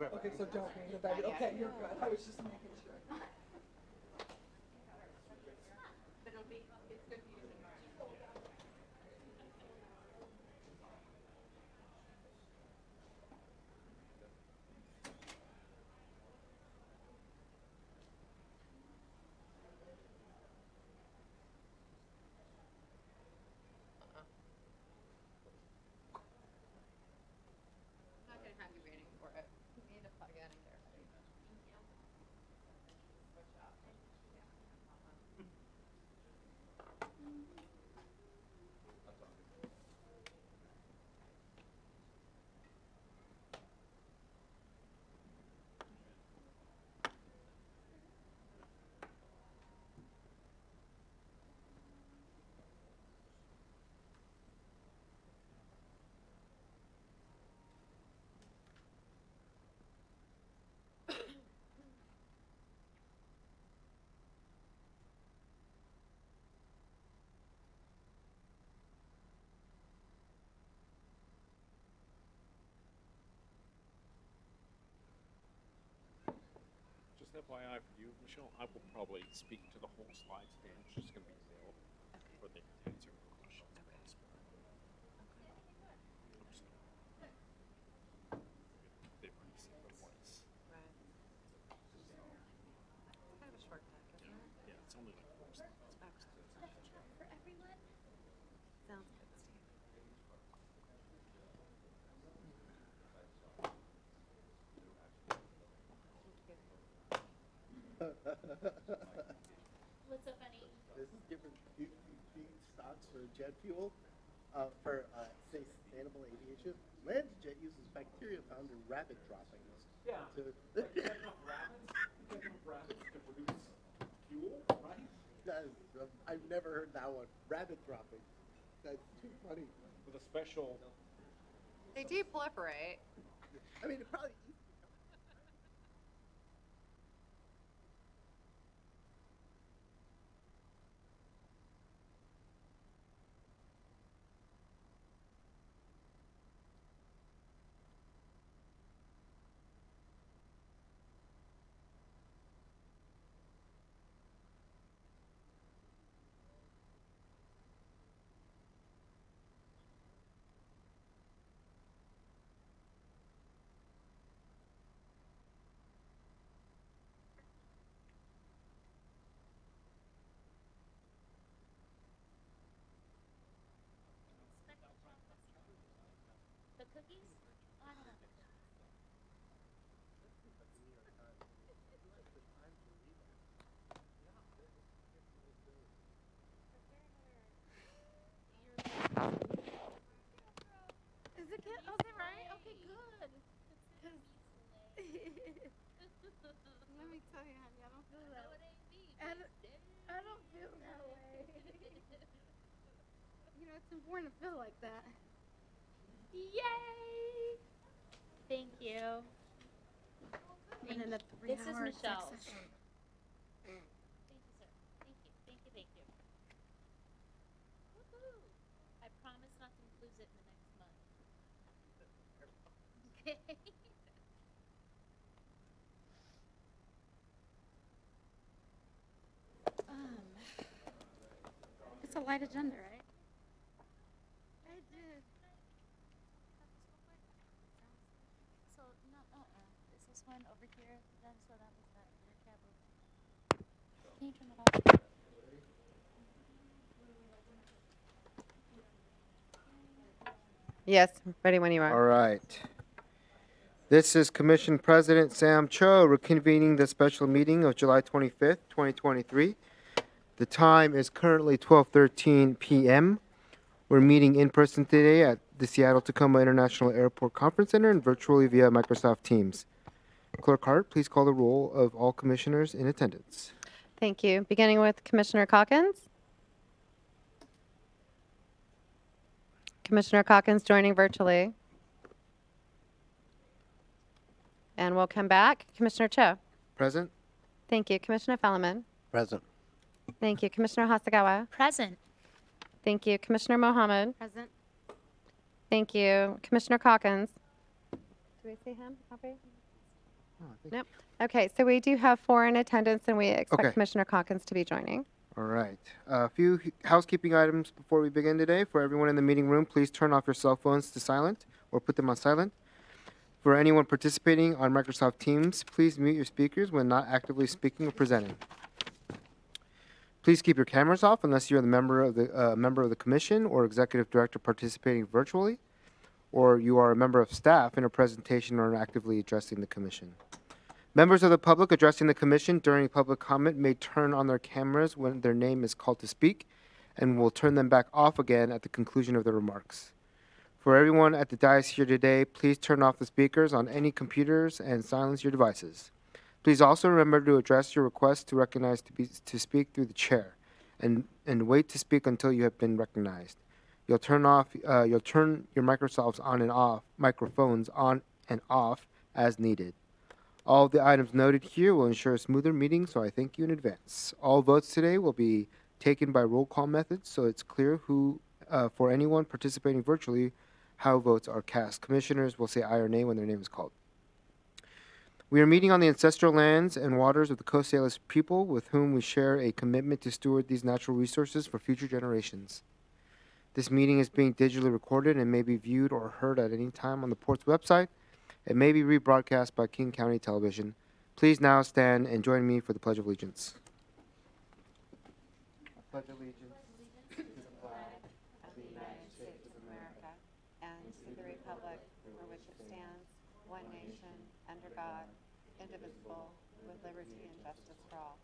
Okay, so don't bring the baggage. Okay, you're good. I was just making sure. I'm not gonna have you waiting for it. You need to plug in and get ready. Switch up. Yeah, no problem. Just FYI for you, Michelle, I will probably speak to the whole slides today. It's just going to be available for the answer questions. I'm just gonna, they've already seen the voice. Right. It's kind of a short deck, isn't it? Yeah, it's only like 4 slides. For everyone? Sounds good, Steve. What's so funny? This is different feedstocks for jet fuel for say sustainable aviation. Land jet uses bacteria found in rabbit droppings. Yeah. To Like you get enough rabbits, to produce fuel, right? I've never heard that one. Rabbit droppings. That's too funny. With a special. They do proliferate. I mean, it probably. The cookies? Oh, I don't know. Is it good? Oh, is it right? Okay, good. Let me tell you, honey, I don't feel that way. I don't feel that way. You know, it's important to feel like that. Yay! Thank you. And then the This is 3-hour Michelle's. session. Thank you, sir. Thank you. Thank you. Thank you. Woohoo! I promise not to lose it in the next month. Okay. It's a light agenda, right? I did. So no, is this one over here? Then so that was that recap. Can you turn it off? Yes, ready when you are. All right. This is Commission President Sam Cho reconvening the special meeting of July 25th, 2023. The time is currently 12:13 p.m. We're meeting in person today at the Seattle-Tacoma International Airport Conference Center and virtually via Microsoft Teams. Clerk Hart, please call the roll of all commissioners in attendance. Thank you. Beginning with Commissioner Calkins. Commissioner Calkins joining virtually. And we'll come back. Commissioner Cho. Present? Thank you. Commissioner Fellman. Present. Thank you. Commissioner Hasagawa. Present. Thank you. Commissioner Mohammed. Present. Thank you. Commissioner Calkins. Do we see him? Copy? Nope. Okay, so we do have 4 in attendance, and we expect Okay. Commissioner Calkins to be joining. All right. A few housekeeping items before we begin today. For everyone in the meeting room, please turn off your cell phones to silent or put them on silent. For anyone participating on Microsoft Teams, please mute your speakers when not actively speaking or presenting. Please keep your cameras off unless you're the member of the commission or executive director participating virtually, or you are a member of staff in a presentation or actively addressing the commission. Members of the public addressing the commission during public comment may turn on their cameras when their name is called to speak, and will turn them back off again at the conclusion of their remarks. For everyone at the dais here today, please turn off the speakers on any computers and silence your devices. Please also remember to address your request to recognize to speak through the chair, and wait to speak until you have been recognized. You'll turn your microphones on and off as needed. All of the items noted here will ensure a smoother meeting, so I thank you in advance. All votes today will be taken by roll call method, so it's clear for anyone participating virtually, how votes are cast. Commissioners will say aye or nay when their name is called. We are meeting on the ancestral lands and waters of the Coast Salish people, with whom we share a commitment to steward these natural resources for future generations. This meeting is being digitally recorded and may be viewed or heard at any time on the port's website. It may be rebroadcast by King County Television. Please now stand and join me for the Pledge of Allegiance. I pledge allegiance to the flag Of the United States of America and to the republic for which it stands, one nation, under God, indivisible, with liberty and justice for all.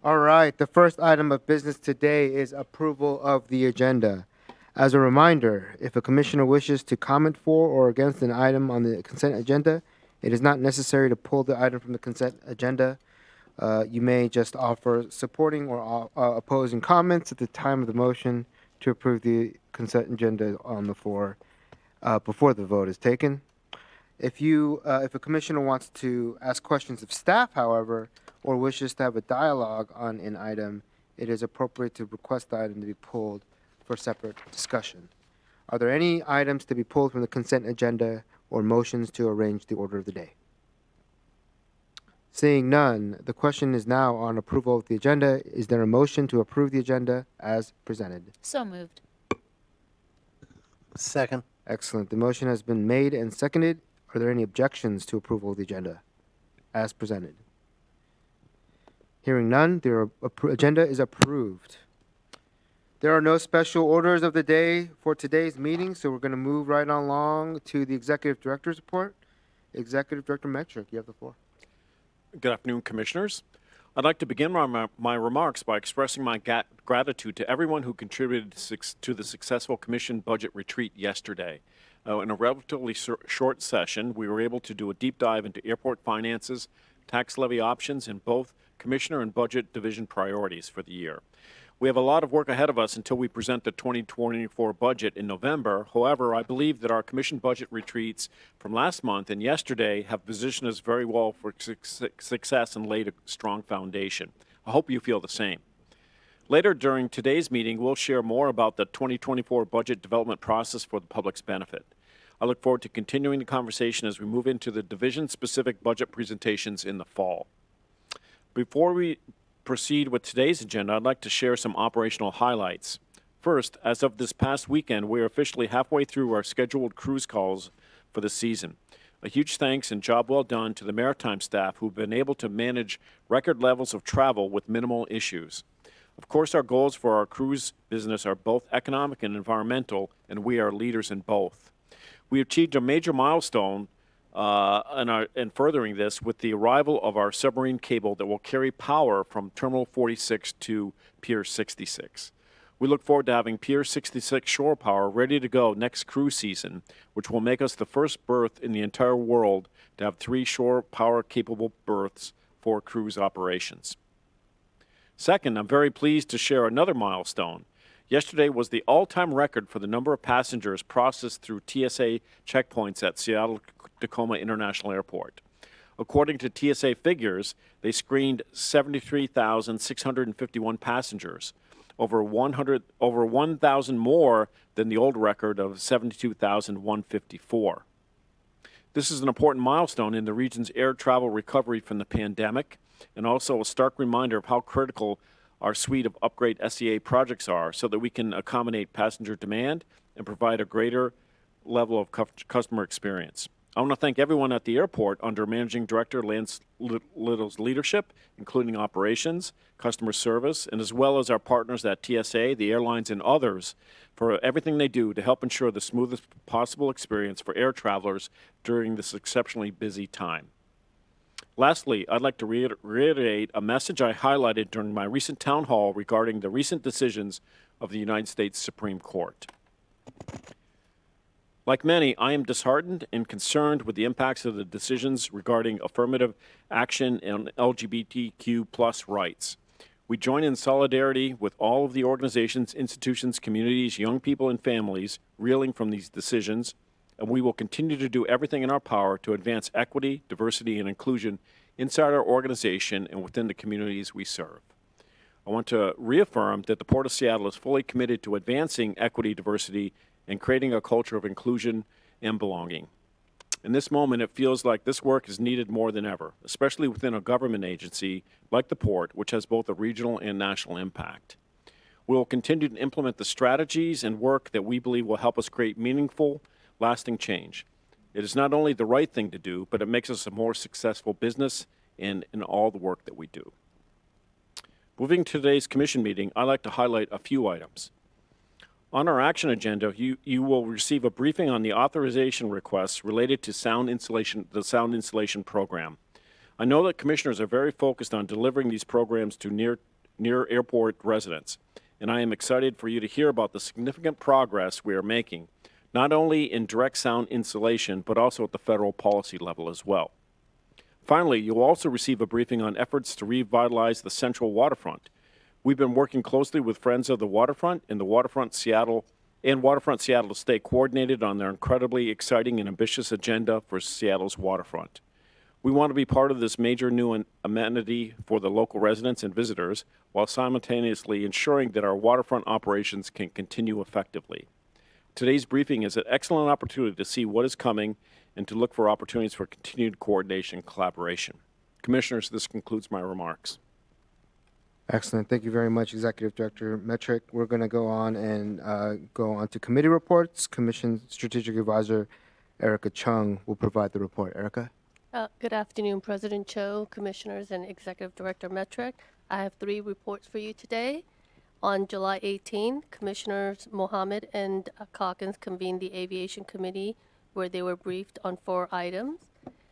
All right, the first item of business today is approval of the agenda. As a reminder, if a commissioner wishes to comment for or against an item on the consent agenda, it is not necessary to pull the item from the consent agenda. You may just offer supporting or opposing comments at the time of the motion to approve the consent agenda on the floor before the vote is taken. If a commissioner wants to ask questions of staff, however, or wishes to have a dialogue on an item, it is appropriate to request the item to be pulled for separate discussion. Are there any items to be pulled from the consent agenda or motions to arrange the order of the day? Seeing none, the question is now on approval of the agenda. Is there a motion to approve the agenda as presented? So moved. Second. Excellent. The motion has been made and seconded. Are there any objections to approval of the agenda as presented? Hearing none, the agenda is approved. There are no special orders of the day for today's meeting, so we're going to move right along to the Executive Director's report. Executive Director Metrick, you have the floor. Good afternoon, Commissioners. I'd like to begin my remarks by expressing my gratitude to everyone who contributed to the successful Commission budget retreat yesterday. In a relatively short session, we were able to do a deep dive into airport finances, tax levy options, and both Commissioner and Budget Division priorities for the year. We have a lot of work ahead of us until we present the 2024 budget in November. However, I believe that our Commission budget retreats from last month and yesterday have positioned us very well for success and laid a strong foundation. I hope you feel the same. Later during today's meeting, we'll share more about the 2024 budget development process for the public's benefit. I look forward to continuing the conversation as we move into the division-specific budget presentations in the fall. Before we proceed with today's agenda, I'd like to share some operational highlights. First, as of this past weekend, we are officially halfway through our scheduled cruise calls for the season. A huge thanks and job well done to the maritime staff who've been able to manage record levels of travel with minimal issues. Of course, our goals for our cruise business are both economic and environmental, and we are leaders in both. We achieved a major milestone in furthering this with the arrival of our submarine cable that will carry power from Terminal 46 to Pier 66. We look forward to having Pier 66 shore power ready to go next cruise season, which will make us the first berth in the entire world to have 3 shore power capable berths for cruise operations. Second, I'm very pleased to share another milestone. Yesterday was the all-time record for the number of passengers processed through TSA checkpoints at Seattle-Tacoma International Airport. According to TSA figures, they screened 73,651 passengers, over 1,000 more than the old record of 72,154. This is an important milestone in the region's air travel recovery from the pandemic, and also a stark reminder of how critical our suite of upgrade SCA projects are so that we can accommodate passenger demand and provide a greater level of customer experience. I want to thank everyone at the airport under Managing Director Lance Little's leadership, including operations, customer service, and as well as our partners at TSA, the airlines, and others for everything they do to help ensure the smoothest possible experience for air travelers during this exceptionally busy time. Lastly, I'd like to reiterate a message I highlighted during my recent town hall regarding the recent decisions of the United States Supreme Court. Like many, I am disheartened and concerned with the impacts of the decisions regarding affirmative action and LGBTQ plus rights. We join in solidarity with all of the organizations, institutions, communities, young people, and families reeling from these decisions, and we will continue to do everything in our power to advance equity, diversity, and inclusion inside our organization and within the communities we serve. I want to reaffirm that the Port of Seattle is fully committed to advancing equity, diversity, and creating a culture of inclusion and belonging. In this moment, it feels like this work is needed more than ever, especially within a government agency like the Port, which has both a regional and national impact. We will continue to implement the strategies and work that we believe will help us create meaningful, lasting change. It is not only the right thing to do, but it makes us a more successful business in all the work that we do. Moving to today's commission meeting, I'd like to highlight a few items. On our action agenda, you will receive a briefing on the authorization requests related to the sound installation program. I know that commissioners are very focused on delivering these programs to near airport residents, and I am excited for you to hear about the significant progress we are making, not only in direct sound installation, but also at the federal policy level as well. Finally, you'll also receive a briefing on efforts to revitalize the central waterfront. We've been working closely with Friends of the Waterfront and Waterfront Seattle to stay coordinated on their incredibly exciting and ambitious agenda for Seattle's waterfront. We want to be part of this major new amenity for the local residents and visitors while simultaneously ensuring that our waterfront operations can continue effectively. Today's briefing is an excellent opportunity to see what is coming and to look for opportunities for continued coordination and collaboration. Commissioners, this concludes my remarks. Excellent. Thank you very much, Executive Director Metrick. We're going to go on to committee reports. Commission Strategic Advisor Erica Chung will provide the report. Erica? Good afternoon, President Cho, Commissioners, and Executive Director Metrick. I have 3 reports for you today. On July 18, Commissioners Mohammed and Calkins convened the Aviation Committee where they were briefed on 4 items: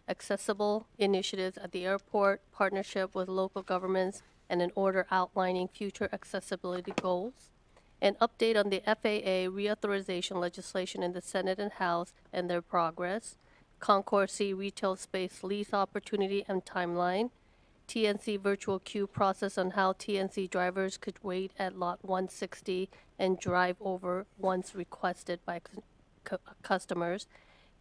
accessible initiatives at the airport, partnership with local governments, and an order outlining future accessibility goals, an update on the FAA reauthorization legislation in the Senate and House and their progress, Concourse C retail space lease opportunity and timeline, TNC virtual queue process on how TNC drivers could wait at lot 160 and drive over once requested by customers.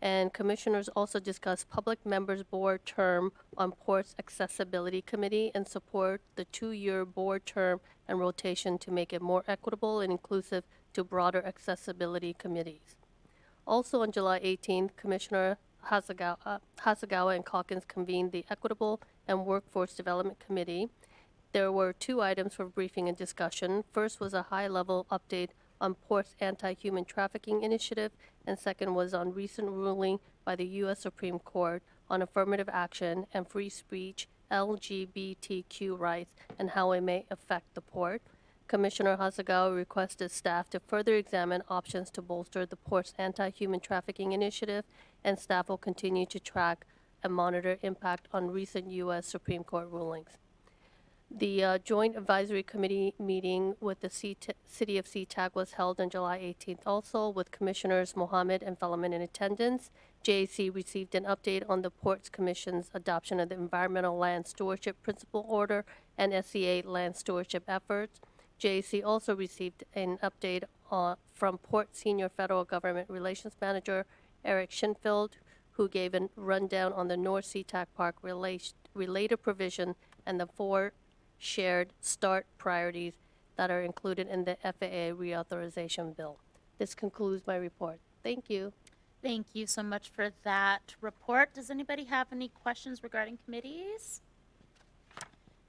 And commissioners also discussed public members board term on Port's Accessibility Committee and support the 2-year board term and rotation to make it more equitable and inclusive to broader accessibility committees. Also on July 18th, Commissioner Hasegawa and Calkins convened the Equitable and Workforce Development Committee. There were 2 items for briefing and discussion. First was a high-level update on Port's anti-human trafficking initiative, and second was on recent ruling by the U.S. Supreme Court on affirmative action and free speech, LGBTQ rights, and how it may affect the Port. Commissioner Hasegawa requested staff to further examine options to bolster the Port's anti-human trafficking initiative, and staff will continue to track and monitor impact on recent U.S. Supreme Court rulings. The Joint Advisory Committee meeting with the City of Sea-Tac was held on July 18th also, with Commissioners Mohammed and Fellman in attendance. JAC received an update on the Ports Commission's adoption of the Environmental Land Stewardship Principle Order and SCA land stewardship efforts. JAC also received an update from Port Senior Federal Government Relations Manager Eric Schinfeld, who gave a rundown on the North Sea-Tac Park related provision and the 4 shared START priorities that are included in the FAA reauthorization bill. This concludes my report. Thank you. Thank you so much for that report. Does anybody have any questions regarding committees?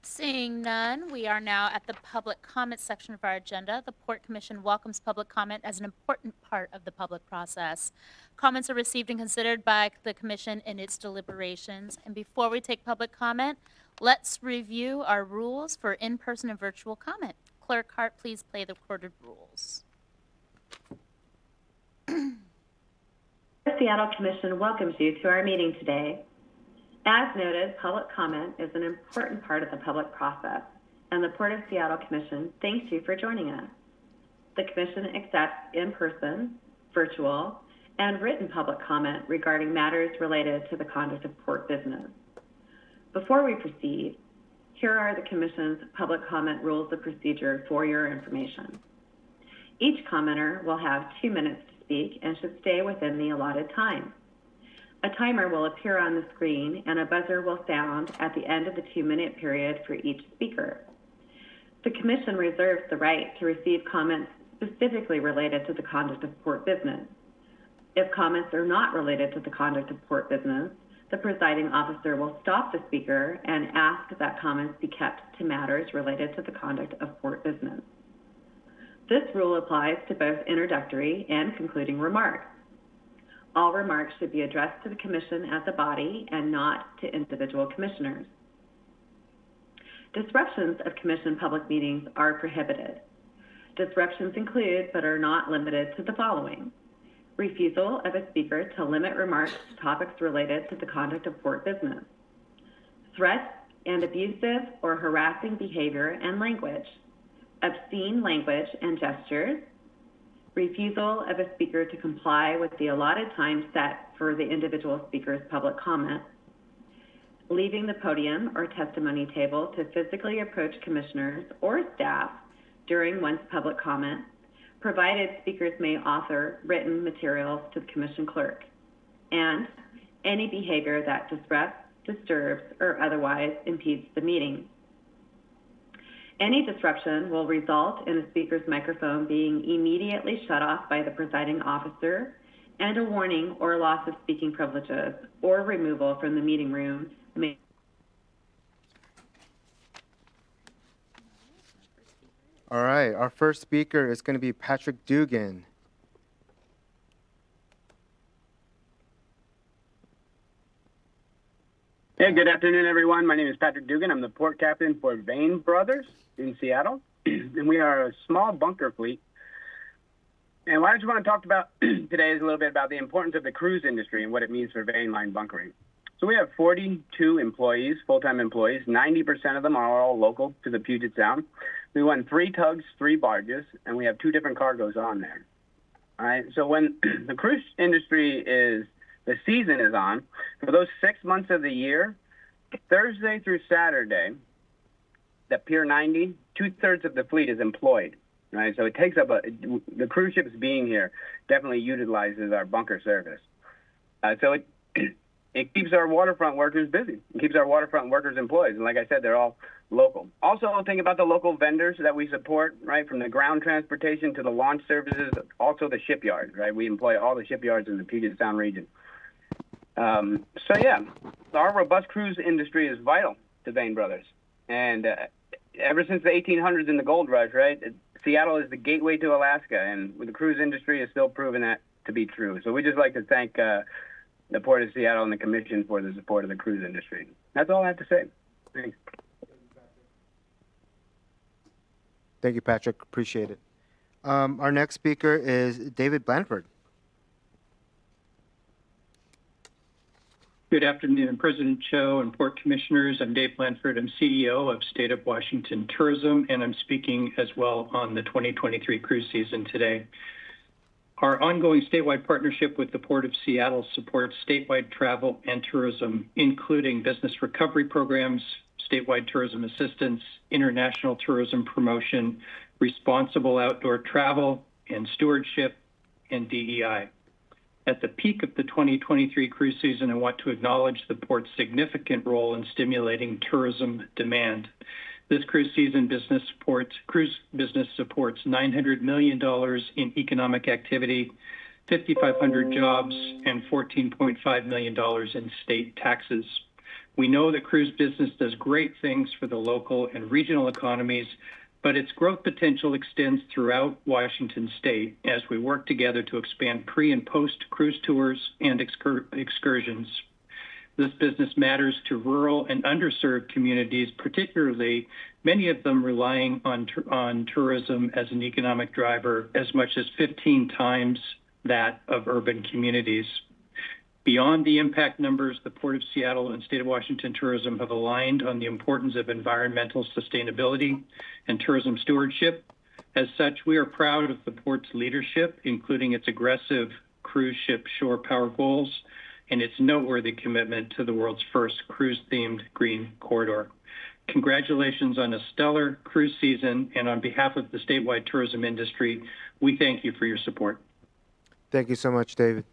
Seeing none, we are now at the public comment section of our agenda. The Port Commission welcomes public comment as an important part of the public process. Comments are received and considered by the Commission in its deliberations. And before we take public comment, let's review our rules for in-person and virtual comment. Clerk Hart, please play the recorded rules. The Seattle Commission welcomes you to our meeting today. As noted, public comment is an important part of the public process, and the Port of Seattle Commission thanks you for joining us. The Commission accepts in-person, virtual, and written public comment regarding matters related to the conduct of port business. Before we proceed, here are the Commission's public comment rules of procedure for your information. Each commenter will have 2 minutes to speak and should stay within the allotted time. A timer will appear on the screen and a buzzer will sound at the end of the 2-minute period for each speaker. The Commission reserves the right to receive comments specifically related to the conduct of port business. If comments are not related to the conduct of port business, the presiding officer will stop the speaker and ask that comments be kept to matters related to the conduct of port business. This rule applies to both introductory and concluding remarks. All remarks should be addressed to the Commission as a body and not to individual commissioners. Disruptions of Commission public meetings are prohibited. Disruptions include, but are not limited to, the following: refusal of a speaker to limit remarks to topics related to the conduct of port business, threats and abusive or harassing behavior and language, obscene language and gestures, refusal of a speaker to comply with the allotted time set for the individual speaker's public comment, leaving the podium or testimony table to physically approach commissioners or staff during one's public comment, provided speakers may author written materials to the Commission clerk, and any behavior that disrupts, disturbs, or otherwise impedes the meeting. Any disruption will result in a speaker's microphone being immediately shut off by the presiding officer, and a warning or loss of speaking privileges or removal from the meeting room may. All right, our first speaker is going to be Patrick Dugan. Hey, good afternoon, everyone. My name is Patrick Dugan. I'm the port captain for Vane Brothers in Seattle, and we are a small bunker fleet. And what I just want to talk about today is a little bit about the importance of the cruise industry and what it means for Vane line bunkering. So we have 42 employees, full-time employees. 90% of them are all local to the Puget Sound. We run 3 tugs, 3 barges, and we have 2 different cargoes on there. All right. So when the cruise industry the season is on, for those 6 months of the year, Thursday through Saturday, that Pier 90, 2/3 of the fleet is employed, right? So it takes up the cruise ships being here definitely utilizes our bunker service. So it keeps our waterfront workers busy. It keeps our waterfront workers employed. And like I said, they're all local. Also, think about the local vendors that we support, right? From the ground transportation to the launch services, also the shipyards, right? We employ all the shipyards in the Puget Sound region. So yeah, our robust cruise industry is vital to Vane Brothers. And ever since the 1800s in the gold rush, right, Seattle is the gateway to Alaska, and the cruise industry is still proving that to be true. So we just like to thank the Port of Seattle and the Commission for the support of the cruise industry. That's all I have to say. Thanks. Thank you, Patrick. Appreciate it. Our next speaker is David Blanford. Good afternoon, President Cho and Port Commissioners. I'm Dave Blanford. I'm CEO of State of Washington Tourism, and I'm speaking as well on the 2023 cruise season today. Our ongoing statewide partnership with the Port of Seattle supports statewide travel and tourism, including business recovery programs, statewide tourism assistance, international tourism promotion, responsible outdoor travel and stewardship, and DEI. At the peak of the 2023 cruise season, I want to acknowledge the port's significant role in stimulating tourism demand. This cruise business supports $900 million in economic activity, 5,500 jobs, and $14.5 million in state taxes. We know that cruise business does great things for the local and regional economies, but its growth potential extends throughout Washington state as we work together to expand pre- and post-cruise tours and excursions. This business matters to rural and underserved communities, particularly many of them relying on tourism as an economic driver as much as 15 times that of urban communities. Beyond the impact numbers, the Port of Seattle and State of Washington Tourism have aligned on the importance of environmental sustainability and tourism stewardship. As such, we are proud of the Port's leadership, including its aggressive cruise ship shore power goals and its noteworthy commitment to the world's first cruise-themed green corridor. Congratulations on a stellar cruise season, and on behalf of the statewide tourism industry, we thank you for your support. Thank you so much, David.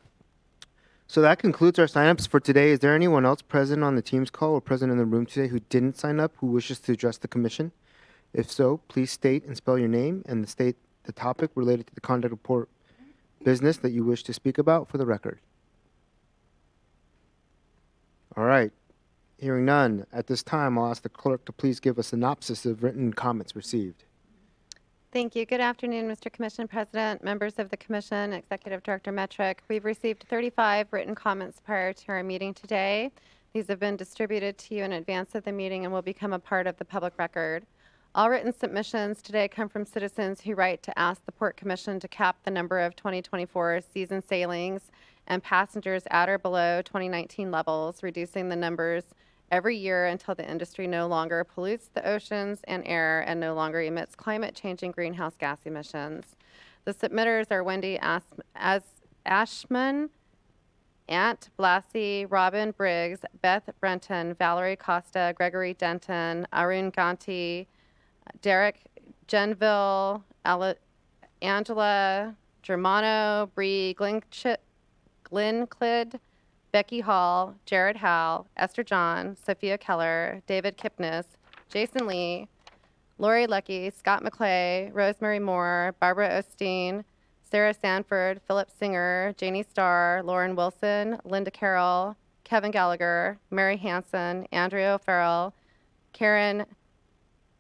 So that concludes our signups for today. Is there anyone else present on the Teams call or present in the room today who didn't sign up, who wishes to address the commission? If so, please state and spell your name and state the topic related to the conduct report business that you wish to speak about for the record. All right. Hearing none, at this time, I'll ask the clerk to please give a synopsis of written comments received. Thank you. Good afternoon, Mr. Commission President, members of the Commission, Executive Director Metric. We've received 35 written comments prior to our meeting today. These have been distributed to you in advance of the meeting and will become a part of the public record. All written submissions today come from citizens who write to ask the Port Commission to cap the number of 2024 season sailings and passengers at or below 2019 levels, reducing the numbers every year until the industry no longer pollutes the oceans and air and no longer emits climate-changing greenhouse gas emissions. The submitters are Wendy Ashman, Ant Blassie, Robin Briggs, Beth Brenton, Valerie Costa, Gregory Denton, Arun Ganti, Derek Genville, Angela Germano, Bree Glenclid, Becky Hall, Jared Howe, Esther John, Sophia Keller, David Kipnis, Jason Lee, Lori Lucky, Scott McClay, Rosemary Moore, Barbara Osteen, Sarah Sanford, Philip Singer, Janie Starr, Lauren Wilson, Linda Carroll, Kevin Gallagher, Mary Hanson, Andrea O'Farrell, Karen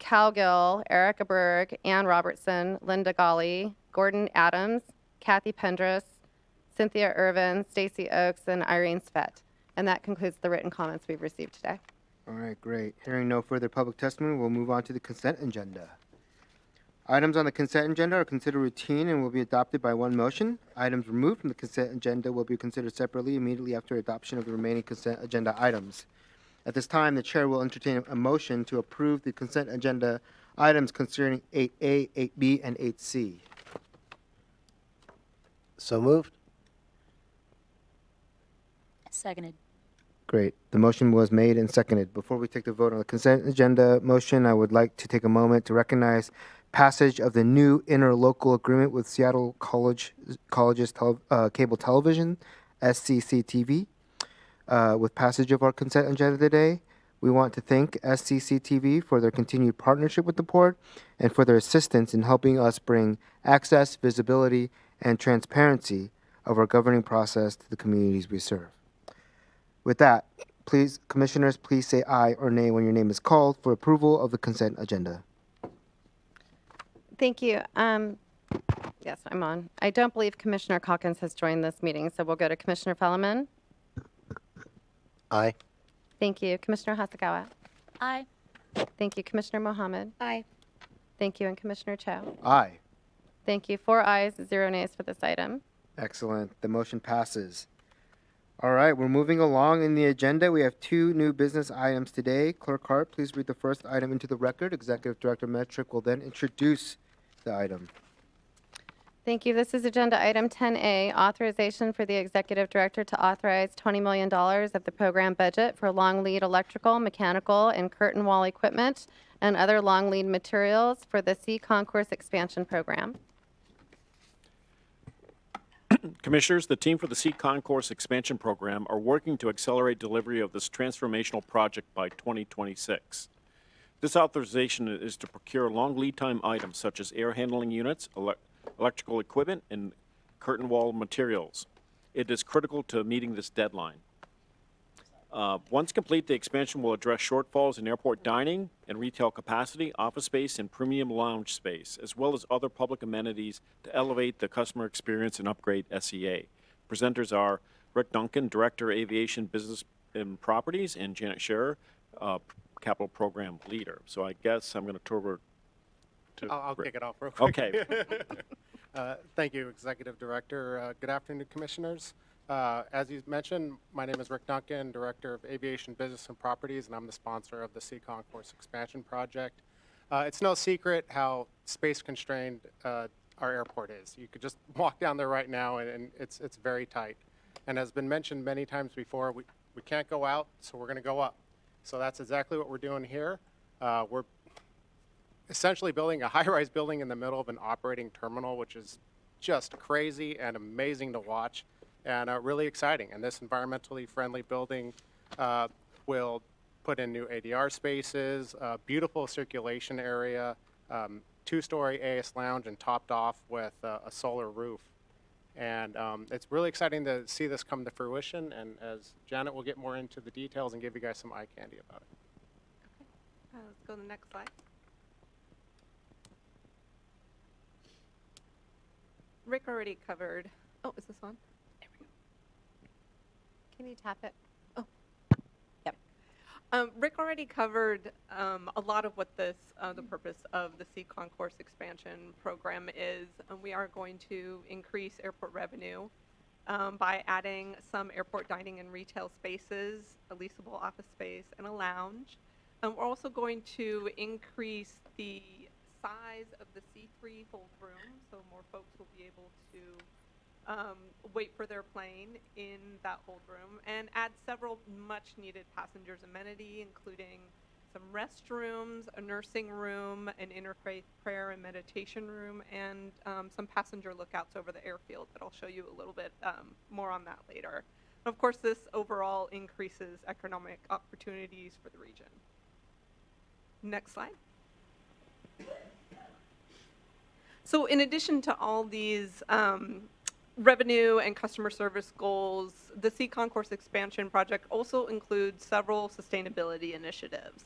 Cowgill, Erica Berg, Ann Robertson, Linda Golly, Gordon Adams, Kathy Pendris, Cynthia Irvin, Stacy Oakes, and Irene Svett. And that concludes the written comments we've received today. All right, great. Hearing no further public testimony, we'll move on to the consent agenda. Items on the consent agenda are considered routine and will be adopted by one motion. Items removed from the consent agenda will be considered separately immediately after adoption of the remaining consent agenda items. At this time, the chair will entertain a motion to approve the consent agenda items concerning 8A, 8B, and 8C. So moved. Seconded. Great. The motion was made and seconded. Before we take the vote on the consent agenda motion, I would like to take a moment to recognize passage of the new interlocal agreement with Seattle College's Cable Television, SCCTV. With passage of our consent agenda today, we want to thank SCCTV for their continued partnership with the Port and for their assistance in helping us bring access, visibility, and transparency of our governing process to the communities we serve. With that, please, commissioners, please say aye or nay when your name is called for approval of the consent agenda. Thank you. Yes, I'm on. I don't believe Commissioner Calkins has joined this meeting, so we'll go to Commissioner Fellman. Aye. Thank you. Commissioner Hasagawa. Aye. Thank you. Commissioner Mohammed. Aye. Thank you. And Commissioner Cho. Aye. Thank you. 4 ayes, 0 nays for this item. Excellent. The motion passes. All right, we're moving along in the agenda. We have 2 new business items today. Clerk Hart, please read the first item into the record. Executive Director Metric will then introduce the item. Thank you. This is Agenda Item 10A, authorization for the Executive Director to authorize $20 million of the program budget for long lead electrical, mechanical, and curtain wall equipment and other long lead materials for the Sea Concourse Expansion Program. Commissioners, the team for the Sea Concourse Expansion Program are working to accelerate delivery of this transformational project by 2026. This authorization is to procure long lead time items such as air handling units, electrical equipment, and curtain wall materials. It is critical to meeting this deadline. Once complete, the expansion will address shortfalls in airport dining and retail capacity, office space, and premium lounge space, as well as other public amenities to elevate the customer experience and upgrade SEA. Presenters are Rick Duncan, Director, Aviation, Business and Properties, and Janet Scherer, Capital Program Leader. So I guess I'm going to turn over to I'll Rick. kick it off real quick. Okay. Thank you, Executive Director. Good afternoon, Commissioners. As you mentioned, my name is Rick Duncan, Director of Aviation, Business and Properties, and I'm the sponsor of the Sea Concourse Expansion Project. It's no secret how space constrained our airport is. You could just walk down there right now and it's very tight. And as been mentioned many times before, we can't go out, so we're going to go up. So that's exactly what we're doing here. We're essentially building a high-rise building in the middle of an operating terminal, which is just crazy and amazing to watch and really exciting. And this environmentally friendly building will put in new ADR spaces, beautiful circulation area, two-story AS lounge, and topped off with a solar roof. And it's really exciting to see this come to fruition. And as Janet will get more into the details and give you guys some eye candy about it. Let's go to the next slide. Rick already covered. Oh, is this on? There we go. Can you tap it? Oh, yep. Rick already covered a lot of what this, the purpose of the Sea Concourse expansion program is. We are going to increase airport revenue by adding some airport dining and retail spaces, a leasable office space, and a lounge. We're also going to increase the size of the C3 hold room, so more folks will be able to wait for their plane in that hold room, and add several much needed passengers amenity, including some restrooms, a nursing room, an interfaith prayer and meditation room, and some passenger lookouts over the airfield, but I'll show you a little bit more on that later. And of course, this overall increases economic opportunities for the region. Next slide. So in addition to all these revenue and customer service goals, the Sea Concourse expansion project also includes several sustainability initiatives.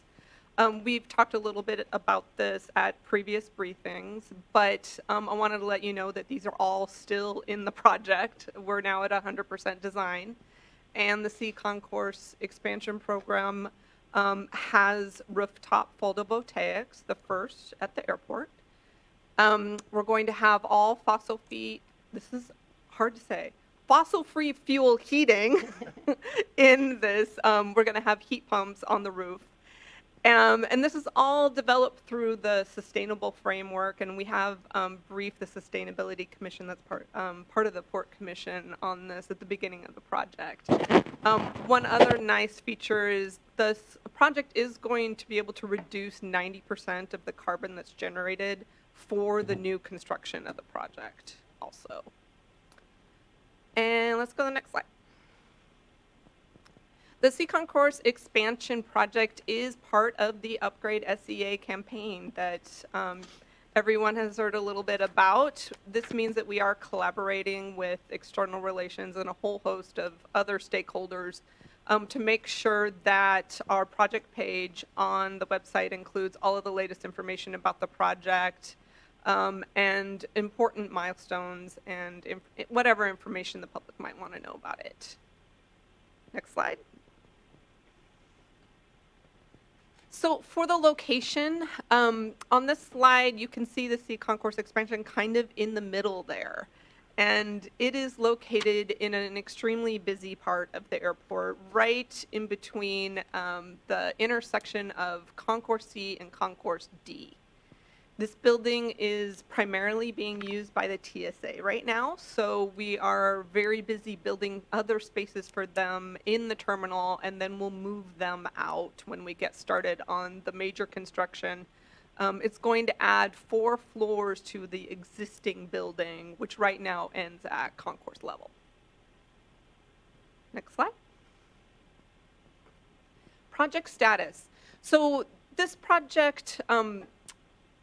We've talked a little bit about this at previous briefings, but I wanted to let you know that these are all still in the project. We're now at 100% design, and the Sea Concourse expansion program has rooftop photovoltaics, the first at the airport. We're going to have all fossil-free, this is hard to say, fossil-free fuel heating in this. We're going to have heat pumps on the roof. And this is all developed through the sustainable framework, and we have briefed the Sustainability Commission, that's part of the Port Commission, on this at the beginning of the project. One other nice feature is this project is going to be able to reduce 90% of the carbon that's generated for the new construction of the project also. And let's go to the next slide. The Sea Concourse expansion project is part of the Upgrade SEA campaign that everyone has heard a little bit about. This means that we are collaborating with external relations and a whole host of other stakeholders to make sure that our project page on the website includes all of the latest information about the project and important milestones and whatever information the public might want to know about it. Next slide. So for the location, on this slide, you can see the Sea Concourse expansion kind of in the middle there. And it is located in an extremely busy part of the airport, right in between the intersection of Concourse C and Concourse D. This building is primarily being used by the TSA right now, so we are very busy building other spaces for them in the terminal, and then we'll move them out when we get started on the major construction. It's going to add 4 floors to the existing building, which right now ends at concourse level. Next slide. Project status. So this project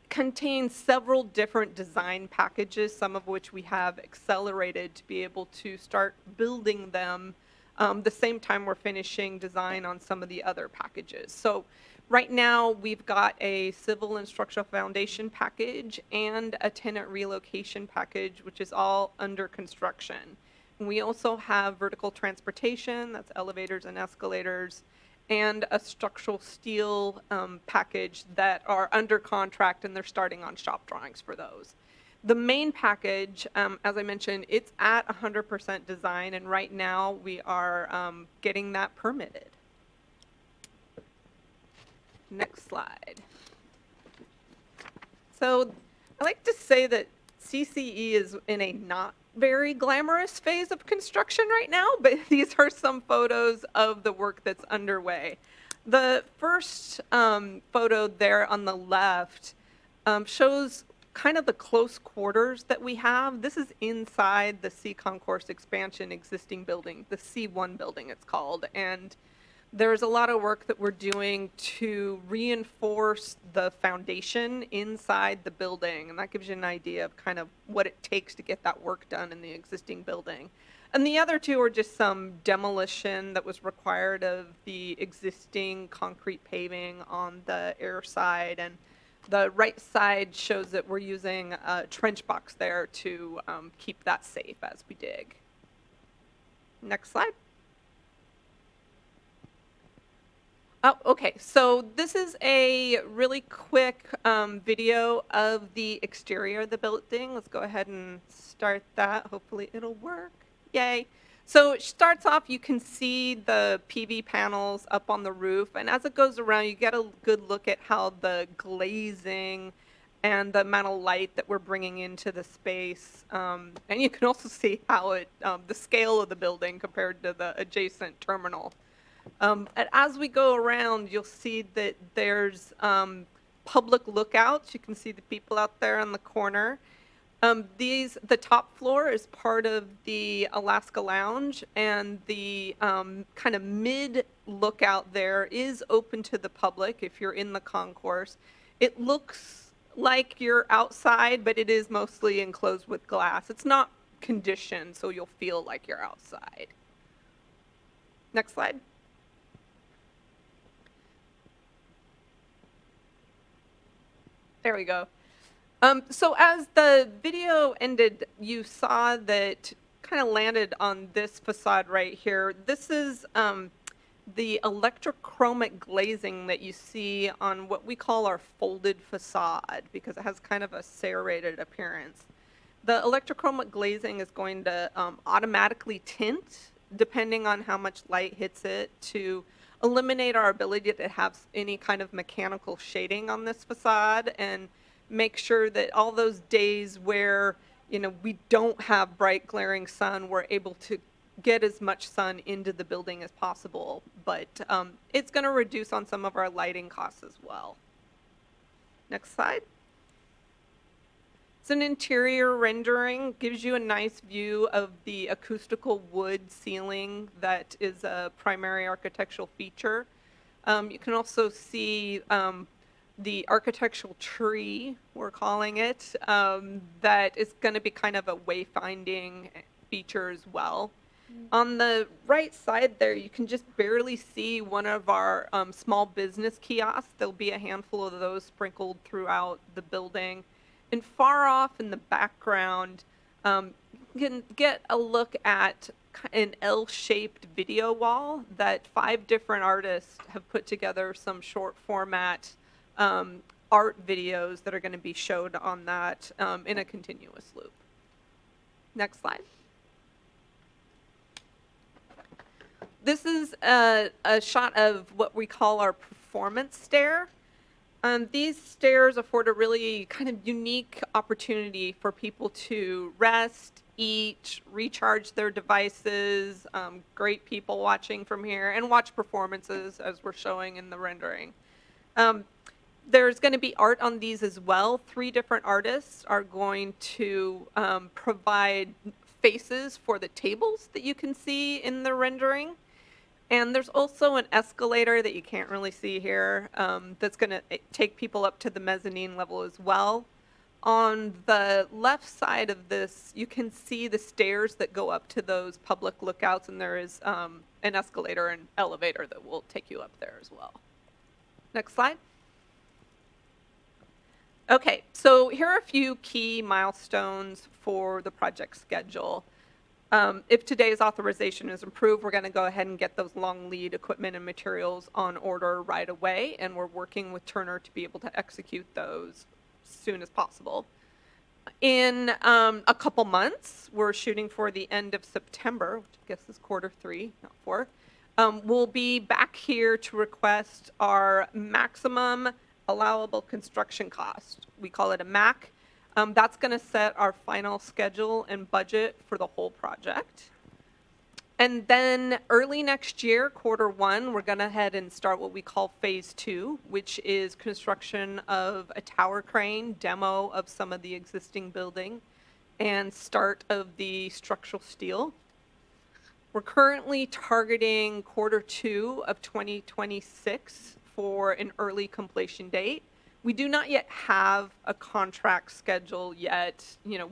contains several different design packages, some of which we have accelerated to be able to start building them the same time we're finishing design on some of the other packages. So right now we've got a civil and structural foundation package and a tenant relocation package, which is all under construction. We also have vertical transportation, that's elevators and escalators, and a structural steel package that are under contract, and they're starting on shop drawings for those. The main package, as I mentioned, it's at 100% design, and right now we are getting that permitted. Next slide. So I like to say that CCE is in a not very glamorous phase of construction right now, but these are some photos of the work that's underway. The first photo there on the left shows kind of the close quarters that we have. This is inside the Sea Concourse expansion existing building, the C1 building it's called, and there's a lot of work that we're doing to reinforce the foundation inside the building, and that gives you an idea of kind of what it takes to get that work done in the existing building. And the other two are just some demolition that was required of the existing concrete paving on the air side, and the right side shows that we're using a trench box there to keep that safe as we dig. Next slide. Oh, okay, so this is a really quick video of the exterior of the building. Let's go ahead and start that. Hopefully it'll work. Yay. So it starts off, you can see the PV panels up on the roof, and as it goes around, you get a good look at how the glazing and the amount of light that we're bringing into the space. And you can also see how it, the scale of the building compared to the adjacent terminal. And as we go around, you'll see that there's public lookouts. You can see the people out there on the corner. The top floor is part of the Alaska Lounge, and the kind of mid lookout there is open to the public if you're in the concourse. It looks like you're outside, but it is mostly enclosed with glass. It's not conditioned, so you'll feel like you're outside. Next slide. There we go. So as the video ended, you saw that kind of landed on this facade right here. This is the electrochromic glazing that you see on what we call our folded facade, because it has kind of a serrated appearance. The electrochromic glazing is going to automatically tint depending on how much light hits it to eliminate our ability to have any kind of mechanical shading on this facade, and make sure that all those days where, you know, we don't have bright glaring sun, we're able to get as much sun into the building as possible. But it's going to reduce on some of our lighting costs as well. Next slide. It's an interior rendering, gives you a nice view of the acoustical wood ceiling that is a primary architectural feature. You can also see the architectural tree, we're calling it, that is going to be kind of a wayfinding feature as well. On the right side there, you can just barely see one of our small business kiosks. There'll be a handful of those sprinkled throughout the building. And far off in the background, you can get a look at an L-shaped video wall that 5 different artists have put together some short format art videos that are going to be showed on that in a continuous loop. Next slide. This is a shot of what we call our performance stair. These stairs afford a really kind of unique opportunity for people to rest, eat, recharge their devices, great people watching from here, and watch performances as we're showing in the rendering. There's going to be art on these as well. 3 different artists are going to provide faces for the tables that you can see in the rendering. And there's also an escalator that you can't really see here that's going to take people up to the mezzanine level as well. On the left side of this, you can see the stairs that go up to those public lookouts, and there is an escalator and elevator that will take you up there as well. Next slide. Okay, so here are a few key milestones for the project schedule. If today's authorization is approved, we're going to go ahead and get those long lead equipment and materials on order right away, and we're working with Turner to be able to execute those as soon as possible. In a couple months, we're shooting for the end of September, which I guess is Q3, not 4. We'll be back here to request our maximum allowable construction cost. We call it a MAC. That's going to set our final schedule and budget for the whole project. And then early next year, Q1, we're going to head and start what we call phase 2, which is construction of a tower crane, demo of some of the existing building, and start of the structural steel. We're currently targeting Q2 of 2026 for an early completion date. We do not yet have a contract schedule yet,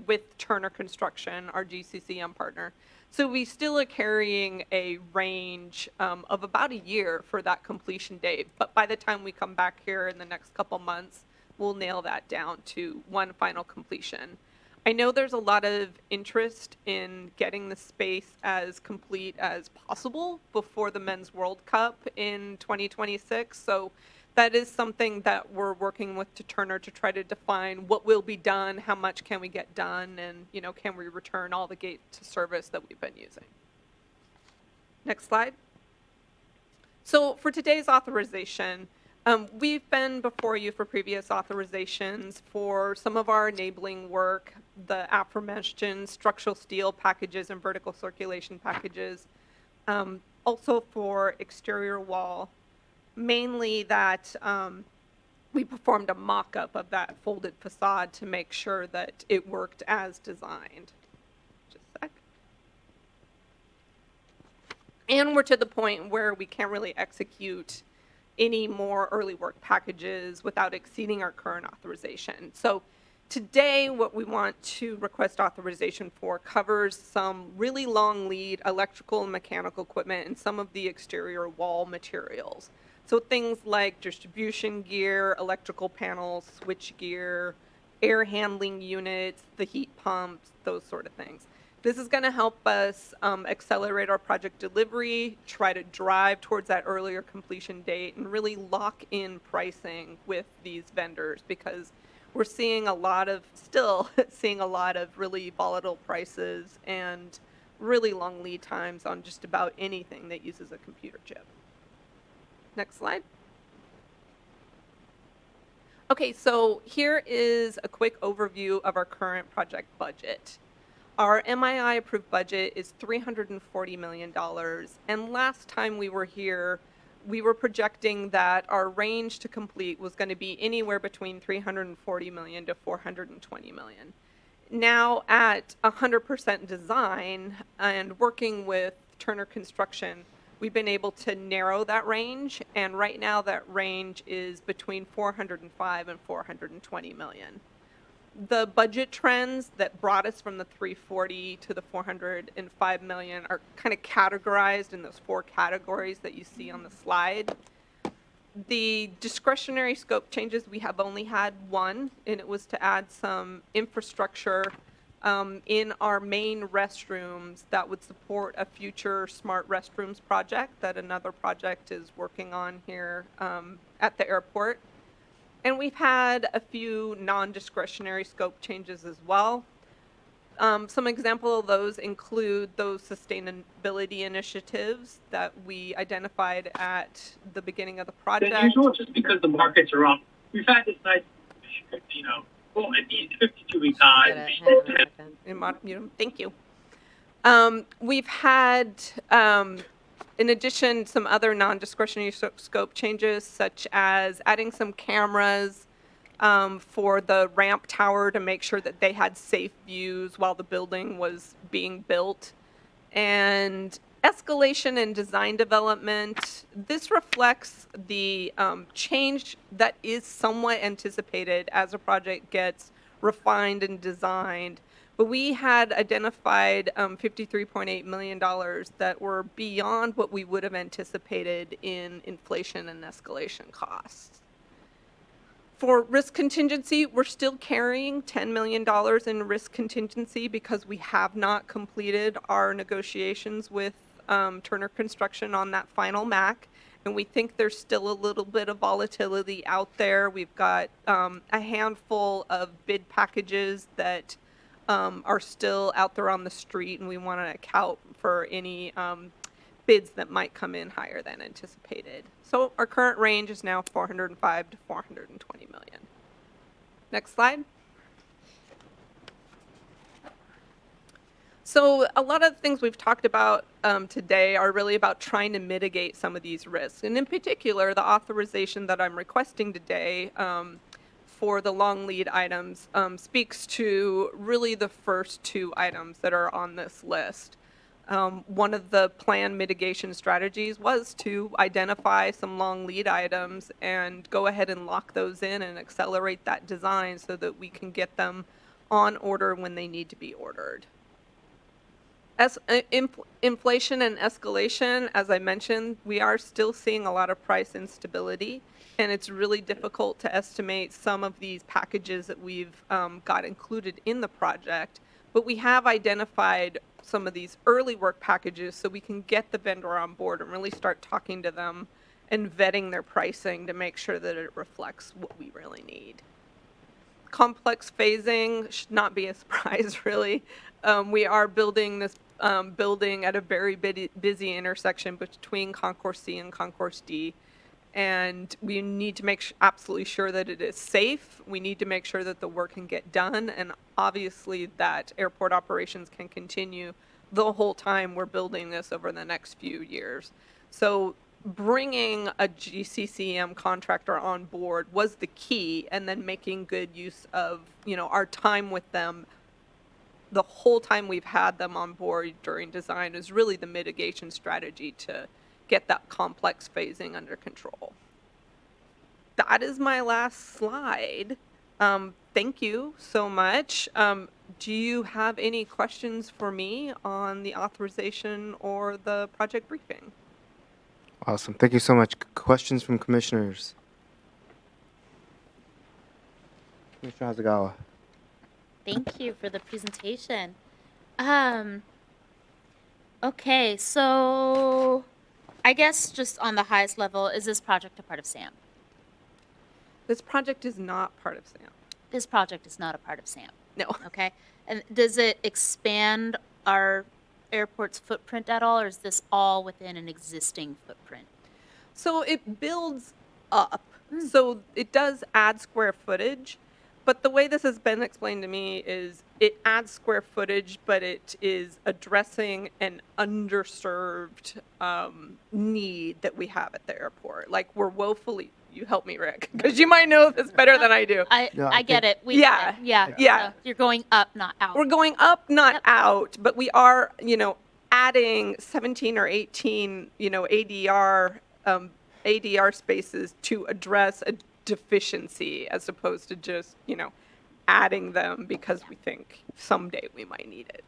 with Turner Construction, our GCCM partner. So we still are carrying a range of about a year for that completion date. But by the time we come back here in the next couple months, we'll nail that down to one final completion. I know there's a lot of interest in getting the space as complete as possible before the Men's World Cup in 2026. So that is something that we're working with Turner to try to define what will be done, how much can we get done, and can we return all the gate to service that we've been using. Next slide. So for today's authorization, we've been before you for previous authorizations for some of our enabling work, the aforementioned structural steel packages and vertical circulation packages, also for exterior wall. Mainly that we performed a mock-up of that folded facade to make sure that it worked as designed. Just a sec. And we're to the point where we can't really execute any more early work packages without exceeding our current authorization. So today, what we want to request authorization for covers some really long lead electrical and mechanical equipment and some of the exterior wall materials. So things like distribution gear, electrical panels, switch gear, air handling units, the heat pumps, those sort of things. This is going to help us accelerate our project delivery, try to drive towards that earlier completion date, and really lock in pricing with these vendors because we're seeing still seeing a lot of really volatile prices and really long lead times on just about anything that uses a computer chip. Next slide. Okay, so here is a quick overview of our current project budget. Our MII approved budget is $340 million, and last time we were here, we were projecting that our range to complete was going to be anywhere between $340 million to $420 million. Now at 100% design and working with Turner Construction, we've been able to narrow that range, and right now that range is between $405 and $420 million. The budget trends that brought us from the 340 to the 405 million are kind of categorized in those 4 categories that you see on the slide. The discretionary scope changes, we have only had one, and it was to add some infrastructure in our main restrooms that would support a future smart restrooms project that another project is working on here at the airport. And we've had a few non-discretionary scope changes as well. Some example of those include those sustainability initiatives that we identified at the beginning of the project. As usual, just because the markets are up. We've had this nice, well, at the 52-week high. Thank you. We've had, in addition, some other non-discretionary scope changes, such as adding some cameras for the ramp tower to make sure that they had safe views while the building was being built, and Escalation in design development. This reflects the change that is somewhat anticipated as a project gets refined and designed. But we had identified $53.8 million that were beyond what we would have anticipated in inflation and escalation costs. For risk contingency, we're still carrying $10 million in risk contingency because we have not completed our negotiations with Turner Construction on that final MAC. And we think there's still a little bit of volatility out there. We've got a handful of bid packages that are still out there on the street, and we want to account for any bids that might come in higher than anticipated. So our current range is now 405 to 420 million. Next slide. So a lot of the things we've talked about today are really about trying to mitigate some of these risks. And in particular, the authorization that I'm requesting today for the long lead items speaks to really the first two items that are on this list. One of the planned mitigation strategies was to identify some long lead items and go ahead and lock those in and accelerate that design so that we can get them on order when they need to be ordered. As inflation and escalation, as I mentioned, we are still seeing a lot of price instability, and it's really difficult to estimate some of these packages that we've got included in the project. But we have identified some of these early work packages so we can get the vendor on board and really start talking to them and vetting their pricing to make sure that it reflects what we really need. Complex phasing should not be a surprise, really. We are building this building at a very busy intersection between Concourse C and Concourse D. And we need to make absolutely sure that it is safe. We need to make sure that the work can get done, and obviously that airport operations can continue the whole time we're building this over the next few years. So bringing a GCCM contractor on board was the key, and then making good use of our time with them. The whole time we've had them on board during design is really the mitigation strategy to get that complex phasing under control. That is my last slide. Thank you so much. Do you have any questions for me on the authorization or the project briefing? Awesome. Thank you so much. Questions from commissioners? Commissioner Hasegawa. Thank you for the presentation. Okay, so I guess just on the highest level, is this project a part of SAM? This project is not part of SAM. This project is not a part of SAM. No. Okay. And does it expand our airport's footprint at all, or is this all within an existing footprint? So it builds up. So it does add square footage. But the way this has been explained to me is it adds square footage, but it is addressing an underserved need that we have at the airport. Like, we're woefully, you help me, Rick, because you might know this better than I do. I get it. Yeah. So you're going up, not out. We're going up, not out, but we are, adding 17 or 18, ADR spaces to address a deficiency as opposed to just, adding them because we think someday we might need it.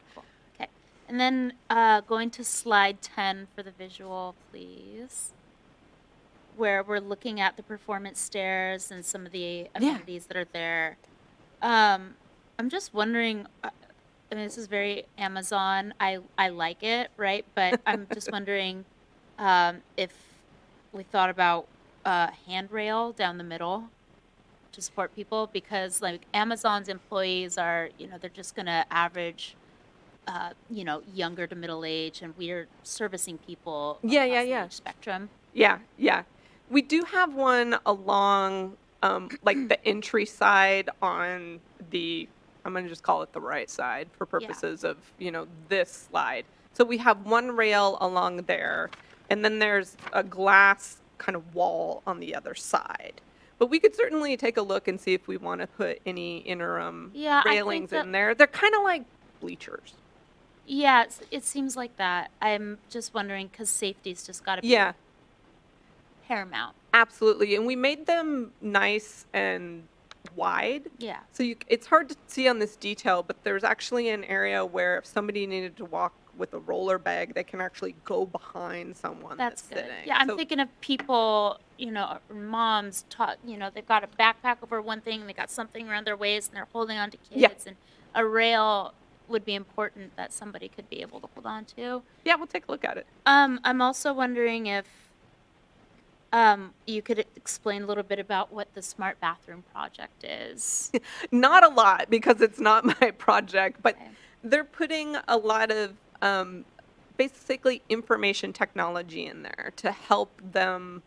Okay. And then going to slide 10 for the visual, please, where we're looking at the performance stairs and some of the amenities that are there. I'm just wondering, I mean, this is very Amazon. I like it, right? But I'm just wondering if we thought about handrail down the middle to support people, because like Amazon's employees are, they're just going to average, younger to middle age, and we're servicing people across the age spectrum. Yeah. We do have one along like the entry side on the, I'm going to just call it the right side for purposes of, this slide. So we have one rail along there, and then there's a glass kind of wall on the other side. But we could certainly take a look and see if we want to put any interim railings in there. They're kind of like bleachers. Yeah, it seems like that. I'm just wondering because safety's just got to be Yeah, paramount. absolutely. And we made them nice and wide. Yeah. So it's hard to see on this detail, but there's actually an area where if somebody needed to walk with a roller bag, they can actually go behind someone that's That's good. sitting. Yeah, I'm So- thinking of people, moms taught, they've got a backpack over one thing, they got something around their waist, and they're holding on to Yeah. kids, and a rail would be important that somebody could be able to hold on to. Yeah, we'll take a look at it. I'm also wondering if you could explain a little bit about what the smart bathroom project is. Not a lot because it's not my project, but Okay. they're putting a lot of basically information technology in there to help them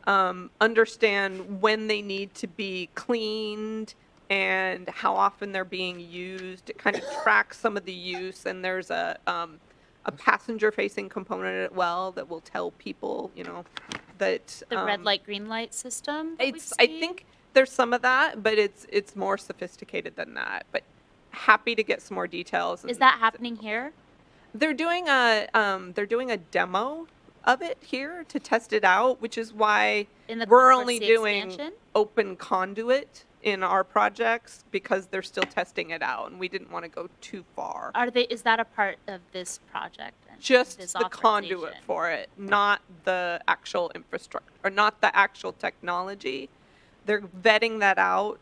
understand when they need to be cleaned and how often they're being used. It kind of tracks some of the use, and there's a passenger-facing component as well that will tell people, that The red light, green light system? that we I see? think there's some of that, but it's more sophisticated than that. But happy to get some more details. Is that happening here? They're doing a demo of it here to test it out, which is why In the we're Concourse only C doing expansion? open conduit in our projects because they're still testing it out, and we didn't want to go too far. Is that a part of this project? and Just this the conduit authorization? for it, not the actual infrastructure, or not the actual technology. They're vetting that out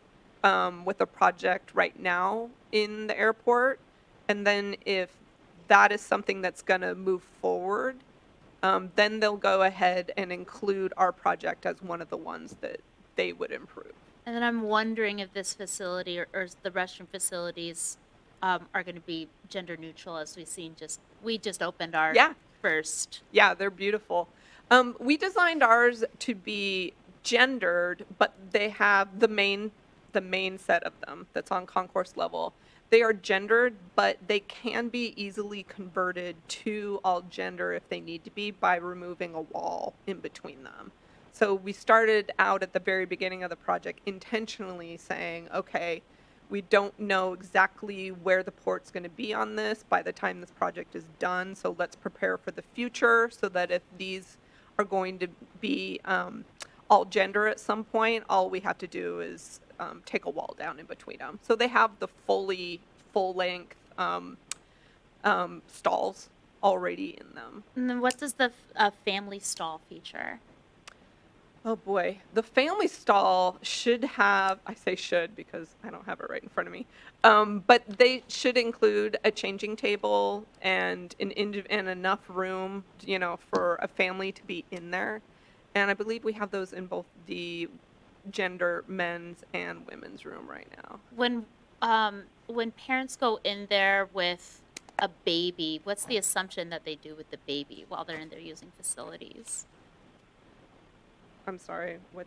with a project right now in the airport. And then if that is something that's going to move forward, then they'll go ahead and include our project as one of the ones that they would improve. And then I'm wondering if this facility or the restroom facilities are going to be gender neutral, as we just opened our Yeah. first. Yeah, they're beautiful. We designed ours to be gendered, but they have the main set of them that's on concourse level. They are gendered, but they can be easily converted to all gender if they need to be by removing a wall in between them. So we started out at the very beginning of the project intentionally saying, okay, we don't know exactly where the port's going to be on this by the time this project is done, so let's prepare for the future so that if these are going to be all gender at some point, all we have to do is take a wall down in between them. So they have the full-length stalls already in them. And then what does the family stall feature? Oh boy, the family stall should have, I say should because I don't have it right in front of me, but they should include a changing table and and enough room, for a family to be in there. And I believe we have those in both the gender men's and women's room right now. When parents go in there with a baby, what's the assumption that they do with the baby while they're in there using facilities? I'm sorry, what?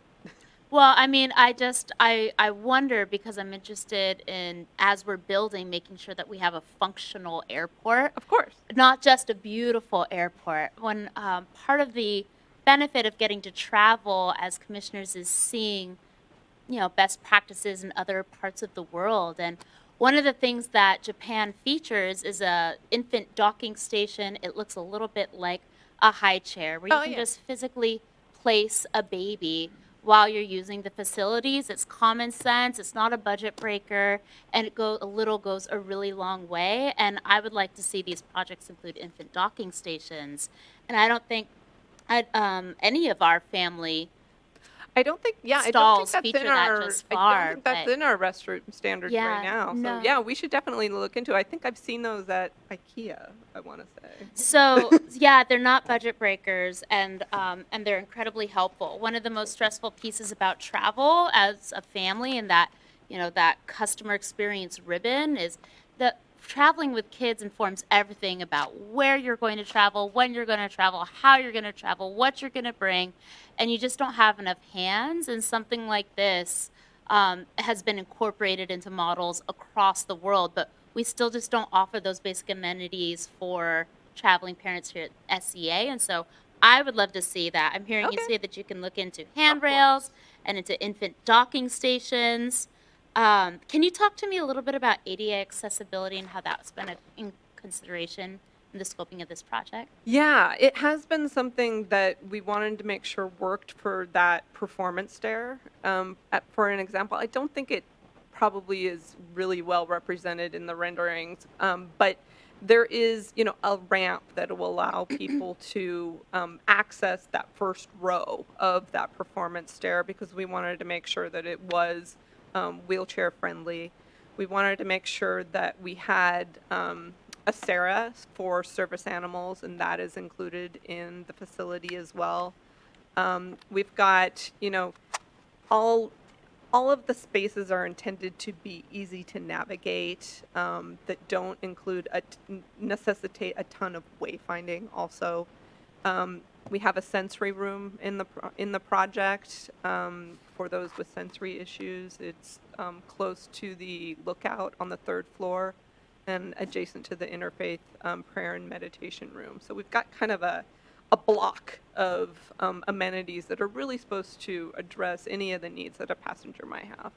Well, I mean, I wonder because I'm interested in, as we're building, making sure that we have a functional airport. Of course. Not just a beautiful airport. When part of the benefit of getting to travel as commissioners is seeing, best practices in other parts of the world. And one of the things that Japan features is a infant docking station. It looks a little bit like a high chair where you can just physically place a baby while you're using the facilities. It's common sense. It's not a budget breaker, and goes a really long way. And I would like to see these projects include infant docking stations. And I don't think any of our family I don't think stalls that's feature in that our. just I far, don't think that's but- in our restroom standards Yeah, right now. no. So yeah, we should definitely look into it. I think I've seen those at IKEA. I want to say. So yeah, they're not budget breakers, and they're incredibly helpful. One of the most stressful pieces about travel as a family, and that that customer experience ribbon, is that traveling with kids informs everything about where you're going to travel, when you're going to travel, how you're going to travel, what you're going to bring, and you just don't have enough hands. And something like this has been incorporated into models across the world, but we still just don't offer those basic amenities for traveling parents here at SEA. And so I would love to see that. I'm hearing you say that you can look into handrails and into infant docking stations. Can you talk to me a little bit about ADA accessibility and how that's been consideration in the scoping of this project? Yeah, it has been something that we wanted to make sure worked for that performance stair. For an example, I don't think it probably is really well represented in the renderings, but there is, a ramp that will allow people to access that first row of that performance stair because we wanted to make sure that it was wheelchair friendly. We wanted to make sure that we had a SARA for service animals, and that is included in the facility as well. We've got, all of the spaces are intended to be easy to navigate, that don't necessitate a ton of wayfinding also. We have a sensory room in the project for those with sensory issues. It's close to the lookout on the 3rd floor and adjacent to the interfaith prayer and meditation room. So we've got kind of a block of amenities that are really supposed to address any of the needs that a passenger might have.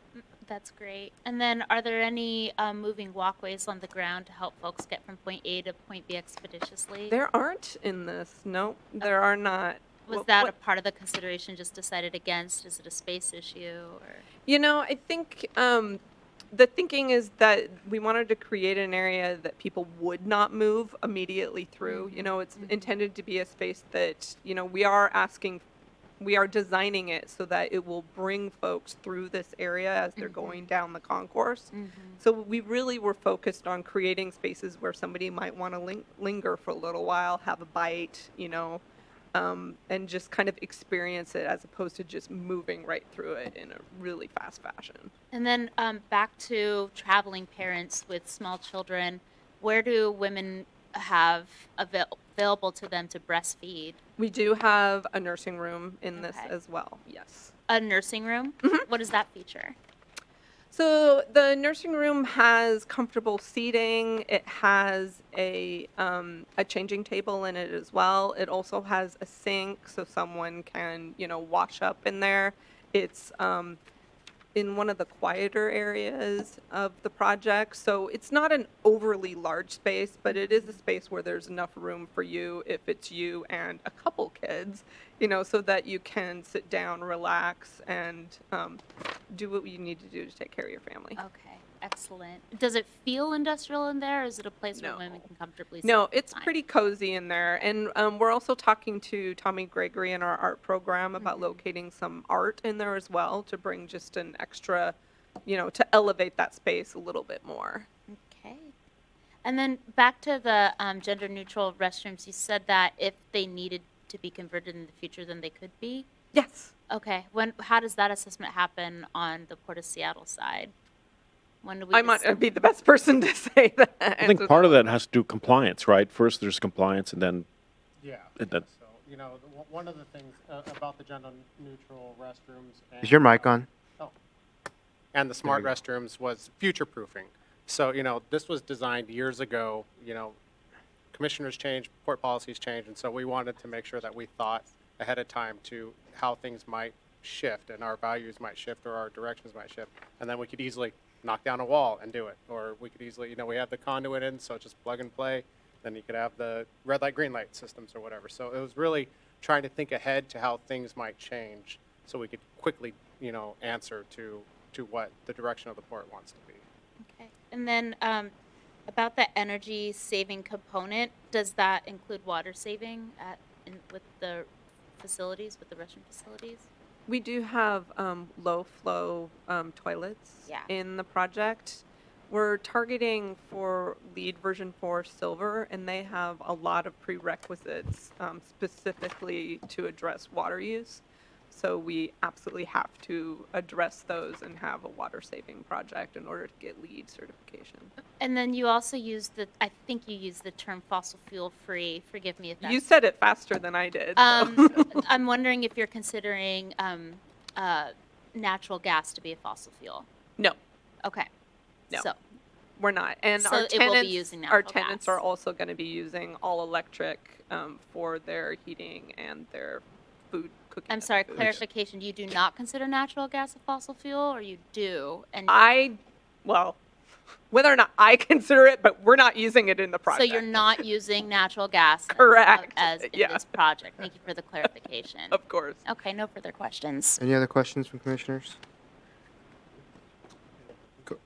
That's great. And then are there any moving walkways on the ground to help folks get from point A to point B expeditiously? There aren't in this. No, there are not. Was that a part of the consideration just decided against? Is it a space issue? Or? I think the thinking is that we wanted to create an area that people would not move immediately through. It's intended to be a space that, we are designing it so that it will bring folks through this area as they're going down the concourse. So we really were focused on creating spaces where somebody might want to linger for a little while, have a bite, and just kind of experience it as opposed to just moving right through it in a really fast fashion. And then back to traveling parents with small children, where do women have available to them to breastfeed? We do have a nursing room in this as well, yes. A nursing room? What does that feature? So the nursing room has comfortable seating. It has a changing table in it as well. It also has a sink so someone can, wash up in there. It's in one of the quieter areas of the project. So it's not an overly large space, but it is a space where there's enough room for you if it's you and a couple kids, so that you can sit down, relax, and do what you need to do to take care of your family. Okay, excellent. Does it feel industrial in there, or is it a place where women can comfortably sit? No, it's pretty cozy in there. And we're also talking to Tommy Gregory in our art program about locating some art in there as well to bring just an extra, to elevate that space a little bit more. Okay. And then back to the gender-neutral restrooms, you said that if they needed to be converted in the future, then they could be? Yes. Okay. How does that assessment happen on the Port of Seattle side? When do we I might be the best person to say that. I think part of that has to do with compliance, right? First there's compliance and then... Yeah. And then, So, one of the things about the gender-neutral restrooms... Is your mic on? Oh. And the smart restrooms was future-proofing. So, this was designed years ago. Commissioners changed, port policies changed, and so we wanted to make sure that we thought ahead of time to how things might shift and our values might shift or our directions might shift. And then we could easily knock down a wall and do it. Or we could easily, we have the conduit in, so just plug and play. Then you could have the red light, green light systems or whatever. So it was really trying to think ahead to how things might change so we could quickly, answer to what the direction of the port wants to be. Okay. And then about the energy saving component, does that include water saving with the facilities, with the restroom facilities? We do have low flow toilets in the project. We're targeting for LEED version 4 silver, and they have a lot of prerequisites specifically to address water use. So we absolutely have to address those and have a water saving project in order to get LEED certification. And then you also use I think you use the term fossil fuel free. Forgive me if that's... You said it faster than I did. I'm wondering if you're considering natural gas to be a fossil fuel. No. Okay. No. So we're not. And so our it will be using natural tenants gas. are also going to be using all electric for their heating and their food cooking. I'm sorry, clarification. You do not consider natural gas a fossil fuel, or you do? And well, whether or not I consider it, but we're not using it in the So project. you're not using natural gas Correct. as in Yeah. this project. Thank you for the clarification. Of course. Okay, no further questions. Any other questions from commissioners?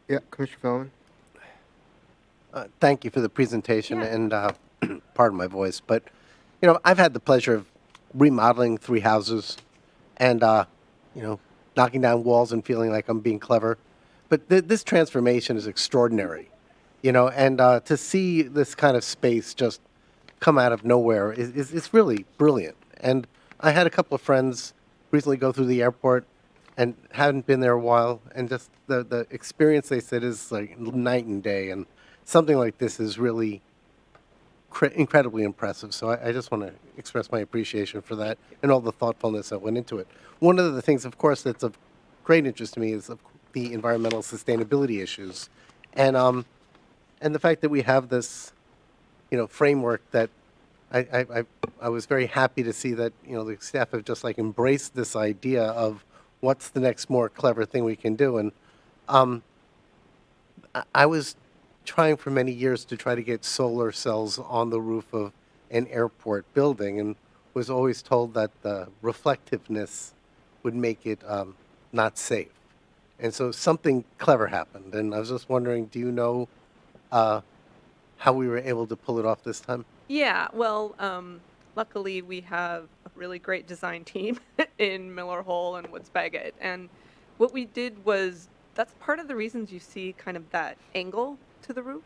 Yeah, Commissioner Feldman. Thank you for the presentation, Yeah. and pardon my voice, but I've had the pleasure of remodeling 3 houses, and knocking down walls and feeling like I'm being clever. But this transformation is extraordinary, and to see this kind of space just come out of nowhere is really brilliant. And I had a couple of friends recently go through the airport and hadn't been there a while, and just the experience they said is like night and day, and something like this is really incredibly impressive. So I just want to express my appreciation for that and all the thoughtfulness that went into it. One of the things, of course, that's of great interest to me is the environmental sustainability issues, and the fact that we have this, framework that I was very happy to see that the staff have just like embraced this idea of what's the next more clever thing we can do. And I was trying for many years to try to get solar cells on the roof of an airport building, and was always told that the reflectiveness would make it not safe. And so something clever happened, and I was just wondering, do you know how we were able to pull it off this time? Yeah, well, luckily we have a really great design team in Miller Hole and Woods Bagot. And what we did was, that's part of the reasons you see kind of that angle to the roof.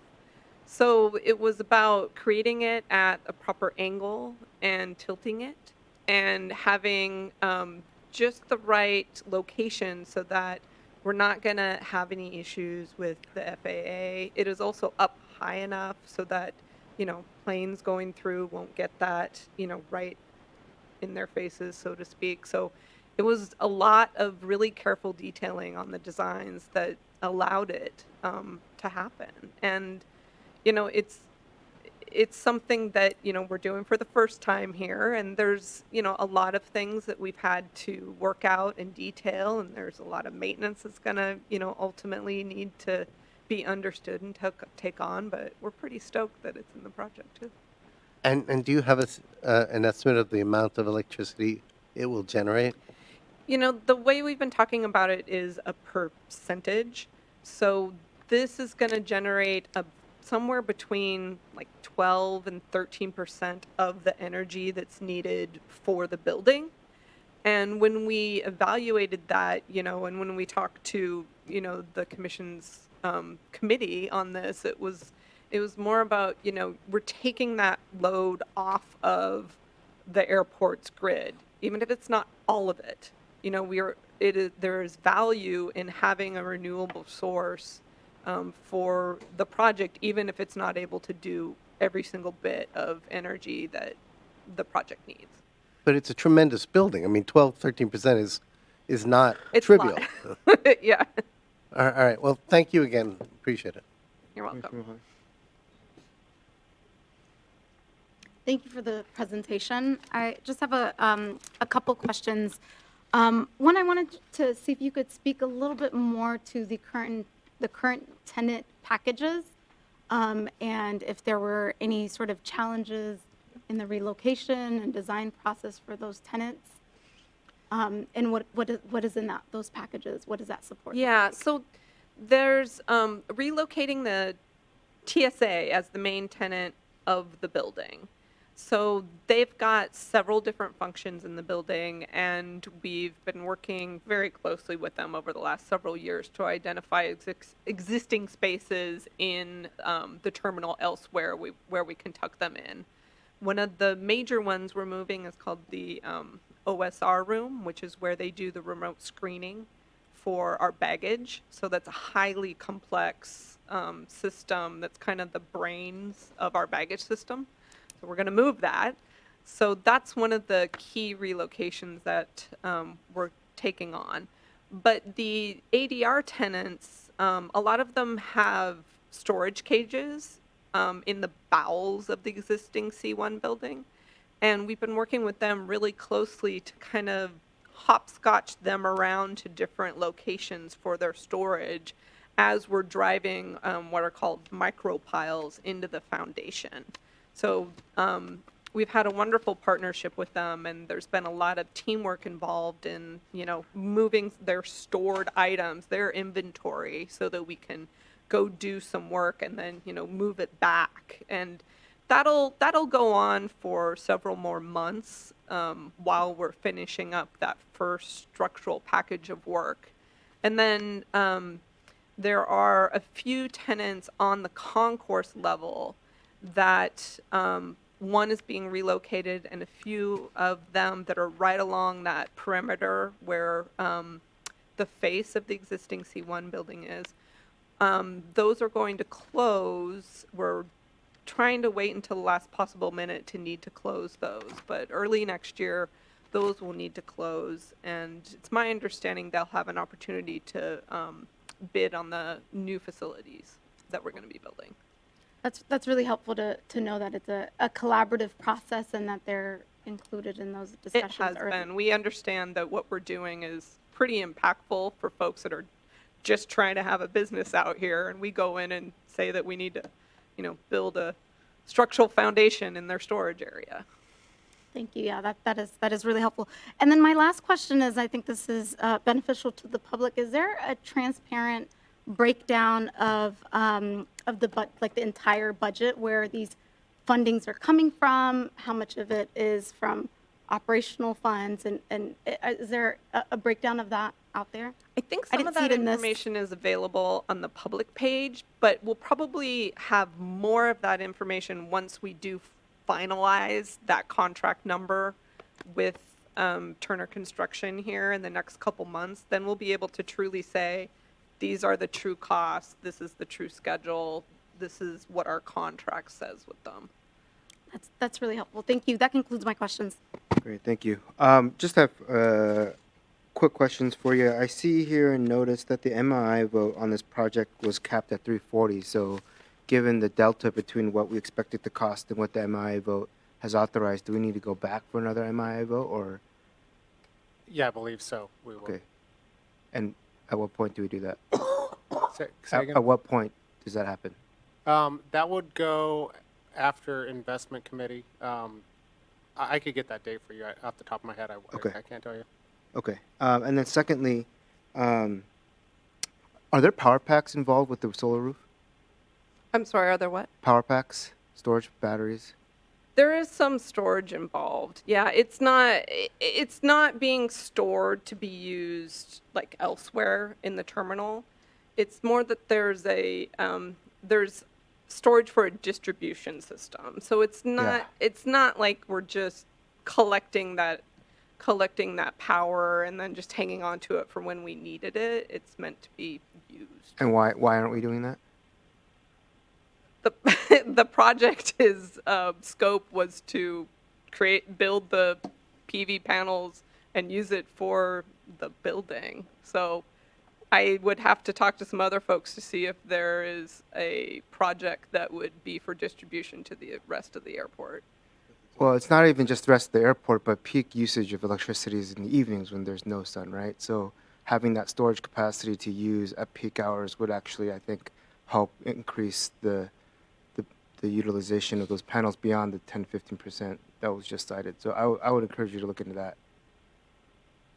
So it was about creating it at a proper angle and tilting it and having just the right location so that we're not going to have any issues with the FAA. It is also up high enough so that planes going through won't get that, right in their faces, so to speak. So it was a lot of really careful detailing on the designs that allowed it to happen. And, it's something that, we're doing for the first time here. And there's, a lot of things that we've had to work out and detail. And there's a lot of maintenance that's going to, ultimately need to be understood and take on, but we're pretty stoked that it's in the project too. And do you have an estimate of the amount of electricity it will generate? The way we've been talking about it is a percentage. So this is going to generate somewhere between like 12 and 13% of the energy that's needed for the building. And when we evaluated that, and when we talked to, the commission's committee on this, it was more about, we're taking that load off of the airport's grid, even if it's not all of it. There's value in having a renewable source for the project, even if it's not able to do every single bit of energy that the project needs. But it's a tremendous building. I mean, 13% is not It's trivial. Yeah. All right. Well, thank you again. Appreciate it. You're welcome. Thank you for the presentation. I just have a couple questions. One, I wanted to see if you could speak a little bit more to the current tenant packages, and if there were any sort of challenges in the relocation and design process for those tenants, and what is in those packages? What does that support? Yeah, so there's relocating the TSA as the main tenant of the building. So they've got several different functions in the building, and we've been working very closely with them over the last several years to identify existing spaces in the terminal elsewhere where we can tuck them in. One of the major ones we're moving is called the OSR room, which is where they do the remote screening for our baggage. So that's a highly complex system that's kind of the brains of our baggage system. So we're going to move that. So that's one of the key relocations that we're taking on. But the ADR tenants, a lot of them have storage cages in the bowels of the existing C1 building. And we've been working with them really closely to kind of hopscotch them around to different locations for their storage as we're driving what are called micro piles into the foundation. So we've had a wonderful partnership with them, and there's been a lot of teamwork involved in, moving their stored items, their inventory, so that we can go do some work and then, move it back. And that'll go on for several more months while we're finishing up that first structural package of work. And then there are a few tenants on the concourse level that one is being relocated, and a few of them that are right along that perimeter where the face of the existing C1 building is. Those are going to close. We're trying to wait until the last possible minute to need to close those, but early next year, those will need to close. And it's my understanding they'll have an opportunity to bid on the new facilities that we're going to be building. That's really helpful to know that it's a collaborative process and that they're included in those discussions. It has early. been. We understand that what we're doing is pretty impactful for folks that are just trying to have a business out here, and we go in and say that we need to, build a structural foundation in their storage area. Thank you. Yeah, that is really helpful. And then my last question is, I think this is beneficial to the public. Is there a transparent breakdown of the the entire budget, where these fundings are coming from, how much of it is from operational funds, and is there a breakdown of that out there? I think some of that information is available on the public page, but we'll probably have more of that information once we do finalize that contract number with Turner Construction here in the next couple months. Then we'll be able to truly say, these are the true costs, this is the true schedule, this is what our contract says with them. That's really helpful. Thank you. That concludes my questions. Great, thank you. Just have quick questions for you. I see here and notice that the MII vote on this project was capped at 340. So given the delta between what we expected to cost and what the MII vote has authorized, do we need to go back for another MII vote, or? Yeah, I believe so. We will. Okay. And at what point do we do that? Say again? At what point does that happen? That would go after investment committee. I could get that date for you off the top of my head. Okay. I can't tell you. Okay. And then secondly, are there power packs involved with the solar roof? I'm sorry, are there what? Power packs, storage batteries? There is some storage involved. Yeah, it's not being stored to be used like elsewhere in the terminal. It's more that there's storage for a distribution system. So it's not like we're just collecting that power and then just hanging on to it for when we needed it. It's meant to be used. And why aren't we doing that? The project scope was to build the PV panels and use it for the building. So I would have to talk to some other folks to see if there is a project that would be for distribution to the rest of the airport. Well, it's not even just the rest of the airport, but peak usage of electricity is in the evenings when there's no sun, right? So having that storage capacity to use at peak hours would actually, I think, help increase the utilization of those panels beyond the 10-15% that was just cited. So I would encourage you to look into that.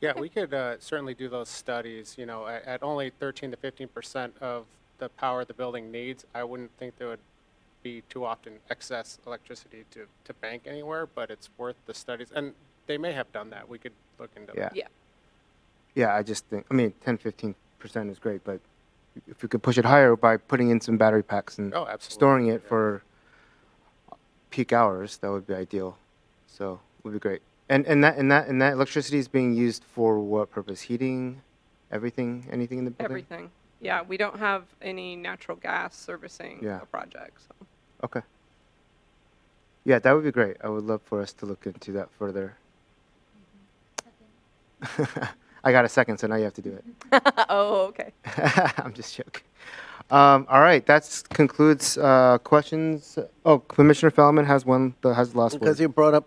Yeah, we could certainly do those studies. At only 13 to 15% of the power the building needs, I wouldn't think there would be too often excess electricity to bank anywhere, but it's worth the studies. And they may have done that. We could look into that. Yeah. Yeah, I just think, 10-15% is great, but if we could push it higher by putting in some battery packs and storing it for peak hours, that would be ideal. So it would be great. And that electricity is being used for what purpose? Heating, anything in the building? Everything. Yeah, we don't have any natural gas servicing Yeah. the project. So. Okay. Yeah, that would be great. I would love for us to look into that further. I got a second, so now you have to do it. Oh, okay. I'm just joking. All right, that concludes questions. Oh, Commissioner Fellman has the last word. Because you brought up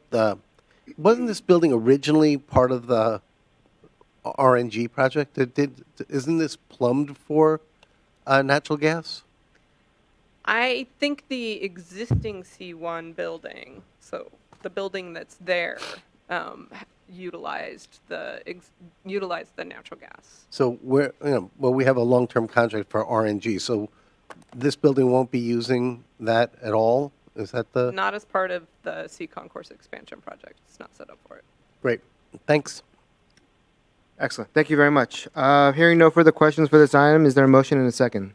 wasn't this building originally part of the RNG project? Isn't this plumbed for natural gas? I think the existing C1 building, so the building that's there, utilized the natural gas. So we have a long-term contract for RNG. So this building won't be using that at all? Is that the? Not as part of the C Concourse expansion project. It's not set up for it. Great. Thanks. Excellent. Thank you very much. Hearing no further questions for this item, is there a motion and a second?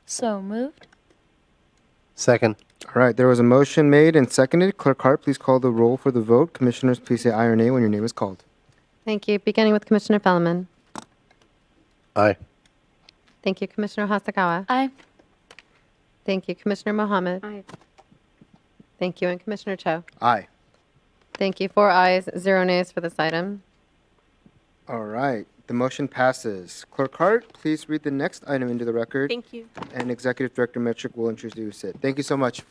So moved. Second. All right, there was a motion made and seconded. Clerk Hart, please call the roll for the vote. Commissioners, please say aye or nay when your name is called. Thank you. Beginning with Commissioner Fellman. Aye. Thank you, Commissioner Hasakawa. Aye. Thank you, Commissioner Mohammed. Aye. Thank you, and Commissioner Cho. Aye. Thank you. 4 ayes, 0 nays for this item. All right, the motion passes. Clerk Hart, please read the next item into the record. Thank you. And Executive Director Metric will introduce it. Thank you so much.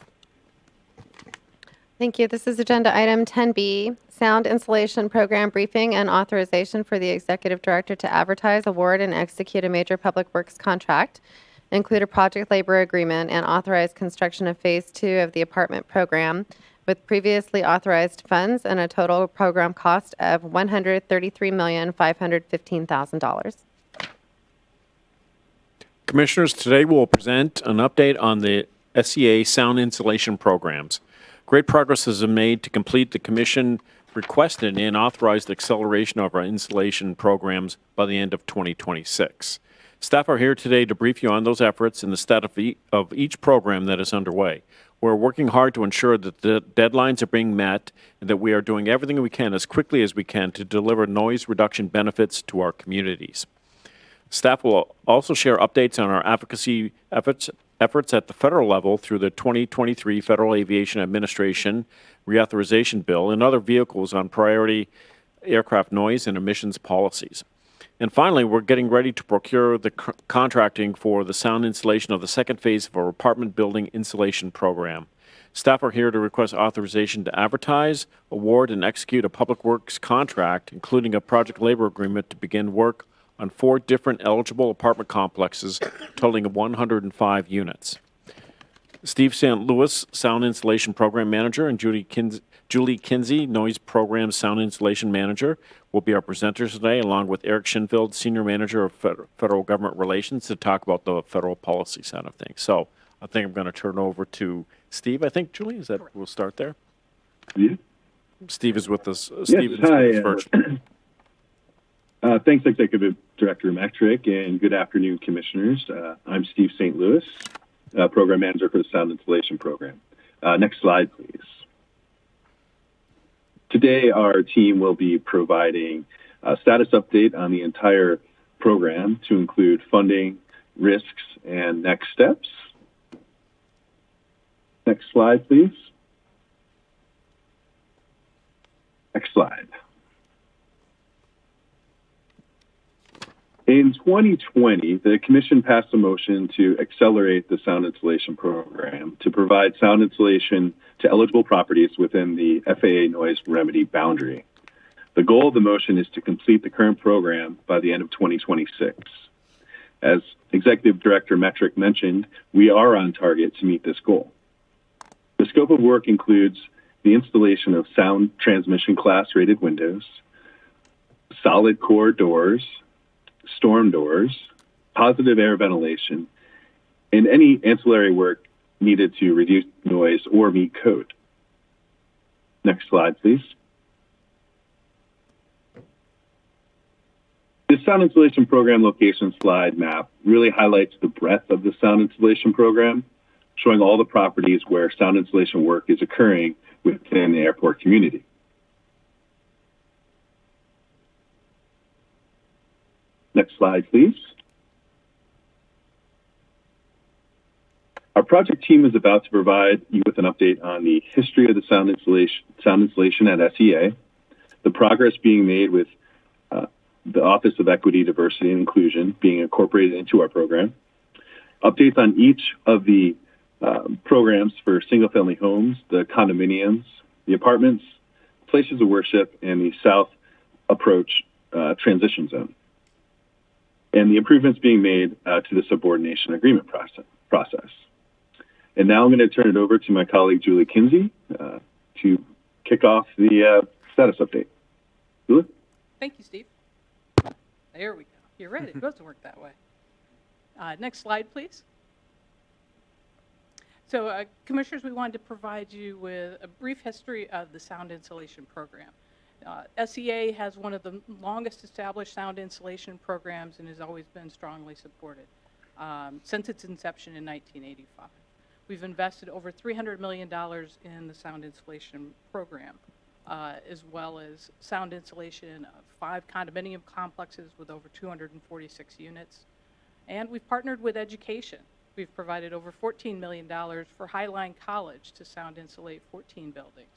Thank you. This is Agenda Item 10B, Sound Installation Program Briefing and Authorization for the Executive Director to advertise, award, and execute a major public works contract, include a project labor agreement, and authorize construction of Phase 2 of the apartment program with previously authorized funds and a total program cost of $133,515,000. Commissioners, today we'll present an update on the SEA sound insulation programs. Great progress has been made to complete the commission requested and authorized acceleration of our insulation programs by the end of 2026. Staff are here today to brief you on those efforts and the status of each program that is underway. We're working hard to ensure that the deadlines are being met and that we are doing everything we can as quickly as we can to deliver noise reduction benefits to our communities. Staff will also share updates on our advocacy efforts at the federal level through the 2023 Federal Aviation Administration Reauthorization Bill and other vehicles on priority aircraft noise and emissions policies. And finally, we're getting ready to procure the contracting for the sound installation of the second phase of our apartment building insulation program. Staff are here to request authorization to advertise, award, and execute a public works contract, including a project labor agreement to begin work on 4 different eligible apartment complexes totaling 105 units. Steve St. Louis, Sound Installation Program Manager, and Julie Kinsey, Noise Program Sound Installation Manager, will be our presenters today, along with Eric Shinfield, Senior Manager of Federal Government Relations, to talk about the federal policy side of things. So I think I'm going to turn over to Steve. I think, Julie, is that we'll start there? Yeah. Steve is with us. Yes, Steve is hi, with us first. Thanks, Executive Director Metric, and good afternoon, Commissioners. I'm Steve St. Louis, Program Manager for the Sound Installation Program. Next slide, please. Today, our team will be providing a status update on the entire program to include funding, risks, and next steps. Next slide, please. Next slide. In 2020, the Commission passed a motion to accelerate the sound installation program to provide sound insulation to eligible properties within the FAA noise remedy boundary. The goal of the motion is to complete the current program by the end of 2026. As Executive Director Metric mentioned, we are on target to meet this goal. The scope of work includes the installation of sound transmission class rated windows, solid core doors, storm doors, positive air ventilation, and any ancillary work needed to reduce noise or meet code. Next slide, please. This sound installation program location slide map really highlights the breadth of the sound installation program, showing all the properties where sound installation work is occurring within the airport community. Next slide, please. Our project team is about to provide you with an update on the history of the sound installation at SEA, the progress being made with the Office of Equity, Diversity, and Inclusion being incorporated into our program, updates on each of the programs for single-family homes, the condominiums, the apartments, places of worship, and the South Approach transition zone. and the improvements being made to the subordination agreement process. And now I'm going to turn it over to my colleague, Julie Kinsey, to kick off the status update. Julie? Thank you, Steve. There we go. You're right. It does work that way. Next slide, please. So, Commissioners, we wanted to provide you with a brief history of the sound insulation program. SEA has one of the longest established sound insulation programs and has always been strongly supported since its inception in 1985. We've invested over $300 million in the sound insulation program, as well as sound insulation of 5 condominium complexes with over 246 units. And we've partnered with education. We've provided over $14 million for Highline College to sound insulate 14 buildings.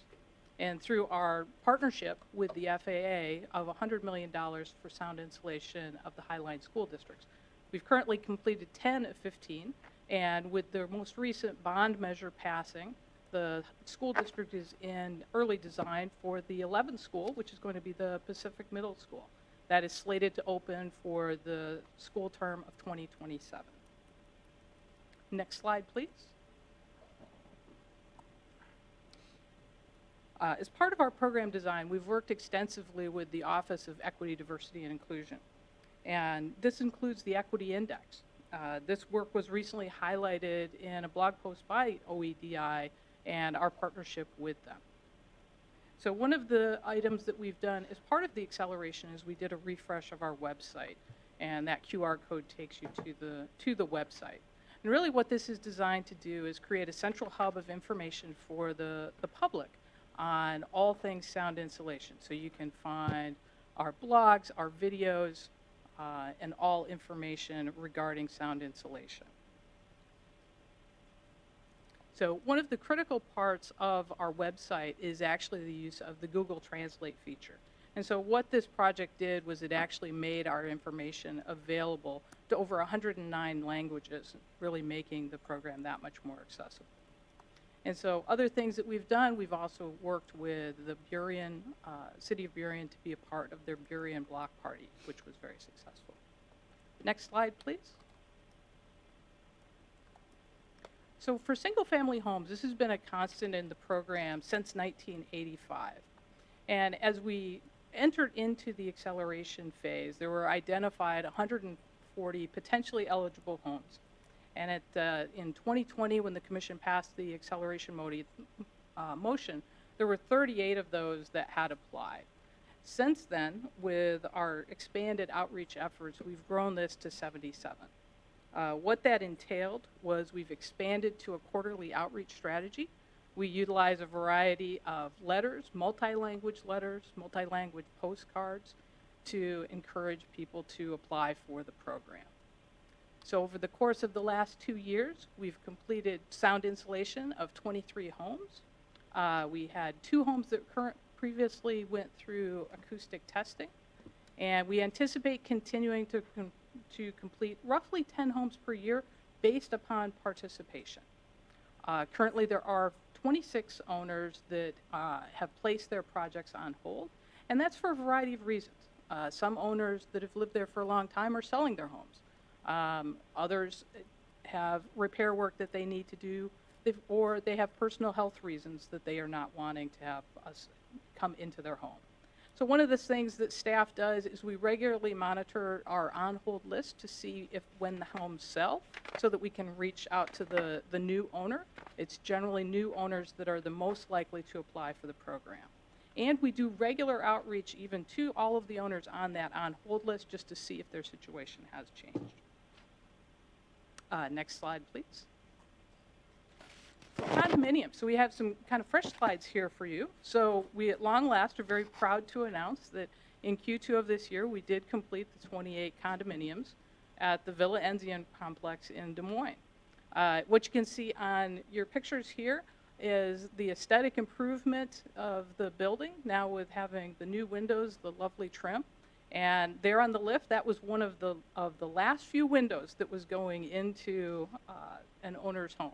And through our partnership with the FAA of $100 million for sound insulation of the Highline school districts. We've currently completed 10 of 15, and with the most recent bond measure passing, the school district is in early design for the 11th school, which is going to be the Pacific Middle School. That is slated to open for the school term of 2027. Next slide, please. As part of our program design, we've worked extensively with the Office of Equity, Diversity, and Inclusion. And this includes the Equity Index. This work was recently highlighted in a blog post by OEDI and our partnership with them. So one of the items that we've done as part of the acceleration is we did a refresh of our website, and that QR code takes you to the website. And really what this is designed to do is create a central hub of information for the public on all things sound insulation. So you can find our blogs, our videos, and all information regarding sound insulation. So one of the critical parts of our website is actually the use of the Google Translate feature. And so what this project did was it actually made our information available to over 109 languages, really making the program that much more accessible. And so other things that we've done, we've also worked with the Burien, City of Burien to be a part of their Burien Block Party, which was very successful. Next slide, please. So for single-family homes, this has been a constant in the program since 1985. And as we entered into the acceleration phase, there were identified 140 potentially eligible homes. And in 2020, when the Commission passed the acceleration motion, there were 38 of those that had applied. Since then, with our expanded outreach efforts, we've grown this to 77. What that entailed was we've expanded to a quarterly outreach strategy. We utilize a variety of letters, multi-language postcards to encourage people to apply for the program. So over the course of the last 2 years, we've completed sound insulation of 23 homes. We had 2 homes that previously went through acoustic testing, and we anticipate continuing to complete roughly 10 homes per year based upon participation. Currently, there are 26 owners that have placed their projects on hold, and that's for a variety of reasons. Some owners that have lived there for a long time are selling their homes. Others have repair work that they need to do, or they have personal health reasons that they are not wanting to have us come into their home. So one of the things that staff does is we regularly monitor our on-hold list to see when the homes sell so that we can reach out to the new owner. It's generally new owners that are the most likely to apply for the program. And we do regular outreach even to all of the owners on that on-hold list just to see if their situation has changed. Next slide, please. Condominiums. So we have some kind of fresh slides here for you. So we at long last are very proud to announce that in Q2 of this year, we did complete the 28 condominiums at the Villa Enzian complex in Des Moines. What you can see on your pictures here is the aesthetic improvement of the building, now with having the new windows, the lovely trim. And there on the lift, that was one of the last few windows that was going into an owner's home.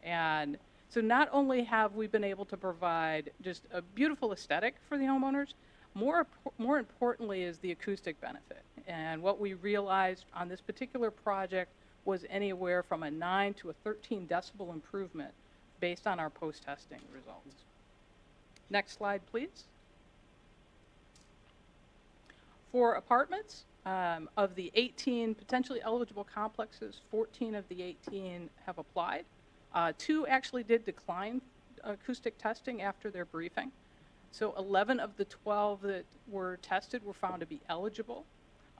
And so not only have we been able to provide just a beautiful aesthetic for the homeowners, more importantly is the acoustic benefit. And what we realized on this particular project was anywhere from a 9 to a 13 decibel improvement based on our post-testing results. Next slide, please. For apartments, of the 18 potentially eligible complexes, 14 of the 18 have applied. 2 actually did decline acoustic testing after their briefing. So 11 of the 12 that were tested were found to be eligible.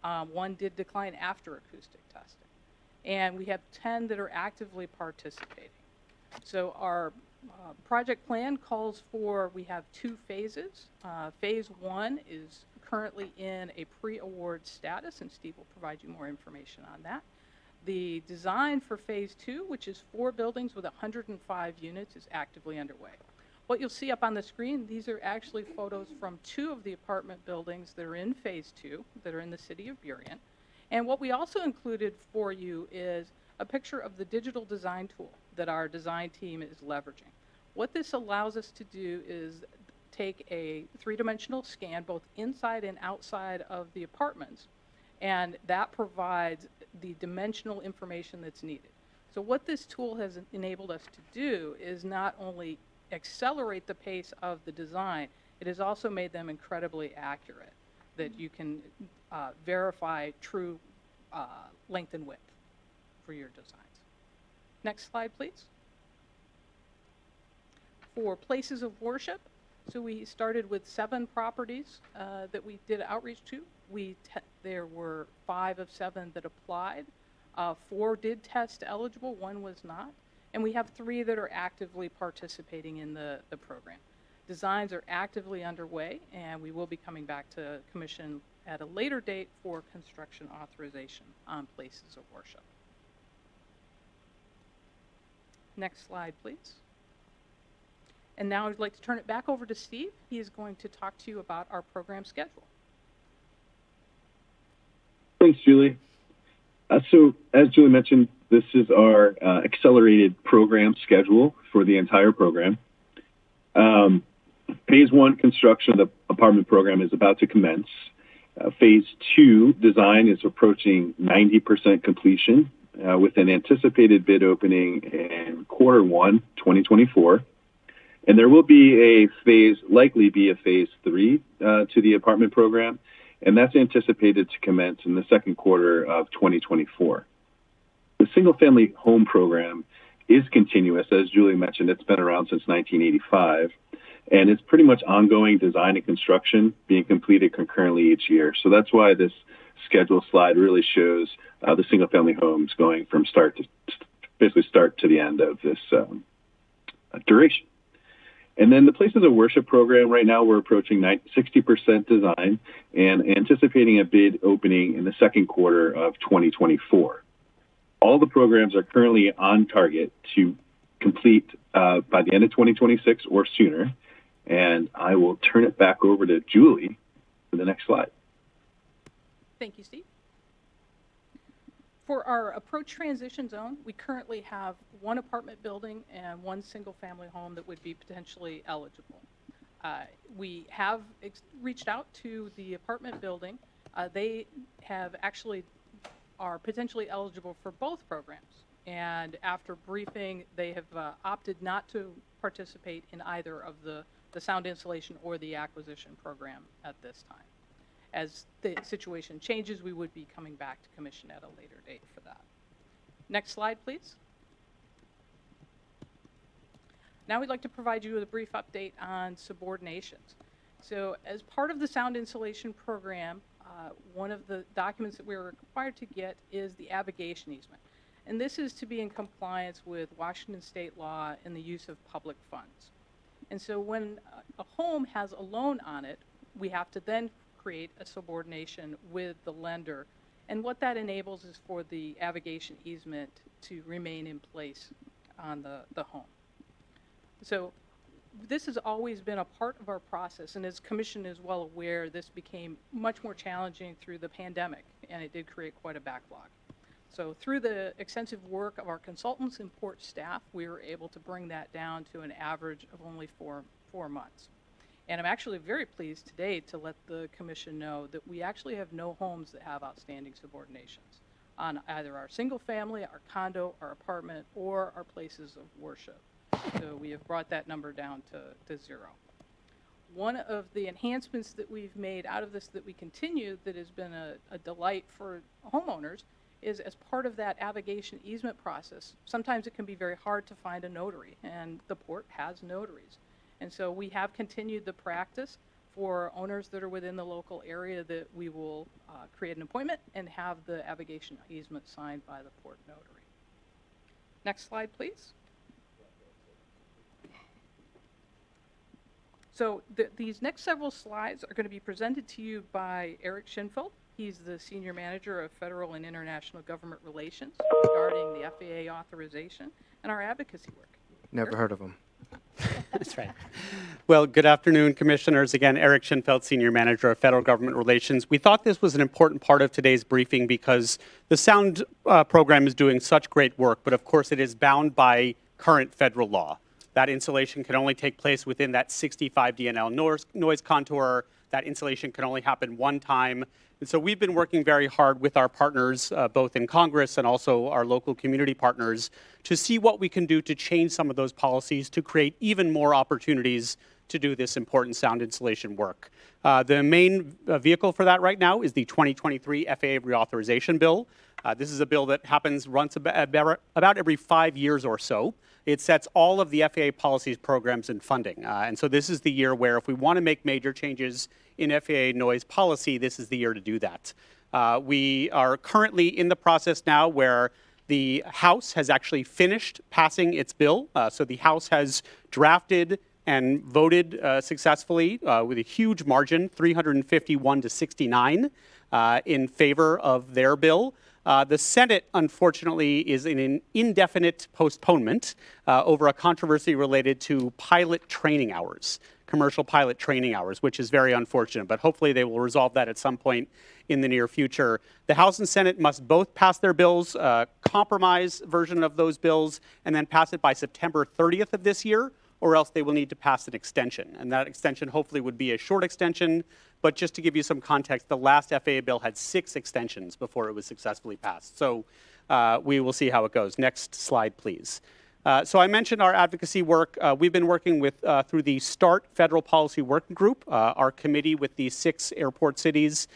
1 did decline after acoustic testing. And we have 10 that are actively participating. So our project plan calls for, we have 2 phases. Phase 1 is currently in a pre-award status, and Steve will provide you more information on that. The design for phase 2, which is 4 buildings with 105 units, is actively underway. What you'll see up on the screen, these are actually photos from 2 of the apartment buildings that are in phase 2, that are in the city of Burien. And what we also included for you is a picture of the digital design tool that our design team is leveraging. What this allows us to do is take a 3-dimensional scan both inside and outside of the apartments, and that provides the dimensional information that's needed. So what this tool has enabled us to do is not only accelerate the pace of the design, it has also made them incredibly accurate, that you can verify true length and width for your designs. Next slide, please. For places of worship, so we started with 7 properties that we did outreach to. There were 5 of 7 that applied. 4 did test eligible, 1 was not. And we have 3 that are actively participating in the program. Designs are actively underway, and we will be coming back to Commission at a later date for construction authorization on places of worship. Next slide, please. And now I'd like to turn it back over to Steve. He is going to talk to you about our program schedule. Thanks, Julie. So as Julie mentioned, this is our accelerated program schedule for the entire program. Phase 1 construction of the apartment program is about to commence. Phase 2 design is approaching 90% completion with an anticipated bid opening in Q1 2024. And there will be likely be a phase 3 to the apartment program, and that's anticipated to commence in the Q2 of 2024. The single-family home program is continuous. As Julie mentioned, it's been around since 1985, and it's pretty much ongoing design and construction being completed concurrently each year. So that's why this schedule slide really shows the single-family homes going from start to the end of this duration. And then the places of worship program, right now we're approaching 60% design and anticipating a bid opening in the Q2 of 2024. All the programs are currently on target to complete by the end of 2026 or sooner. And I will turn it back over to Julie for the next slide. Thank you, Steve. For our approach transition zone, we currently have 1 apartment building and 1 single-family home that would be potentially eligible. We have reached out to the apartment building. They are potentially eligible for both programs. And after briefing, they have opted not to participate in either of the sound insulation or the acquisition program at this time. As the situation changes, we would be coming back to Commission at a later date for that. Next slide, please. Now we'd like to provide you with a brief update on subordinations. So as part of the sound insulation program, one of the documents that we were required to get is the abrogation easement. And this is to be in compliance with Washington state law and the use of public funds. And so when a home has a loan on it, we have to then create a subordination with the lender. And what that enables is for the abrogation easement to remain in place on the home. So this has always been a part of our process, and as Commission is well aware, this became much more challenging through the pandemic, and it did create quite a backlog. So through the extensive work of our consultants and port staff, we were able to bring that down to an average of only four months. And I'm actually very pleased today to let the commission know that we actually have no homes that have outstanding subordinations on either our single family, our condo, our apartment, or our places of worship. So we have brought that number down to 0. One of the enhancements that we've made out of this that we continue that has been a delight for homeowners is as part of that avigation easement process, sometimes it can be very hard to find a notary, and the port has notaries. And so we have continued the practice for owners that are within the local area that we will create an appointment and have the avigation easement signed by the port notary. Next slide, please. So these next several slides are going to be presented to you by Eric Schinfeld. He's the Senior Manager of Federal and International Government Relations regarding the FAA authorization and our advocacy work. Never heard of him. That's right. Well, good afternoon, Commissioners. Again, Eric Schinfeld, Senior Manager of Federal Government Relations. We thought this was an important part of today's briefing because the sound program is doing such great work, but of course it is bound by current federal law. That installation can only take place within that 65 dNL noise contour. That installation can only happen one time. And so we've been working very hard with our partners, both in Congress and also our local community partners, to see what we can do to change some of those policies to create even more opportunities to do this important sound insulation work. The main vehicle for that right now is the 2023 FAA reauthorization bill. This is a bill that runs about every 5 years or so. It sets all of the FAA policies, programs, and funding. And so this is the year where if we want to make major changes in FAA noise policy, this is the year to do that. We are currently in the process now where the House has actually finished passing its bill. So the House has drafted and voted successfully with a huge margin, 351 to 69, in favor of their bill. The Senate, unfortunately, is in an indefinite postponement over a controversy related to pilot training hours, commercial pilot training hours, which is very unfortunate. But hopefully they will resolve that at some point in the near future. The House and Senate must both pass their bills, compromise version of those bills, and then pass it by September 30th of this year, or else they will need to pass an extension. And that extension hopefully would be a short extension. But just to give you some context, the last FAA bill had 6 extensions before it was successfully passed. So we will see how it goes. Next slide, please. So I mentioned our advocacy work. We've been working with through the START Federal Policy Working Group, our committee with the 6 airport cities,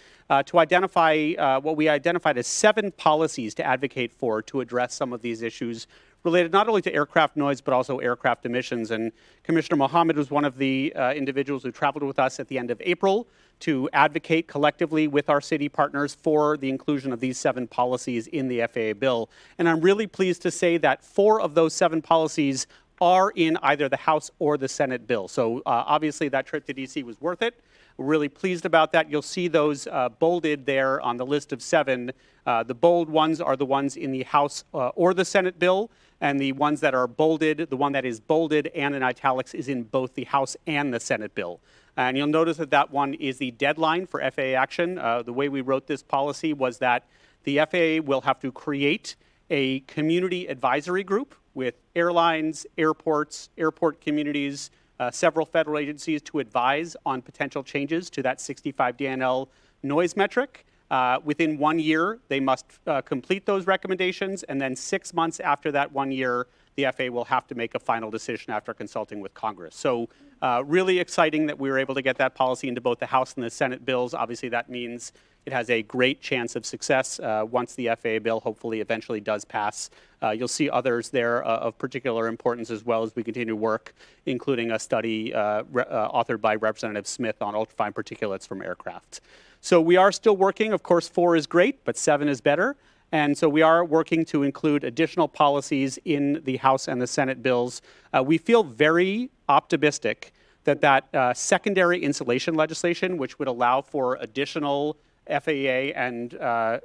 to identify what we identified as 7 policies to advocate for to address some of these issues related not only to aircraft noise, but also aircraft emissions. And Commissioner Mohammed was one of the individuals who traveled with us at the end of April to advocate collectively with our city partners for the inclusion of these 7 policies in the FAA bill. And I'm really pleased to say that 4 of those 7 policies are in either the House or the Senate bill. So obviously that trip to DC was worth it. We're really pleased about that. You'll see those bolded there on the list of 7. The bold ones are the ones in the House or the Senate bill, and the ones that are bolded, the one that is bolded and in italics is in both the House and the Senate bill. And you'll notice that that one is the deadline for FAA action. The way we wrote this policy was that the FAA will have to create a community advisory group with airlines, airports, airport communities, several federal agencies to advise on potential changes to that 65 dNL noise metric. Within 1 year, they must complete those recommendations, and then 6 months after that 1 year, the FAA will have to make a final decision after consulting with Congress. So really exciting that we were able to get that policy into both the House and the Senate bills. Obviously, that means it has a great chance of success once the FAA bill hopefully eventually does pass. You'll see others there of particular importance as well as we continue to work, including a study authored by Representative Smith on ultrafine particulates from aircraft. So we are still working. Of course, 4 is great, but 7 is better. And so we are working to include additional policies in the House and the Senate bills. We feel very optimistic that that secondary insulation legislation, which would allow for additional FAA and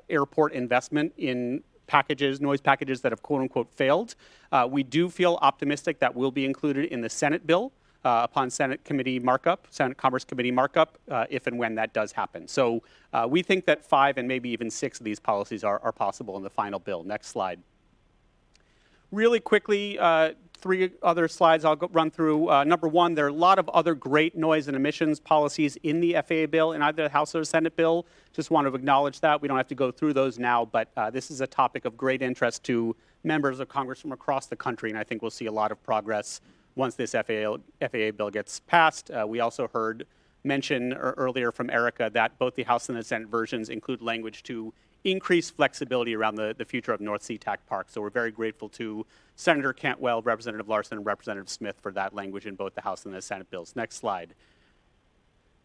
airport investment in packages, noise packages that have quote unquote failed. We do feel optimistic that will be included in the Senate bill upon Senate Committee markup, Senate Commerce Committee markup, if and when that does happen. So we think that 5 and maybe even 6 of these policies are possible in the final bill. Next slide. Really quickly, three other slides I'll run through. Number one, there are a lot of other great noise and emissions policies in the FAA bill, in either the House or Senate bill. Just want to acknowledge that. We don't have to go through those now, but this is a topic of great interest to members of Congress from across the country, and I think we'll see a lot of progress once this FAA bill gets passed. We also heard mention earlier from Erica that both the House and the Senate versions include language to increase flexibility around the future of North Sea-Tac Park. So we're very grateful to Senator Cantwell, Representative Larson, and Representative Smith for that language in both the House and the Senate bills. Next slide.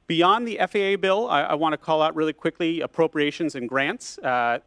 Beyond the FAA bill, I want to call out really quickly appropriations and grants.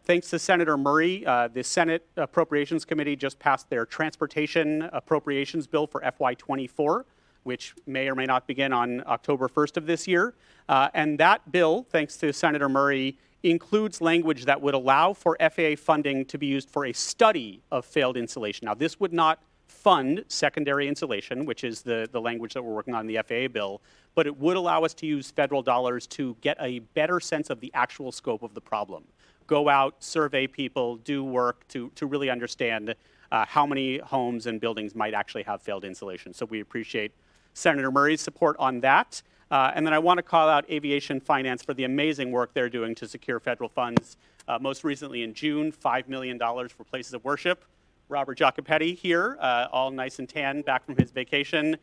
Thanks to Senator Murray, the Senate Appropriations Committee just passed their transportation appropriations bill for FY24, which may or may not begin on October 1st of this year. And that bill, thanks to Senator Murray, includes language that would allow for FAA funding to be used for a study of failed insulation. Now, this would not fund secondary insulation, which is the language that we're working on in the FAA bill, but it would allow us to use federal dollars to get a better sense of the actual scope of the problem. Go out, survey people, do work to really understand how many homes and buildings might actually have failed insulation. So we appreciate Senator Murray's support on that. And then I want to call out Aviation Finance for the amazing work they're doing to secure federal funds. Most recently in June, $5 million for places of worship. Robert Jacopetti here, all nice and tan, back from his vacation.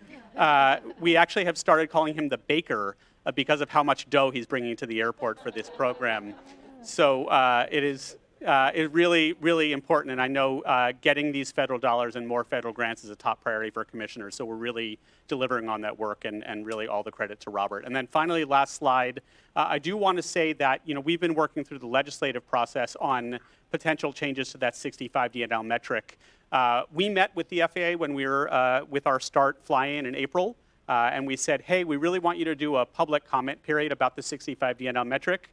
We actually have started calling him the baker because of how much dough he's bringing to the airport for this program. So it is really, really important, and I know getting these federal dollars and more federal grants is a top priority for commissioners, so we're really delivering on that work, and really all the credit to Robert. And then finally, last slide, I do want to say that, we've been working through the legislative process on potential changes to that 65 DNL metric. We met with the FAA when we were with our START fly-in April, and we said, hey, we really want you to do a public comment period about the 65 DNL metric.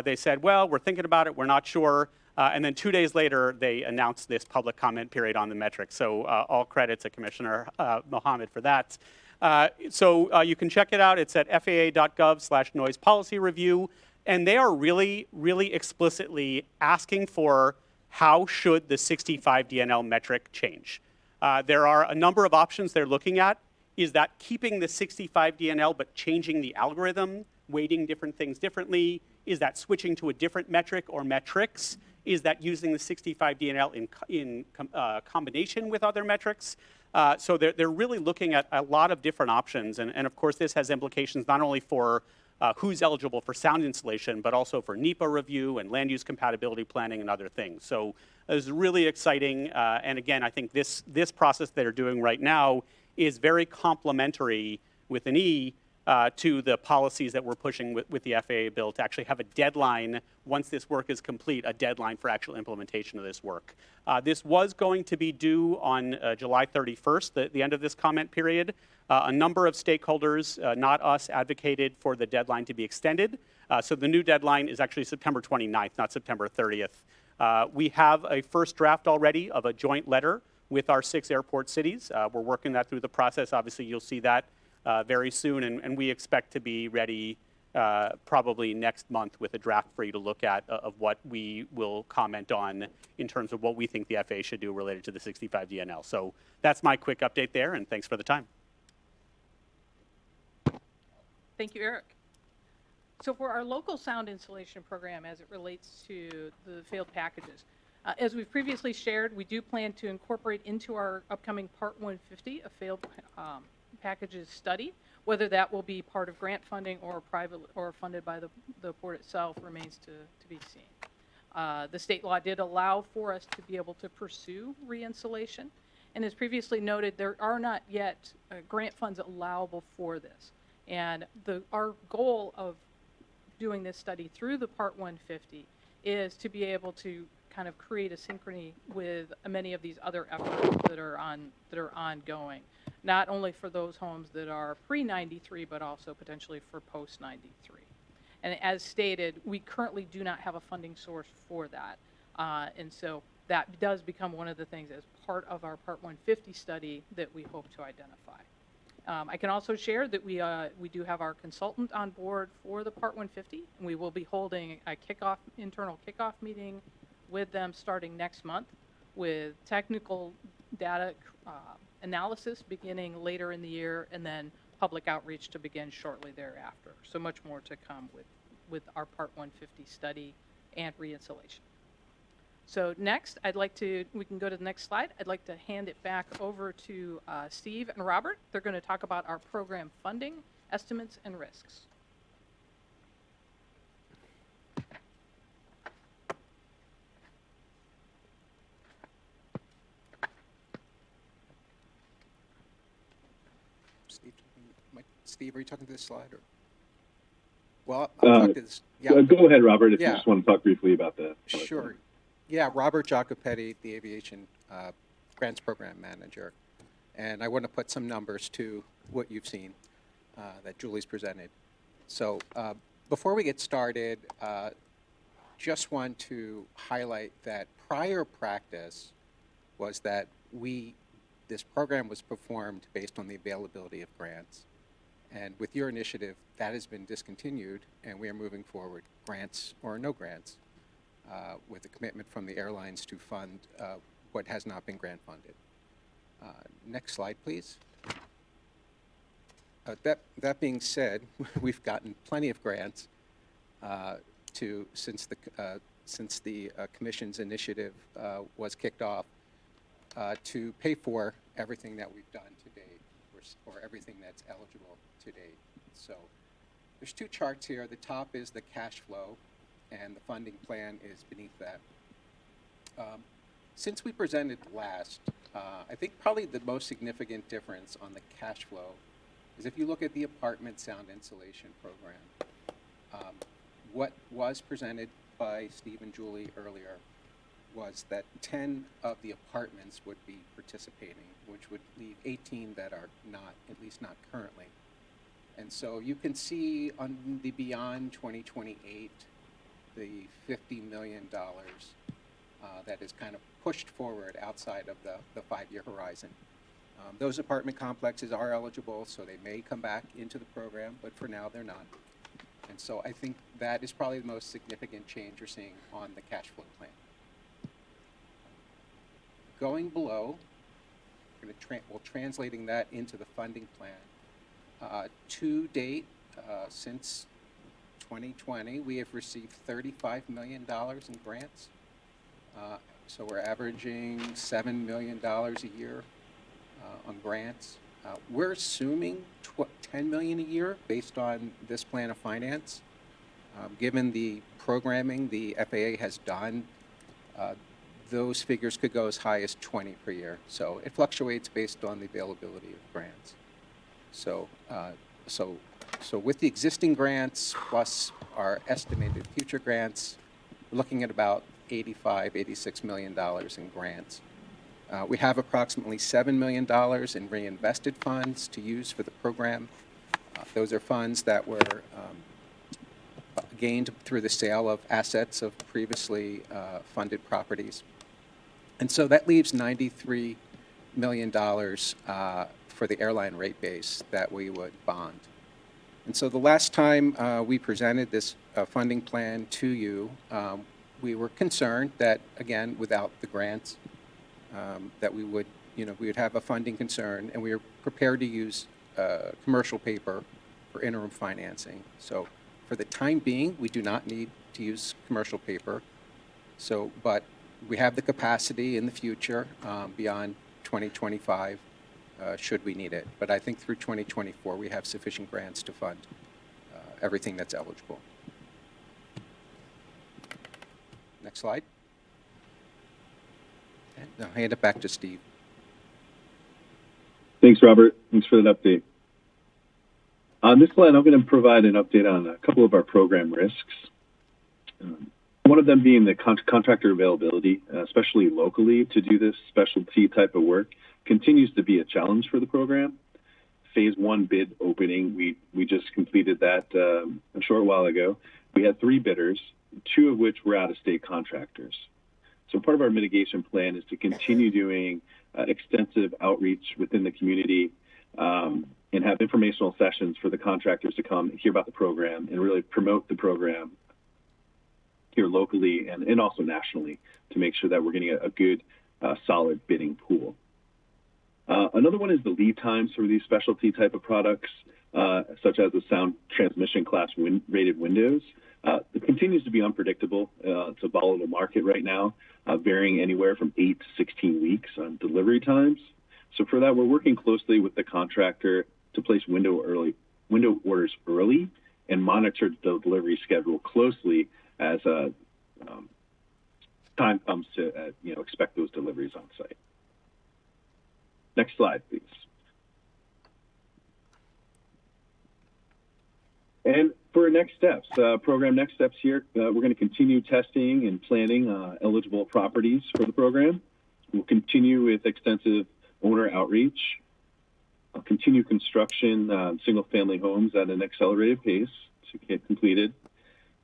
They said, well, we're thinking about it, we're not sure. And then 2 days later, they announced this public comment period on the metric. So all credit to Commissioner Mohammed for that. So you can check it out. It's at faa.gov/noise policy review. And they are really, really explicitly asking for how should the 65 DNL metric change. There are a number of options they're looking at. Is that keeping the 65 DNL but changing the algorithm, weighting different things differently? Is that switching to a different metric or metrics? Is that using the 65 DNL in combination with other metrics? So they're really looking at a lot of different options. And of course, this has implications not only for who's eligible for sound insulation, but also for NEPA review and land use compatibility planning and other things. So it's really exciting. And again, I think this process they're doing right now is very complementary with an E to the policies that we're pushing with the FAA bill to actually have a deadline, once this work is complete, a deadline for actual implementation of this work. This was going to be due on July 31st, the end of this comment period. A number of stakeholders, not us, advocated for the deadline to be extended. So the new deadline is actually September 29th, not September 30th. We have a first draft already of a joint letter with our 6 airport cities. We're working that through the process. Obviously, you'll see that very soon, and we expect to be ready probably next month with a draft for you to look at of what we will comment on in terms of what we think the FAA should do related to the 65 DNL. So that's my quick update there, and thanks for the time. Thank you, Eric. So for our local sound insulation program as it relates to the failed packages, as we've previously shared, we do plan to incorporate into our upcoming Part 150 a failed packages study. Whether that will be part of grant funding or private or funded by the port itself remains to be seen. The state law did allow for us to be able to pursue re-insulation, and as previously noted, there are not yet grant funds allowable for this. And our goal of doing this study through the Part 150 is to be able to kind of create a synchrony with many of these other efforts that are ongoing, not only for those homes that are pre-93, but also potentially for post-93. And as stated, we currently do not have a funding source for that. And so that does become one of the things as part of our Part 150 study that we hope to identify. I can also share that we do have our consultant on board for the Part 150, and we will be holding a internal kickoff meeting with them starting next month with technical data analysis beginning later in the year, and then public outreach to begin shortly thereafter. So much more to come with our Part 150 study and reinstallation. So next, we can go to the next slide. I'd like to hand it back over to Steve and Robert. They're going to talk about our program funding, estimates, and risks. Steve, are you talking to this slide? Or? Well, I'll talk to this. Yeah. Go ahead, Robert, if you Yeah. just want to talk briefly about that. Sure. Yeah, Robert Jacopetti, the Aviation Grants Program Manager. And I want to put some numbers to what you've seen that Julie's presented. So before we get started, just want to highlight that prior practice was that this program was performed based on the availability of grants. And with your initiative, that has been discontinued, and we are moving forward, grants or no grants, with a commitment from the airlines to fund what has not been grant funded. Next slide, please. That being said, we've gotten plenty of grants since the Commission's initiative was kicked off to pay for everything that we've done to date, or everything that's eligible to date. So there's two charts here. The top is the cash flow, and the funding plan is beneath that. Since we presented last, I think probably the most significant difference on the cash flow is if you look at the apartment sound insulation program. What was presented by Steve and Julie earlier was that 10 of the apartments would be participating, which would leave 18 that are not, at least not currently. And so you can see on the beyond 2028, the $50 million that is kind of pushed forward outside of the 5-year horizon. Those apartment complexes are eligible, so they may come back into the program, but for now they're not. And so I think that is probably the most significant change you're seeing on the cash flow plan. Going below, we're translating that into the funding plan. To date, since 2020, we have received $35 million in grants. So we're averaging $7 million a year on grants. We're assuming $10 million a year based on this plan of finance. Given the programming the FAA has done, those figures could go as high as 20 per year. So it fluctuates based on the availability of grants. So with the existing grants plus our estimated future grants, we're looking at about $86 million in grants. We have approximately $7 million in reinvested funds to use for the program. Those are funds that were gained through the sale of assets of previously funded properties. And so that leaves $93 million for the airline rate base that we would bond. And so the last time we presented this funding plan to you, we were concerned that, again, without the grants, that we would have a funding concern, and we were prepared to use commercial paper for interim financing. So for the time being, we do not need to use commercial paper. So, but we have the capacity in the future beyond 2025 should we need it. But I think through 2024, we have sufficient grants to fund everything that's eligible. Next slide. And I'll hand it back to Steve. Thanks, Robert. Thanks for that update. On this slide, I'm going to provide an update on a couple of our program risks. One of them being the contractor availability, especially locally, to do this specialty type of work, continues to be a challenge for the program. Phase 1 bid opening, we just completed that a short while ago. We had 3 bidders, 2 of which were out-of-state contractors. So part of our mitigation plan is to continue doing extensive outreach within the community and have informational sessions for the contractors to come and hear about the program and really promote the program here locally and also nationally to make sure that we're getting a good, solid bidding pool. Another one is the lead times for these specialty type of products, such as the sound transmission class rated windows. It continues to be unpredictable. It's a volatile market right now, varying anywhere from 8 to 16 weeks on delivery times. So for that, we're working closely with the contractor to place window orders early and monitor the delivery schedule closely as time comes to expect those deliveries on site. Next slide, please. And for next steps, program next steps here, we're going to continue testing and planning eligible properties for the program. We'll continue with extensive owner outreach, continue construction, single-family homes at an accelerated pace to get completed.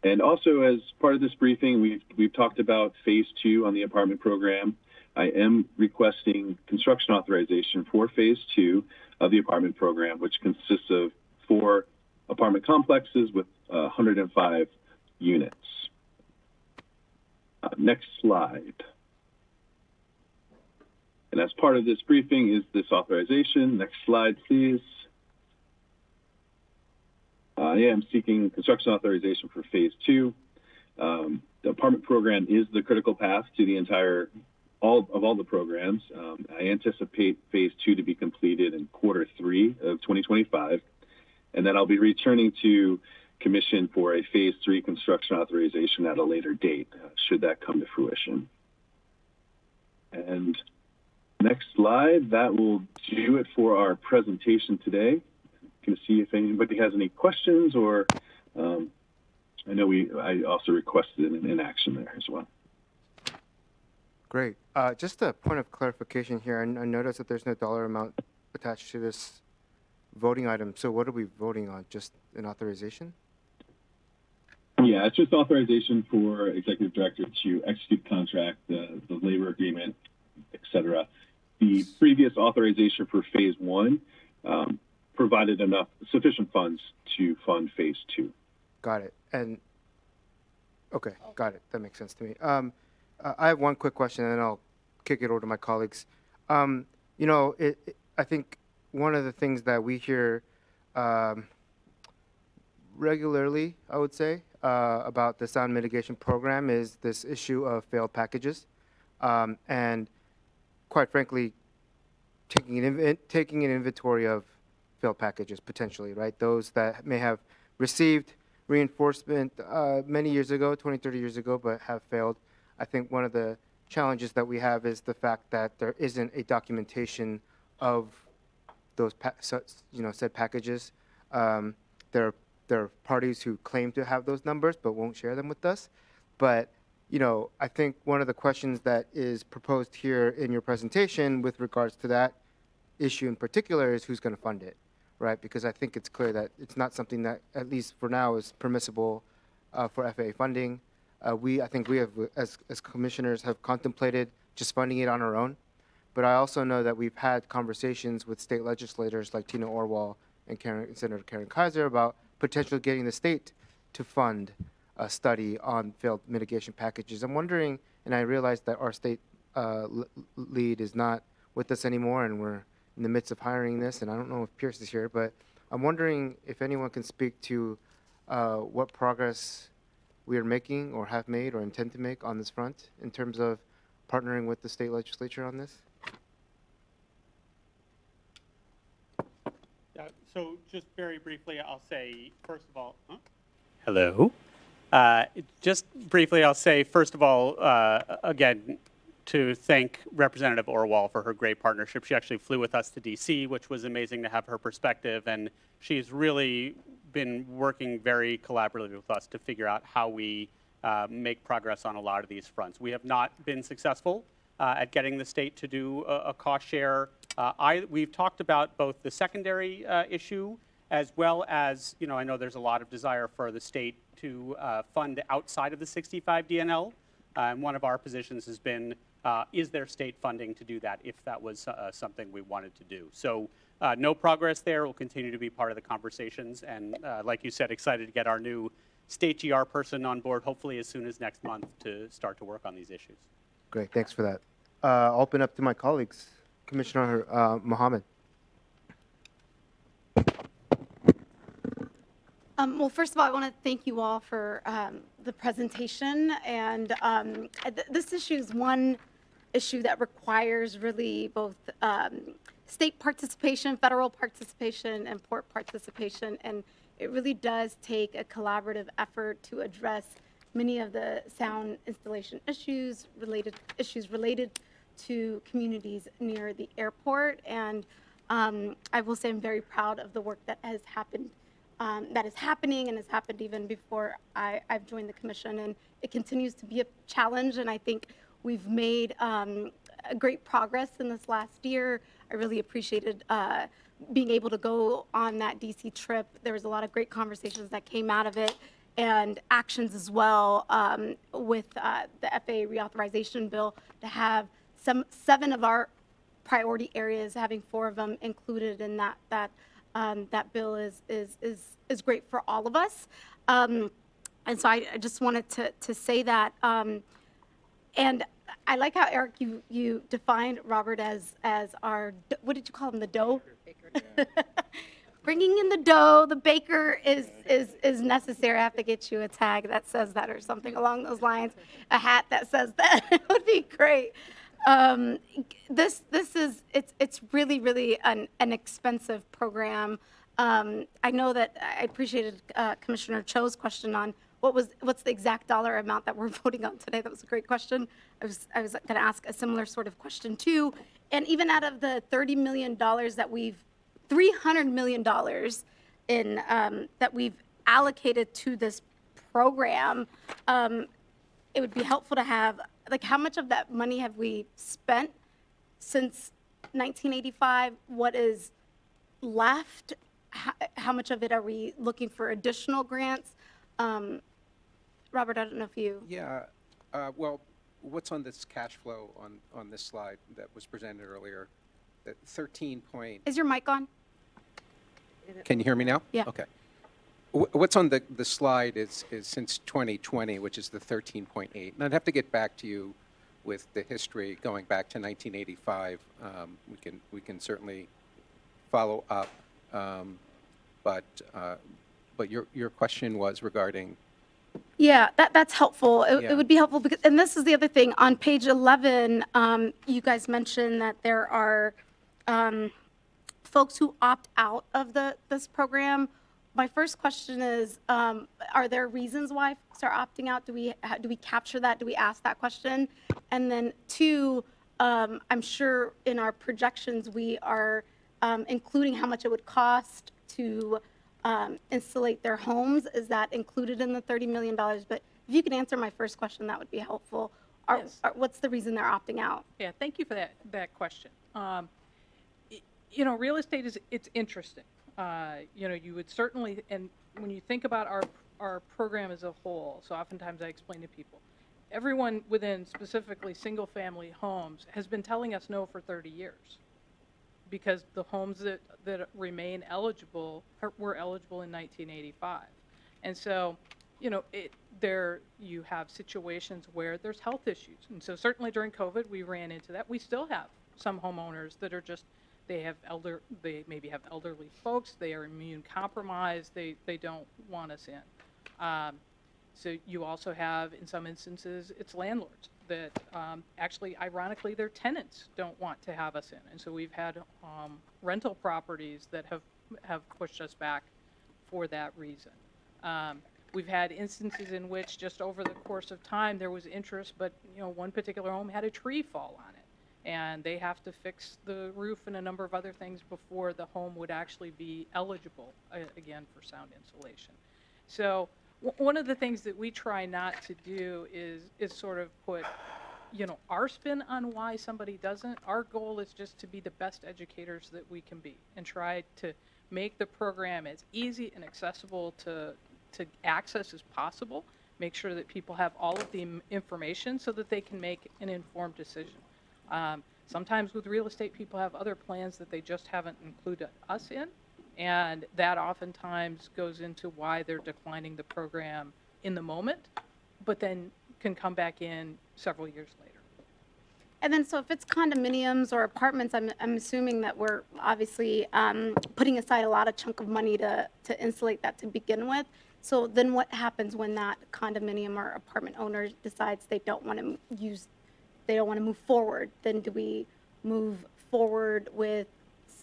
And also, as part of this briefing, we've talked about phase 2 on the apartment program. I am requesting construction authorization for phase 2 of the apartment program, which consists of 4 apartment complexes with 105 units. Next slide. And as part of this briefing is this authorization. Next slide, please. I am seeking construction authorization for phase 2. The apartment program is the critical path to the entire all the programs. I anticipate phase 2 to be completed in quarter 3 of 2025, and then I'll be returning to commission for a phase 3 construction authorization at a later date, should that come to fruition. And next slide, that will do it for our presentation today. Going to see if anybody has any questions, or I know I also requested an action there as well. Great. Just a point of clarification here. I noticed that there's no dollar amount attached to this voting item. So what are we voting on? Just an authorization? Yeah, it's just authorization for executive director to execute contract, the labor agreement, et cetera. The previous authorization for phase 1 provided sufficient funds to fund phase 2. Got it. And okay, got it. That makes sense to me. I have one quick question, and then I'll kick it over to my colleagues. I think one of the things that we hear regularly, I would say, about the sound mitigation program is this issue of failed packages, and quite frankly, taking an inventory of failed packages potentially, right? Those that may have received reinforcement many years ago, 20, 30 years ago, but have failed. I think one of the challenges that we have is the fact that there isn't a documentation of those said packages. There are parties who claim to have those numbers but won't share them with us. But I think one of the questions that is proposed here in your presentation with regards to that issue in particular is who's going to fund it, right? Because I think it's clear that it's not something that, at least for now, is permissible for FAA funding. I think we have, as commissioners, have contemplated just funding it on our own. But I also know that we've had conversations with state legislators like Tina Orwell and Senator Karen Kaiser about potentially getting the state to fund a study on failed mitigation packages. I'm wondering, and I realize that our state lead is not with us anymore, and we're in the midst of hiring this, and I don't know if Pierce is here, but I'm wondering if anyone can speak to what progress we are making or have made or intend to make on this front in terms of partnering with the state legislature on this. So just very briefly, I'll say, first of all, hello. Just briefly, I'll say, first of all, again, to thank Representative Orwell for her great partnership. She actually flew with us to DC, which was amazing to have her perspective, and she's really been working very collaboratively with us to figure out how we make progress on a lot of these fronts. We have not been successful at getting the state to do a cost share. We've talked about both the secondary issue as well as, I know there's a lot of desire for the state to fund outside of the 65 DNL. And one of our positions has been, is there state funding to do that if that was something we wanted to do? So no progress there. Will continue to be part of the conversations. And like you said, excited to get our new state GR person on board, hopefully as soon as next month, to start to work on these issues. Great, thanks for that. I'll open up to my colleagues. Commissioner Mohammed. Well, first of all, I want to thank you all for the presentation. And this issue is one issue that requires really both state participation, federal participation, and port participation. And it really does take a collaborative effort to address many of the sound installation issues related to communities near the airport. And I will say I'm very proud of the work that has happened, that is happening and has happened even before I've joined the commission. And it continues to be a challenge, and I think we've made great progress in this last year. I really appreciated being able to go on that DC trip. There was a lot of great conversations that came out of it, and actions as well with the FAA reauthorization bill to have 7 of our priority areas, having 4 of them included in that bill is great for all of us. And so I just wanted to say that. And I like how, Eric, you defined Robert as our, what did you call him, the dough? Bringing in the dough, the baker is necessary. I have to get you a tag that says that or something along those lines, a hat that says that. It would be great. This is, it's really an expensive program. I know that I appreciated Commissioner Cho's question on what's the exact dollar amount that we're voting on today. That was a great question. I was going to ask a similar sort of question too. And even out of the $30 million that $300 million in that we've allocated to this program, it would be helpful to have, like, how much of that money have we spent since 1985? What is left? How much of it are we looking for additional grants? Robert, I don't know if you... Yeah, well, what's on this cash flow on this slide that was presented earlier? That 13 point... Is your mic on? Can you hear me now? Yeah. Okay. What's on the slide is since 2020, which is the 13.8. And I'd have to get back to you with the history going back to 1985. We can certainly follow up. But your question was regarding... Yeah, that's helpful. Yeah. It would be helpful because, and this is the other thing, on page 11, you guys mentioned that there are folks who opt out of this program. My first question is, are there reasons why folks are opting out? Do we capture that? Do we ask that question? And then 2, I'm sure in our projections we are including how much it would cost to installate their homes. Is that included in the $30 million? But if you could answer my first question, that would be helpful. Yes. What's the reason they're opting out? Yeah, thank you for that question. Real estate it's interesting. You would certainly, and when you think about our program as a whole, so oftentimes I explain to people, everyone within specifically single-family homes has been telling us no for 30 years because the homes that remain eligible were eligible in 1985. And so, you have situations where there's health issues. And so certainly during COVID, we ran into that. We still have some homeowners that are just, they maybe have elderly folks, they are immune compromised, they don't want us in. So you also have, in some instances, it's landlords that actually, ironically, their tenants don't want to have us in. And so we've had rental properties that have pushed us back for that reason. We've had instances in which just over the course of time there was interest, but one particular home had a tree fall on it, and they have to fix the roof and a number of other things before the home would actually be eligible again for sound insulation. So one of the things that we try not to do is sort of put our spin on why somebody doesn't. Our goal is just to be the best educators that we can be and try to make the program as easy and accessible to access as possible, make sure that people have all of the information so that they can make an informed decision. Sometimes with real estate, people have other plans that they just haven't included us in, and that oftentimes goes into why they're declining the program in the moment, but then can come back in several years later. And then, so if it's condominiums or apartments, I'm assuming that we're obviously putting aside a lot of chunk of money to insulate that to begin with. So then what happens when that condominium or apartment owner decides they don't want to they don't want to move forward? Then do we move forward with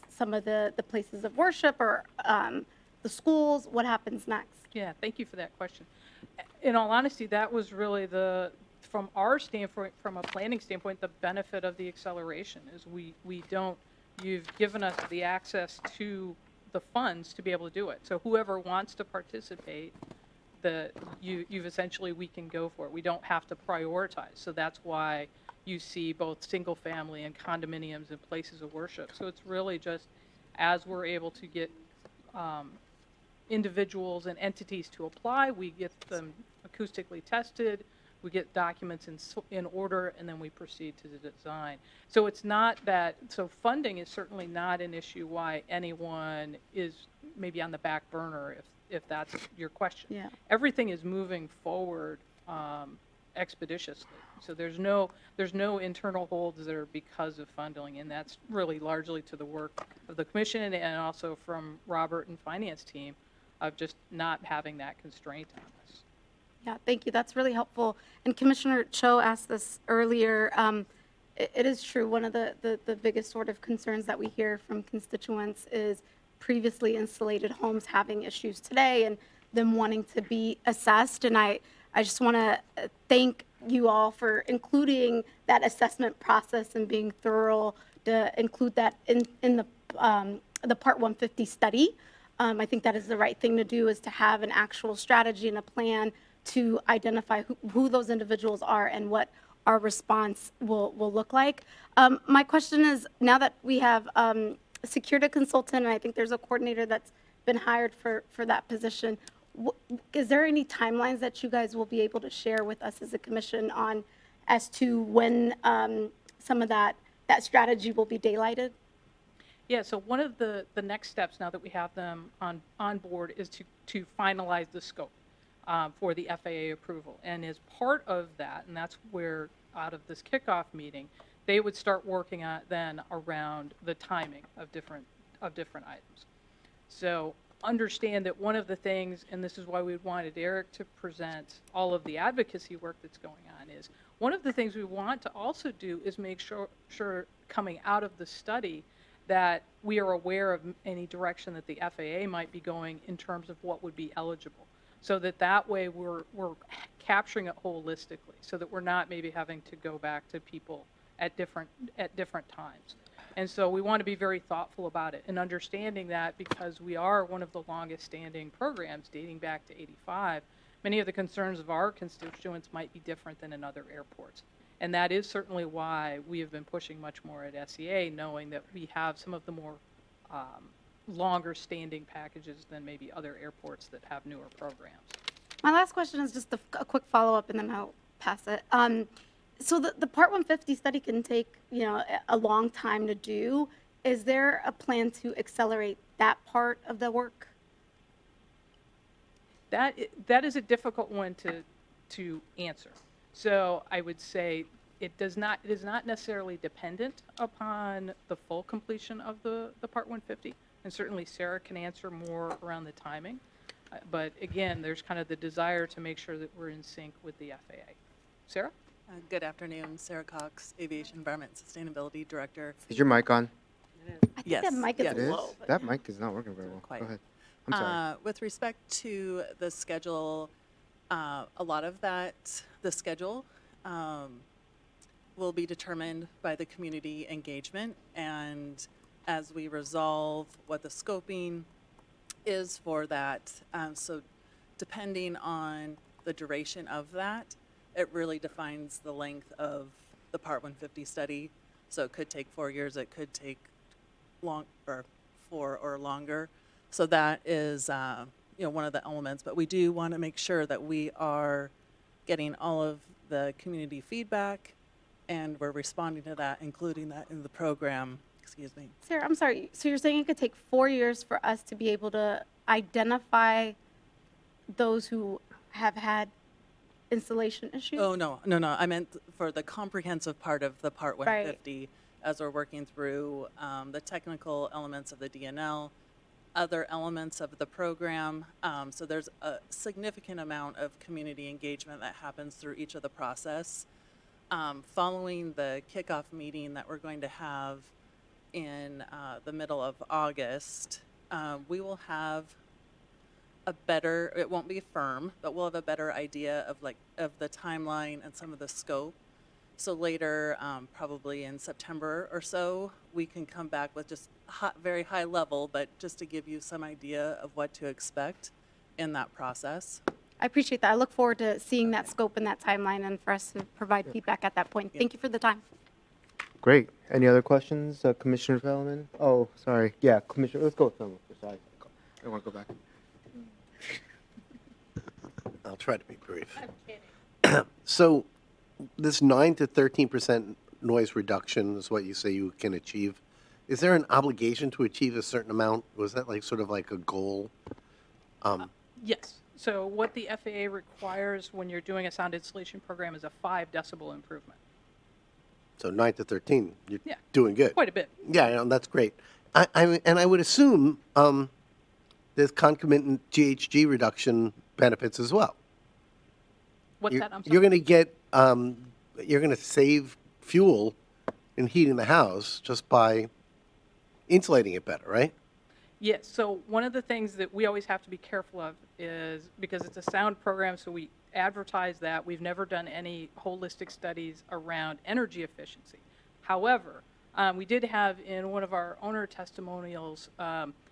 some of the places of worship or the schools? What happens next? Yeah, thank you for that question. In all honesty, that was really from our standpoint, from a planning standpoint, the benefit of the acceleration is you've given us the access to the funds to be able to do it. So whoever wants to participate, you've essentially, we can go for it. We don't have to prioritize. So that's why you see both single family and condominiums and places of worship. So it's really just as we're able to get individuals and entities to apply, we get them acoustically tested, we get documents in order, and then we proceed to the design. So it's not that, so funding is certainly not an issue why anyone is maybe on the back burner, if that's your question. Yeah. Everything is moving forward expeditiously. So there's no internal holds that are because of funding, and that's really largely to the work of the commission and also from Robert and finance team of just not having that constraint on us. Yeah, thank you. That's really helpful. And Commissioner Cho asked this earlier. It is true. One of the biggest sort of concerns that we hear from constituents is previously insulated homes having issues today and them wanting to be assessed. And I just want to thank you all for including that assessment process and being thorough to include that in the Part 150 study. I think that is the right thing to do, is to have an actual strategy and a plan to identify who those individuals are and what our response will look like. My question is, now that we have secured a consultant, and I think there's a coordinator that's been hired for that position, is there any timelines that you guys will be able to share with us as a commission on as to when some of that strategy will be daylighted? Yeah, so one of the next steps now that we have them on board is to finalize the scope for the FAA approval. And as part of that, and that's where out of this kickoff meeting, they would start working on then around the timing of different items. So understand that one of the things, and this is why we wanted Eric to present all of the advocacy work that's going on, is one of the things we want to also do is make sure coming out of the study that we are aware of any direction that the FAA might be going in terms of what would be eligible, so that way we're capturing it holistically, so that we're not maybe having to go back to people at different times. And so we want to be very thoughtful about it and understanding that because we are one of the longest standing programs dating back to '85, many of the concerns of our constituents might be different than in other airports. And that is certainly why we have been pushing much more at SEA, knowing that we have some of the more longer standing packages than maybe other airports that have newer programs. My last question is just a quick follow-up, and then I'll pass it. So the Part 150 study can take, a long time to do. Is there a plan to accelerate that part of the work? That is a difficult one to answer. So I would say it is not necessarily dependent upon the full completion of the Part 150, and certainly Sarah can answer more around the timing. But again, there's kind of the desire to make sure that we're in sync with the FAA. Sarah? Good afternoon, Sarah Cox, Aviation Environment Sustainability Director. Is your mic on? I think that mic is low. That mic is not working very well. Go ahead. I'm sorry. With respect to the schedule, a lot of the schedule will be determined by the community engagement, and as we resolve what the scoping is for that, so depending on the duration of that, it really defines the length of the Part 150 study. So it could take 4 years, it could take 4 or longer. So that is one of the elements, but we do want to make sure that we are getting all of the community feedback and we're responding to that, including that in the program. Excuse me. Sarah, I'm sorry. So you're saying it could take 4 years for us to be able to identify those who have had installation issue? Oh, no. I meant for the comprehensive part of the Part 150, as we're working through the technical elements of the DNL, other elements of the program. So there's a significant amount of community engagement that happens through each of the process. Following the kickoff meeting that we're going to have in the middle of August, we will have a better, it won't be firm, but we'll have a better idea of the timeline and some of the scope. So later, probably in September or so, we can come back with just very high level, but just to give you some idea of what to expect in that process. I appreciate that. I look forward to seeing that scope and that timeline and for us to provide feedback at that point. Thank you for the time. Great. Any other questions, Commissioner Fellman? Oh, sorry. Yeah, Commissioner, let's go with Fellman first. Sorry. I want to go back. I'll try to be brief. I'm kidding. So this 9 to 13% noise reduction is what you say you can achieve. Is there an obligation to achieve a certain amount? Was that like sort of like a goal? Yes. So what the FAA requires when you're doing a sound installation program is a 5 decibel improvement. So 9 to 13, you're Yeah. doing good. Quite a bit. Yeah, that's great. And I would assume there's concomitant GHG reduction benefits as well. What's You're, that? I'm sorry. you're going to get, you're going to save fuel in heating the house just by insulating it better, right? Yes. So one of the things that we always have to be careful of is, because it's a sound program, so we advertise that. We've never done any holistic studies around energy efficiency. However, we did have in one of our owner testimonials,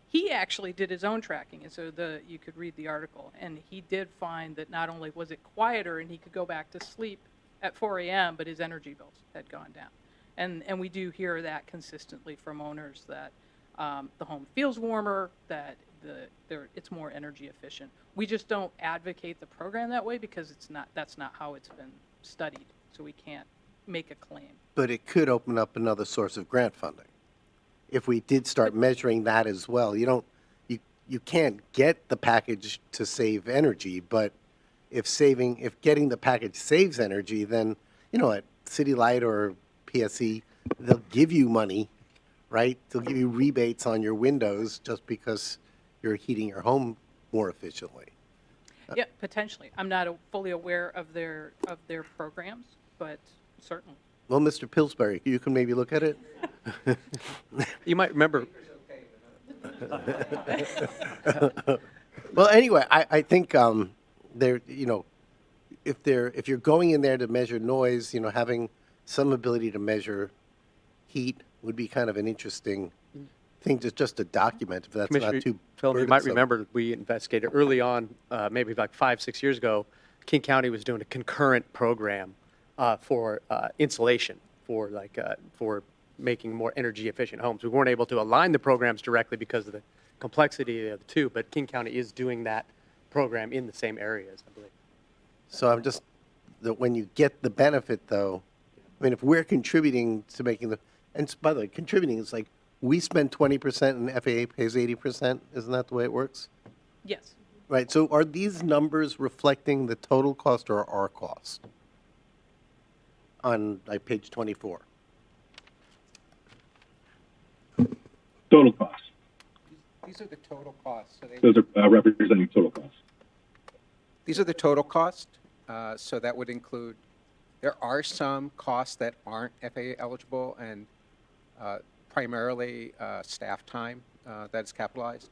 he actually did his own tracking, and so you could read the article, and he did find that not only was it quieter and he could go back to sleep at 4 a.m., but his energy bills had gone down. And we do hear that consistently from owners that the home feels warmer, that it's more energy efficient. We just don't advocate the program that way because that's not how it's been studied, so we can't make a claim. But it could open up another source of grant funding. If we did start measuring that as well, you can't get the package to save energy, but if getting the package saves energy, then, at City Light or PSE, they'll give you money, right? They'll give you rebates on your windows just because you're heating your home more efficiently. Yeah, potentially. I'm not fully aware of their programs, but certainly. Well, Mr. Pillsbury, you can maybe look at it. You might remember. Well, anyway, I think if you're going in there to measure noise, having some ability to measure heat would be kind of an interesting thing just to document, if that's not too Phil, you might burdensome. remember we investigated early on, maybe like 5-6 years ago, King County was doing a concurrent program for insulation, for making more energy efficient homes. We weren't able to align the programs directly because of the complexity of the two, but King County is doing that program in the same areas, I believe. So I'm just, that when you get the benefit, though, I mean, if we're contributing to making and by the way, contributing is like, we spend 20% and FAA pays 80%, isn't that the way it works? Yes. Right, so are these numbers reflecting the total cost or our cost? On page 24. Total cost. These are the total costs. So Those are representing total cost. these are the total costs. So that would include, there are some costs that aren't FAA eligible, and primarily staff time that is capitalized.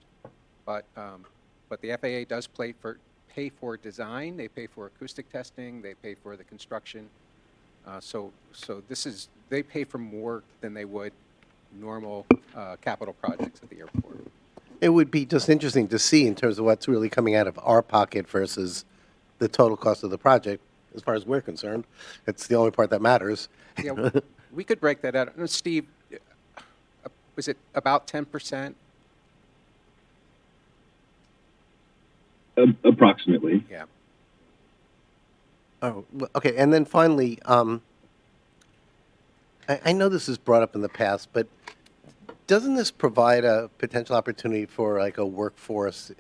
But the FAA does pay for design. They pay for acoustic testing. They pay for the construction. So they pay for more than they would normal capital projects at the airport. It would be just interesting to see in terms of what's really coming out of our pocket versus the total cost of the project. As far as we're concerned, it's the only part that matters. Yeah, we could break that out. Steve, was it about 10%? Approximately. Yeah. Oh, okay. And then finally, I know this is brought up in the past, but doesn't this provide a potential opportunity for like a workforce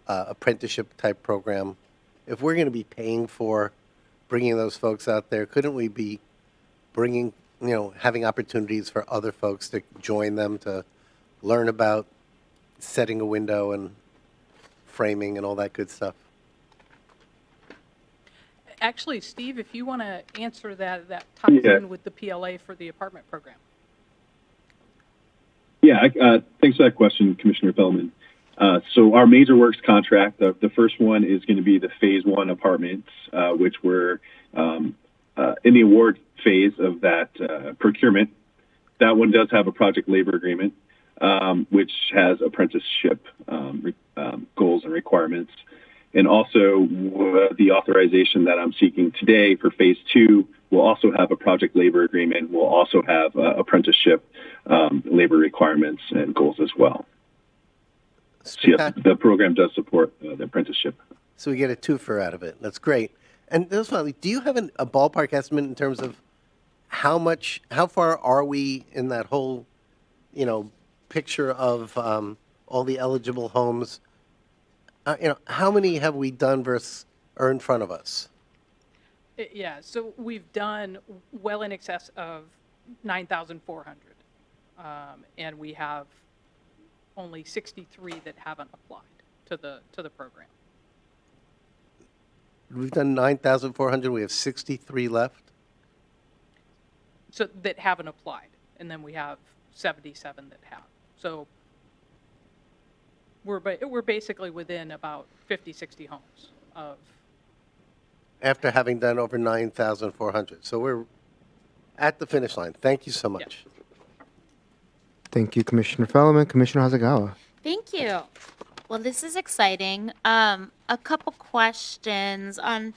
apprenticeship type program? If we're going to be paying for bringing those folks out there, couldn't we be bringing, having opportunities for other folks to join them to learn about setting a window and framing and all that good stuff? Actually, Steve, if you want to answer that ties Yeah. in with the PLA for the apartment program. Yeah, thanks for that question, Commissioner Feldman. So our major works contract, the first one is going to be the phase 1 apartments, which were in the award phase of that procurement. That one does have a project labor agreement, which has apprenticeship goals and requirements. And also the authorization that I'm seeking today for phase 2 will also have a project labor agreement, will also have apprenticeship labor requirements and goals as well. So yes, the program does support the apprenticeship. So we get a twofer out of it. That's great. And finally, do you have a ballpark estimate in terms of how far are we in that whole, picture of all the eligible homes? How many have we done versus are in front of us? Yeah, so we've done well in excess of 9,400, and we have only 63 that haven't applied to the program. We've done 9,400. We have 63 left. So that haven't applied, and then we have 77 that have. So we're basically within about 50, 60 homes of. After having done over 9,400. So we're at the finish line. Thank you so much. Thank you, Commissioner Feldman. Commissioner Hasegawa. Thank you. Well, this is exciting. A couple questions. On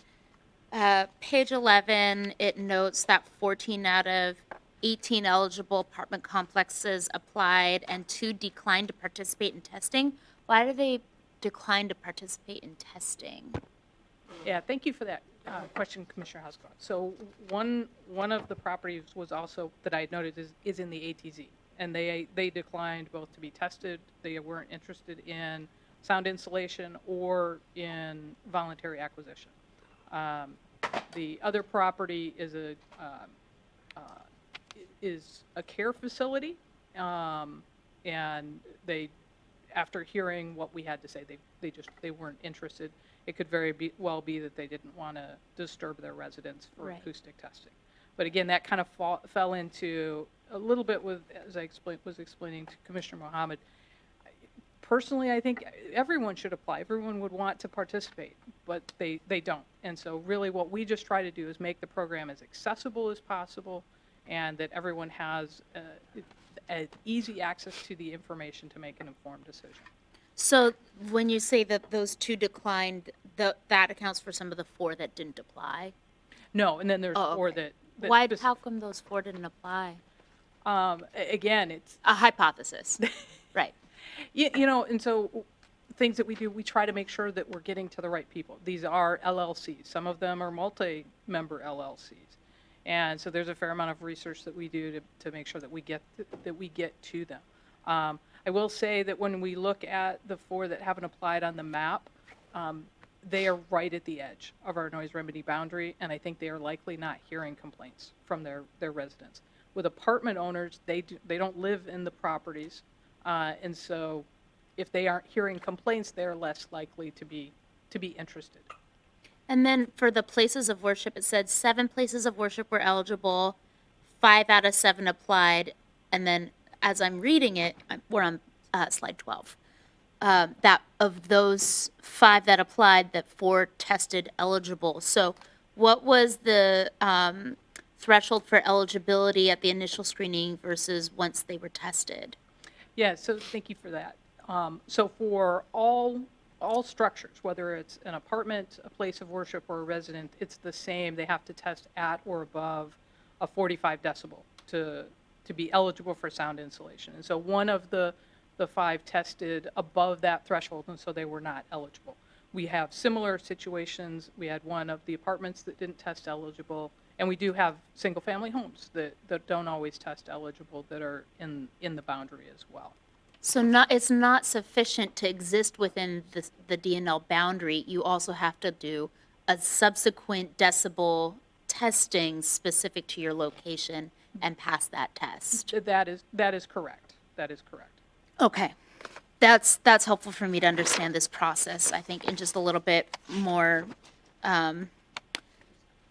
page 11, it notes that 14 out of 18 eligible apartment complexes applied and 2 declined to participate in testing. Why do they decline to participate in testing? Yeah, thank you for that question, Commissioner Hasegawa. So one of the properties was also that I had noted is in the ATZ, and they declined both to be tested. They weren't interested in sound insulation or in voluntary acquisition. The other property is a care facility, and they, after hearing what we had to say, they weren't interested. It could well be that they didn't want to disturb their residents for acoustic testing. But again, that kind of fell into a little bit with, as I was explaining to Commissioner Mohammed. Personally, I think everyone should apply. Everyone would want to participate, but they don't. And so really what we just try to do is make the program as accessible as possible, and that everyone has easy access to the information to make an informed decision. So when you say that those 2 declined, that accounts for some of the 4 that didn't apply? No, and then there's 4 okay. that Why? How come those 4 didn't apply? Again, it's a hypothesis. Right. And so things that we do, we try to make sure that we're getting to the right people. These are LLCs. Some of them are multi-member LLCs. And so there's a fair amount of research that we do to make sure that we get to them. I will say that when we look at the 4 that haven't applied on the map, they are right at the edge of our noise remedy boundary, and I think they are likely not hearing complaints from their residents. With apartment owners, they don't live in the properties, and so if they aren't hearing complaints, they're less likely to be interested. And then for the places of worship, it said 7 places of worship were eligible, 5 out of 7 applied, and then as I'm reading it, we're on slide 12. That of those 5 that applied, that 4 tested eligible. So what was the threshold for eligibility at the initial screening versus once they were tested? Yeah, so thank you for that. So for all structures, whether it's an apartment, a place of worship, or a resident, it's the same. They have to test at or above a 45 decibel to be eligible for sound insulation. And so one of the 5 tested above that threshold, and so they were not eligible. We have similar situations. We had one of the apartments that didn't test eligible, and we do have single-family homes that don't always test eligible that are in the boundary as well. So it's not sufficient to exist within the DNL boundary. You also have to do a subsequent decibel testing specific to your location and pass that test. That is correct. That is correct. Okay. That's helpful for me to understand this process, I think, in just a little bit more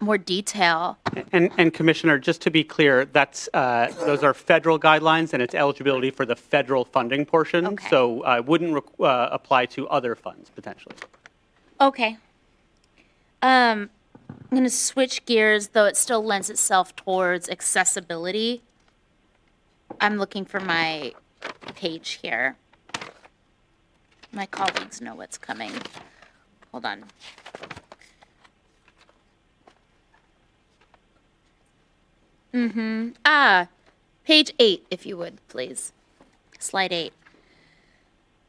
more detail. And Commissioner, just to be clear, that's those are federal guidelines, and it's eligibility for the federal funding portion. Okay. So wouldn't apply to other funds potentially. Okay. I'm going to switch gears, though it still lends itself towards accessibility. I'm looking for my page here. My colleagues know what's coming. Hold on. Page 8, if you would, please. Slide 8.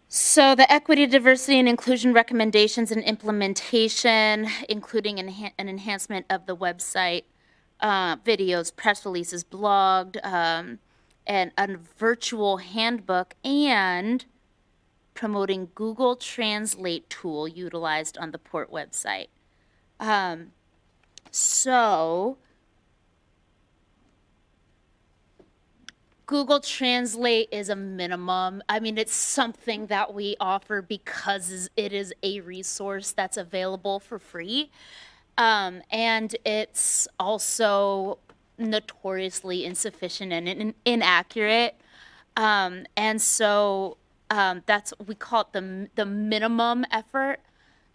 So the equity, diversity, and inclusion recommendations and implementation, including an enhancement of the website, videos, press releases, blogged, and a virtual handbook, and promoting Google Translate tool utilized on the Port website. So Google Translate is a minimum. I mean, it's something that we offer because it is a resource that's available for free. And it's also notoriously insufficient and inaccurate. And so that's, we call it the minimum effort.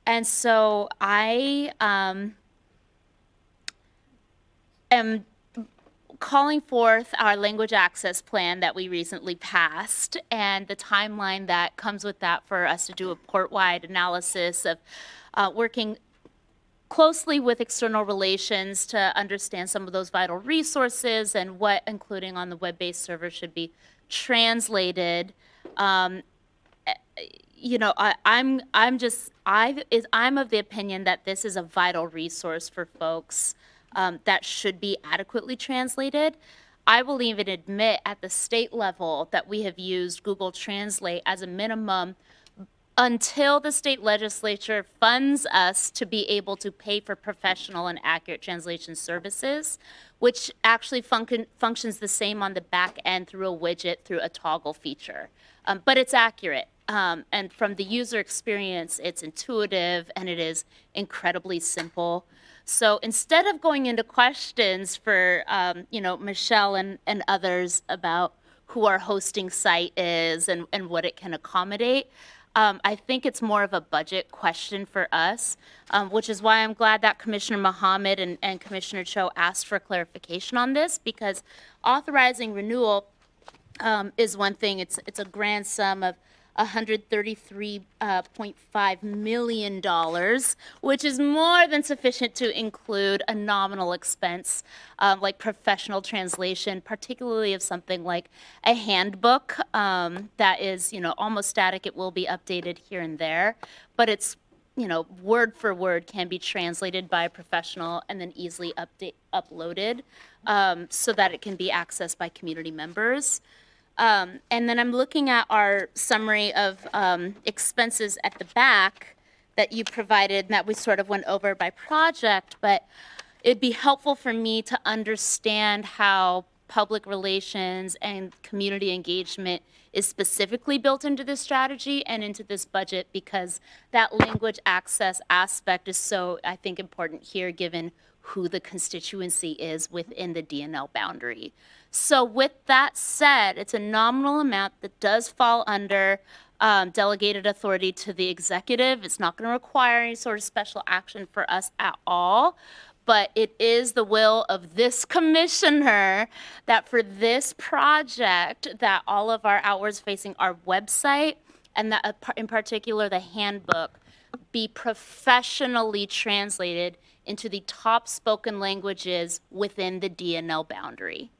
And so I am calling forth our language access plan that we recently passed and the timeline that comes with that for us to do a port-wide analysis of working closely with external relations to understand some of those vital resources and what, including on the web-based server, should be translated. You know, I'm of the opinion that this is a vital resource for folks that should be adequately translated. I will even admit at the state level that we have used Google Translate as a minimum until the state legislature funds us to be able to pay for professional and accurate translation services, which actually functions the same on the back end through a widget, through a toggle feature. But it's accurate. And from the user experience, it's intuitive and it is incredibly simple. So instead of going into questions for, you know, Michelle and others about who our hosting site is and what it can accommodate, I think it's more of a budget question for us, which is why I'm glad that Commissioner Mohammed and Commissioner Cho asked for clarification on this, because authorizing renewal is one thing. It's a grand sum of $133.5 million, which is more than sufficient to include a nominal expense like professional translation, particularly of something like a handbook that is, you know, almost static. It will be updated here and there, but it's, you know, word for word can be translated by a professional and then easily uploaded so that it can be accessed by community members. And then I'm looking at our summary of expenses at the back that you provided and that we sort of went over by project, but it'd be helpful for me to understand how public relations and community engagement is specifically built into this strategy and into this budget, because that language access aspect is so, I think, important here given who the constituency is within the DNL boundary. So with that said, it's a nominal amount that does fall under delegated authority to the executive. It's not going to require any sort of special action for us at all, but it is the will of this commissioner that for this project, that all of our hours facing our website and that in particular the handbook be professionally translated into the top spoken languages within the DNL boundary.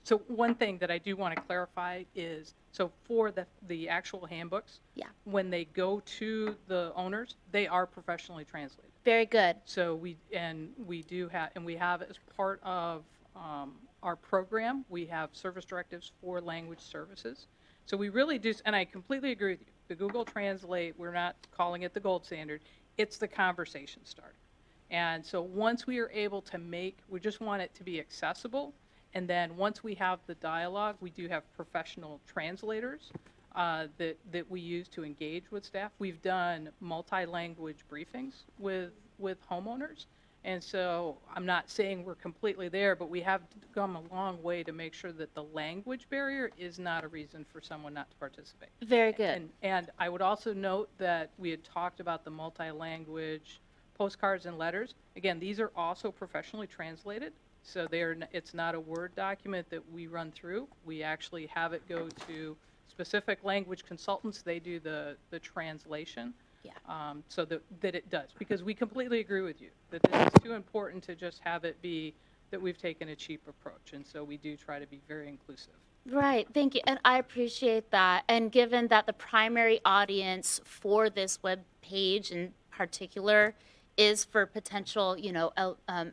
So one thing that I do want to clarify is, so for the actual handbooks, yeah, when they go to the owners, they are professionally translated. Very good. So we have as part of our program, we have service directives for language services. So we really do, and I completely agree with you. The Google Translate, we're not calling it the gold standard. It's the conversation starter. And so once we are able to we just want it to be accessible. And then once we have the dialogue, we do have professional translators that we use to engage with staff. We've done multi-language briefings with homeowners. And so I'm not saying we're completely there, but we have come a long way to make sure that the language barrier is not a reason for someone not to participate. Very good. And I would also note that we had talked about the multi-language postcards and letters. Again, these are also professionally translated. So it's not a Word document that we run through. We actually have it go to specific language consultants. They do the translation. Yeah. So that it does. Because we completely agree with you that this is too important to just have it be that we've taken a cheap approach. And so we do try to be very inclusive. Right, thank you, and I appreciate that. And given that the primary audience for this web page in particular is for potential,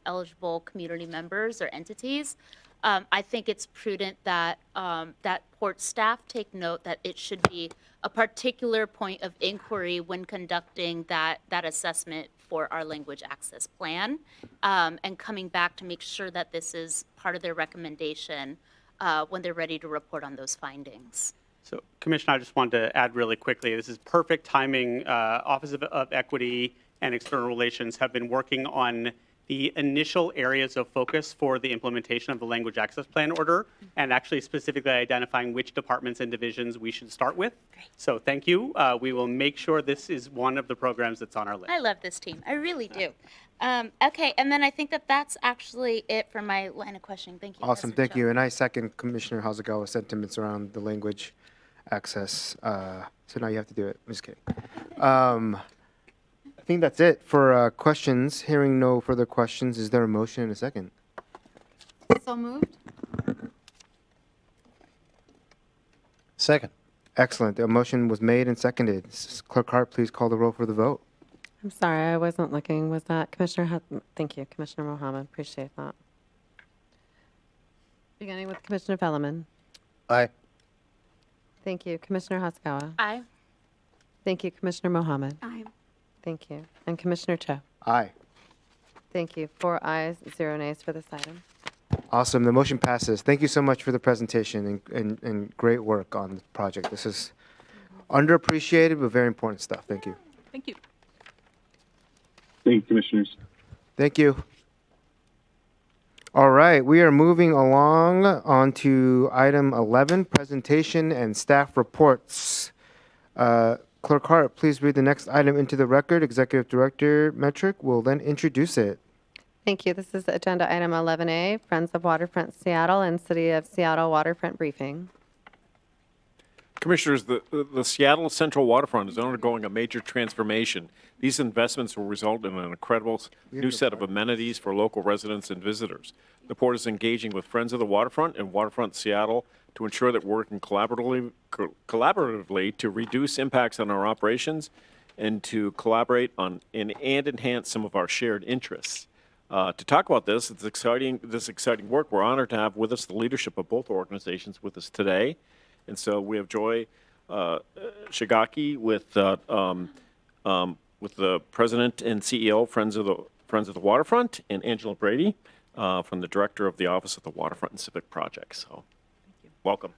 eligible community members or entities, I think it's prudent that that port staff take note that it should be a particular point of inquiry when conducting that assessment for our language access plan, and coming back to make sure that this is part of their recommendation when they're ready to report on those findings. So, Commissioner, I just wanted to add really quickly, this is perfect timing. Office of Equity and External Relations have been working on the initial areas of focus for the implementation of the language access plan order, and actually specifically identifying which departments and divisions we should start with. Great. So thank you. We will make sure this is one of the programs that's on our list. I love this team. I really do. Okay, and then I think that's actually it for my line of questioning. Thank you. Awesome, President thank Cho. you. And I second Commissioner Hasegawa's sentiments around the language access. So now you have to do it. I'm just kidding. I think that's it for questions. Hearing no further questions, is there a motion and a second? So moved. Second. Excellent. A motion was made and seconded. Clerk Hart, please call the roll for the vote. I'm sorry, I wasn't looking. Was that Commissioner? Thank you, Commissioner Mohammed. Appreciate that. Beginning with Commissioner Velleman. Aye. Thank you, Commissioner Hasegawa. Aye. Thank you, Commissioner Mohammed. Aye. Thank you, and Commissioner Cho. Aye. Thank you. 4 ayes, 0 nays for this item. Awesome. The motion passes. Thank you so much for the presentation and great work on the project. This is underappreciated but very important stuff. Thank you. Thank you. Thank you, Commissioners. Thank you. All right, we are moving along on to item 11, presentation and staff reports. Clerk Hart, please read the next item into the record. Executive Director Metric will then introduce it. Thank you. This is agenda item 11A, Friends of Waterfront Seattle and City of Seattle Waterfront Briefing. Commissioners, the Seattle Central Waterfront is undergoing a major transformation. These investments will result in an incredible new set of amenities for local residents and visitors. The Port is engaging with Friends of the Waterfront and Waterfront Seattle to ensure that we're working collaboratively to reduce impacts on our operations and to collaborate on and enhance some of our shared interests. To talk about this exciting work, we're honored to have with us the leadership of both organizations with us today. And so we have Joy Shigaki with the President and CEO Friends of the Waterfront, and Angela Brady from the Director of the Office of the Waterfront and Civic Projects. So, welcome.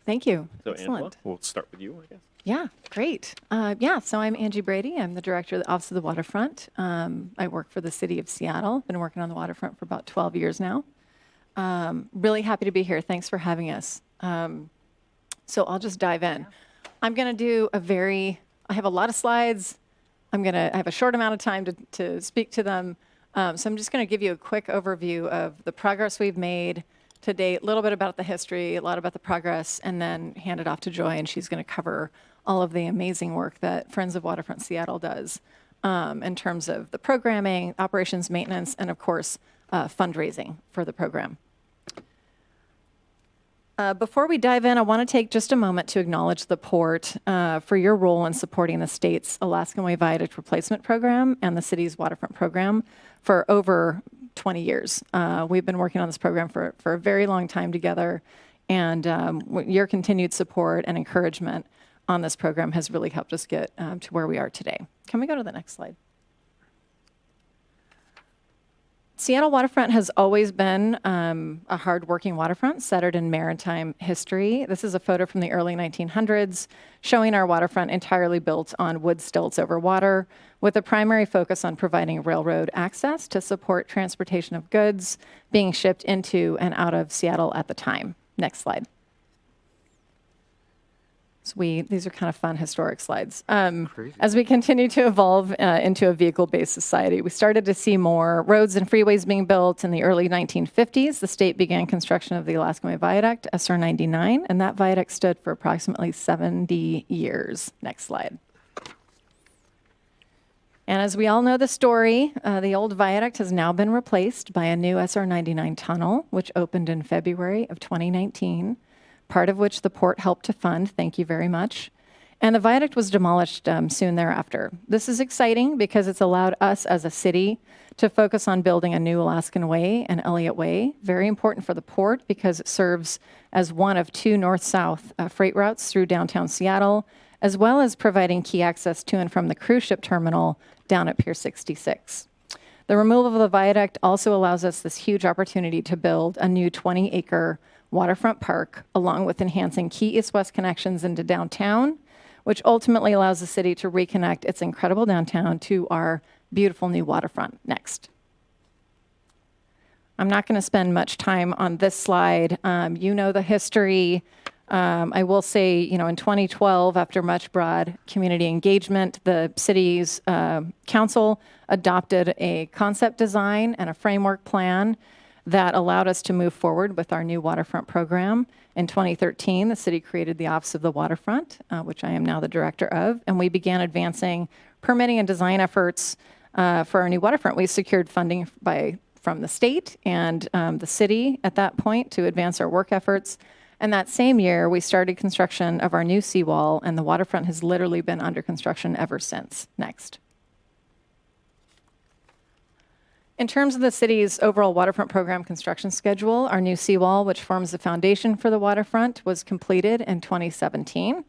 Thank you. So, Excellent. Angela, we'll start with you, I guess. Yeah, great. So I'm Angie Brady. I'm the Director of the Office of the Waterfront. I work for the City of Seattle. Been working on the waterfront for about 12 years now. Really happy to be here. Thanks for having us. So I'll just dive in. I'm going to do I have a lot of slides. I have a short amount of time to speak to them. So I'm just going to give you a quick overview of the progress we've made to date, a little bit about the history, a lot about the progress, and then hand it off to Joy, and she's going to cover all of the amazing work that Friends of Waterfront Seattle does in terms of the programming, operations, maintenance, and of course, fundraising for the program. Before we dive in, I want to take just a moment to acknowledge the Port for your role in supporting the state's Alaskan Way Viaduct Replacement Program and the city's waterfront program for over 20 years. We've been working on this program for a very long time together, and your continued support and encouragement on this program has really helped us get to where we are today. Can we go to the next slide? Seattle waterfront has always been a hard-working waterfront centered in maritime history. This is a photo from the early 1900s showing our waterfront entirely built on wood stilts over water, with a primary focus on providing railroad access to support transportation of goods being shipped into and out of Seattle at the time. Next slide. So these are kind of fun historic slides. As we continue to evolve into a vehicle-based society, we started to see more roads and freeways being built. In the early 1950s, the state began construction of the Alaskan Way Viaduct, SR 99, and that viaduct stood for approximately 70 years. Next slide. And as we all know the story, the old viaduct has now been replaced by a new SR 99 tunnel, which opened in February of 2019. Part of which the port helped to fund. Thank you very much. And the viaduct was demolished soon thereafter. This is exciting because it's allowed us as a city to focus on building a new Alaskan Way and Elliott Way. Very important for the port because it serves as one of two north-south freight routes through downtown Seattle, as well as providing key access to and from the cruise ship terminal down at Pier 66. The removal of the viaduct also allows us this huge opportunity to build a new 20-acre waterfront park, along with enhancing key east-west connections into downtown, which ultimately allows the city to reconnect its incredible downtown to our beautiful new waterfront. Next. I'm not going to spend much time on this slide. You know the history. I will say, in 2012, after much broad community engagement, the city's council adopted a concept design and a framework plan that allowed us to move forward with our new waterfront program. In 2013, the city created the Office of the Waterfront, which I am now the director of, and we began advancing permitting and design efforts for our new waterfront. We secured funding from the state and the city at that point to advance our work efforts. And that same year, we started construction of our new seawall, and the waterfront has literally been under construction ever since. Next. In terms of the city's overall waterfront program construction schedule, our new seawall, which forms the foundation for the waterfront, was completed in 2017.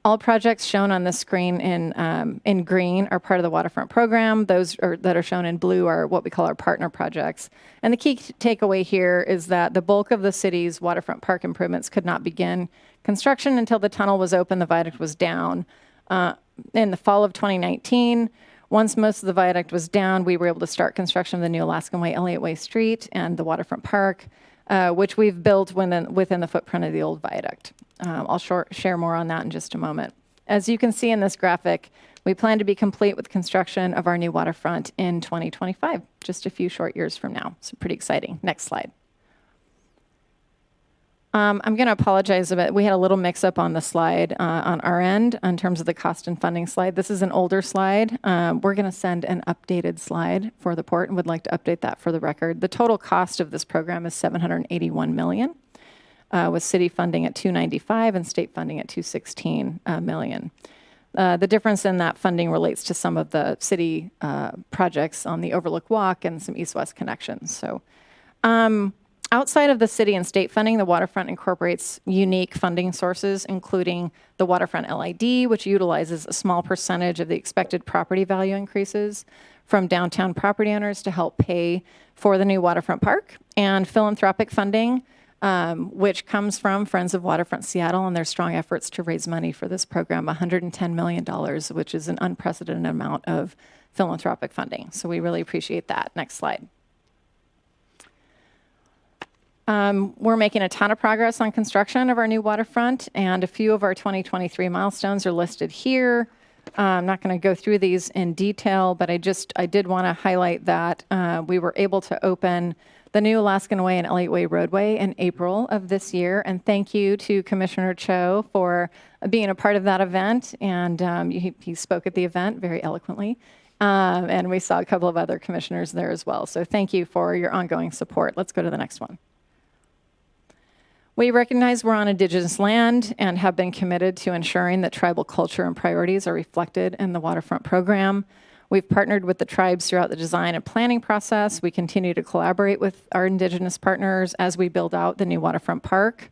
All projects shown on the screen in green are part of the waterfront program. Those that are shown in blue are what we call our partner projects. And the key takeaway here is that the bulk of the city's waterfront park improvements could not begin construction until the tunnel was open, the viaduct was down. In the fall of 2019, once most of the viaduct was down, we were able to start construction of the new Alaskan Way, Elliott Way Street, and the waterfront park, which we've built within the footprint of the old viaduct. I'll share more on that in just a moment. As you can see in this graphic, we plan to be complete with construction of our new waterfront in 2025, just a few short years from now. So pretty exciting. Next slide. I'm going to apologize a bit. We had a little mix-up on the slide on our end in terms of the cost and funding slide. This is an older slide. We're going to send an updated slide for the port and would like to update that for the record. The total cost of this program is $781 million, with city funding at $295 and state funding at $216 million. The difference in that funding relates to some of the city projects on the Overlook Walk and some east-west connections. So. Outside of the city and state funding, the waterfront incorporates unique funding sources, including the Waterfront LID, which utilizes a small percentage of the expected property value increases from downtown property owners to help pay for the new waterfront park, and philanthropic funding, which comes from Friends of Waterfront Seattle and their strong efforts to raise money for this program, $110 million, which is an unprecedented amount of philanthropic funding. So we really appreciate that. Next slide. We're making a ton of progress on construction of our new waterfront, and a few of our 2023 milestones are listed here. I'm not going to go through these in detail, but I did want to highlight that we were able to open the new Alaskan Way and Elliott Way roadway in April of this year, and thank you to Commissioner Cho for being a part of that event, and he spoke at the event very eloquently. And we saw a couple of other commissioners there as well. So thank you for your ongoing support. Let's go to the next one. We recognize we're on Indigenous land and have been committed to ensuring that tribal culture and priorities are reflected in the waterfront program. We've partnered with the tribes throughout the design and planning process. We continue to collaborate with our Indigenous partners as we build out the new waterfront park.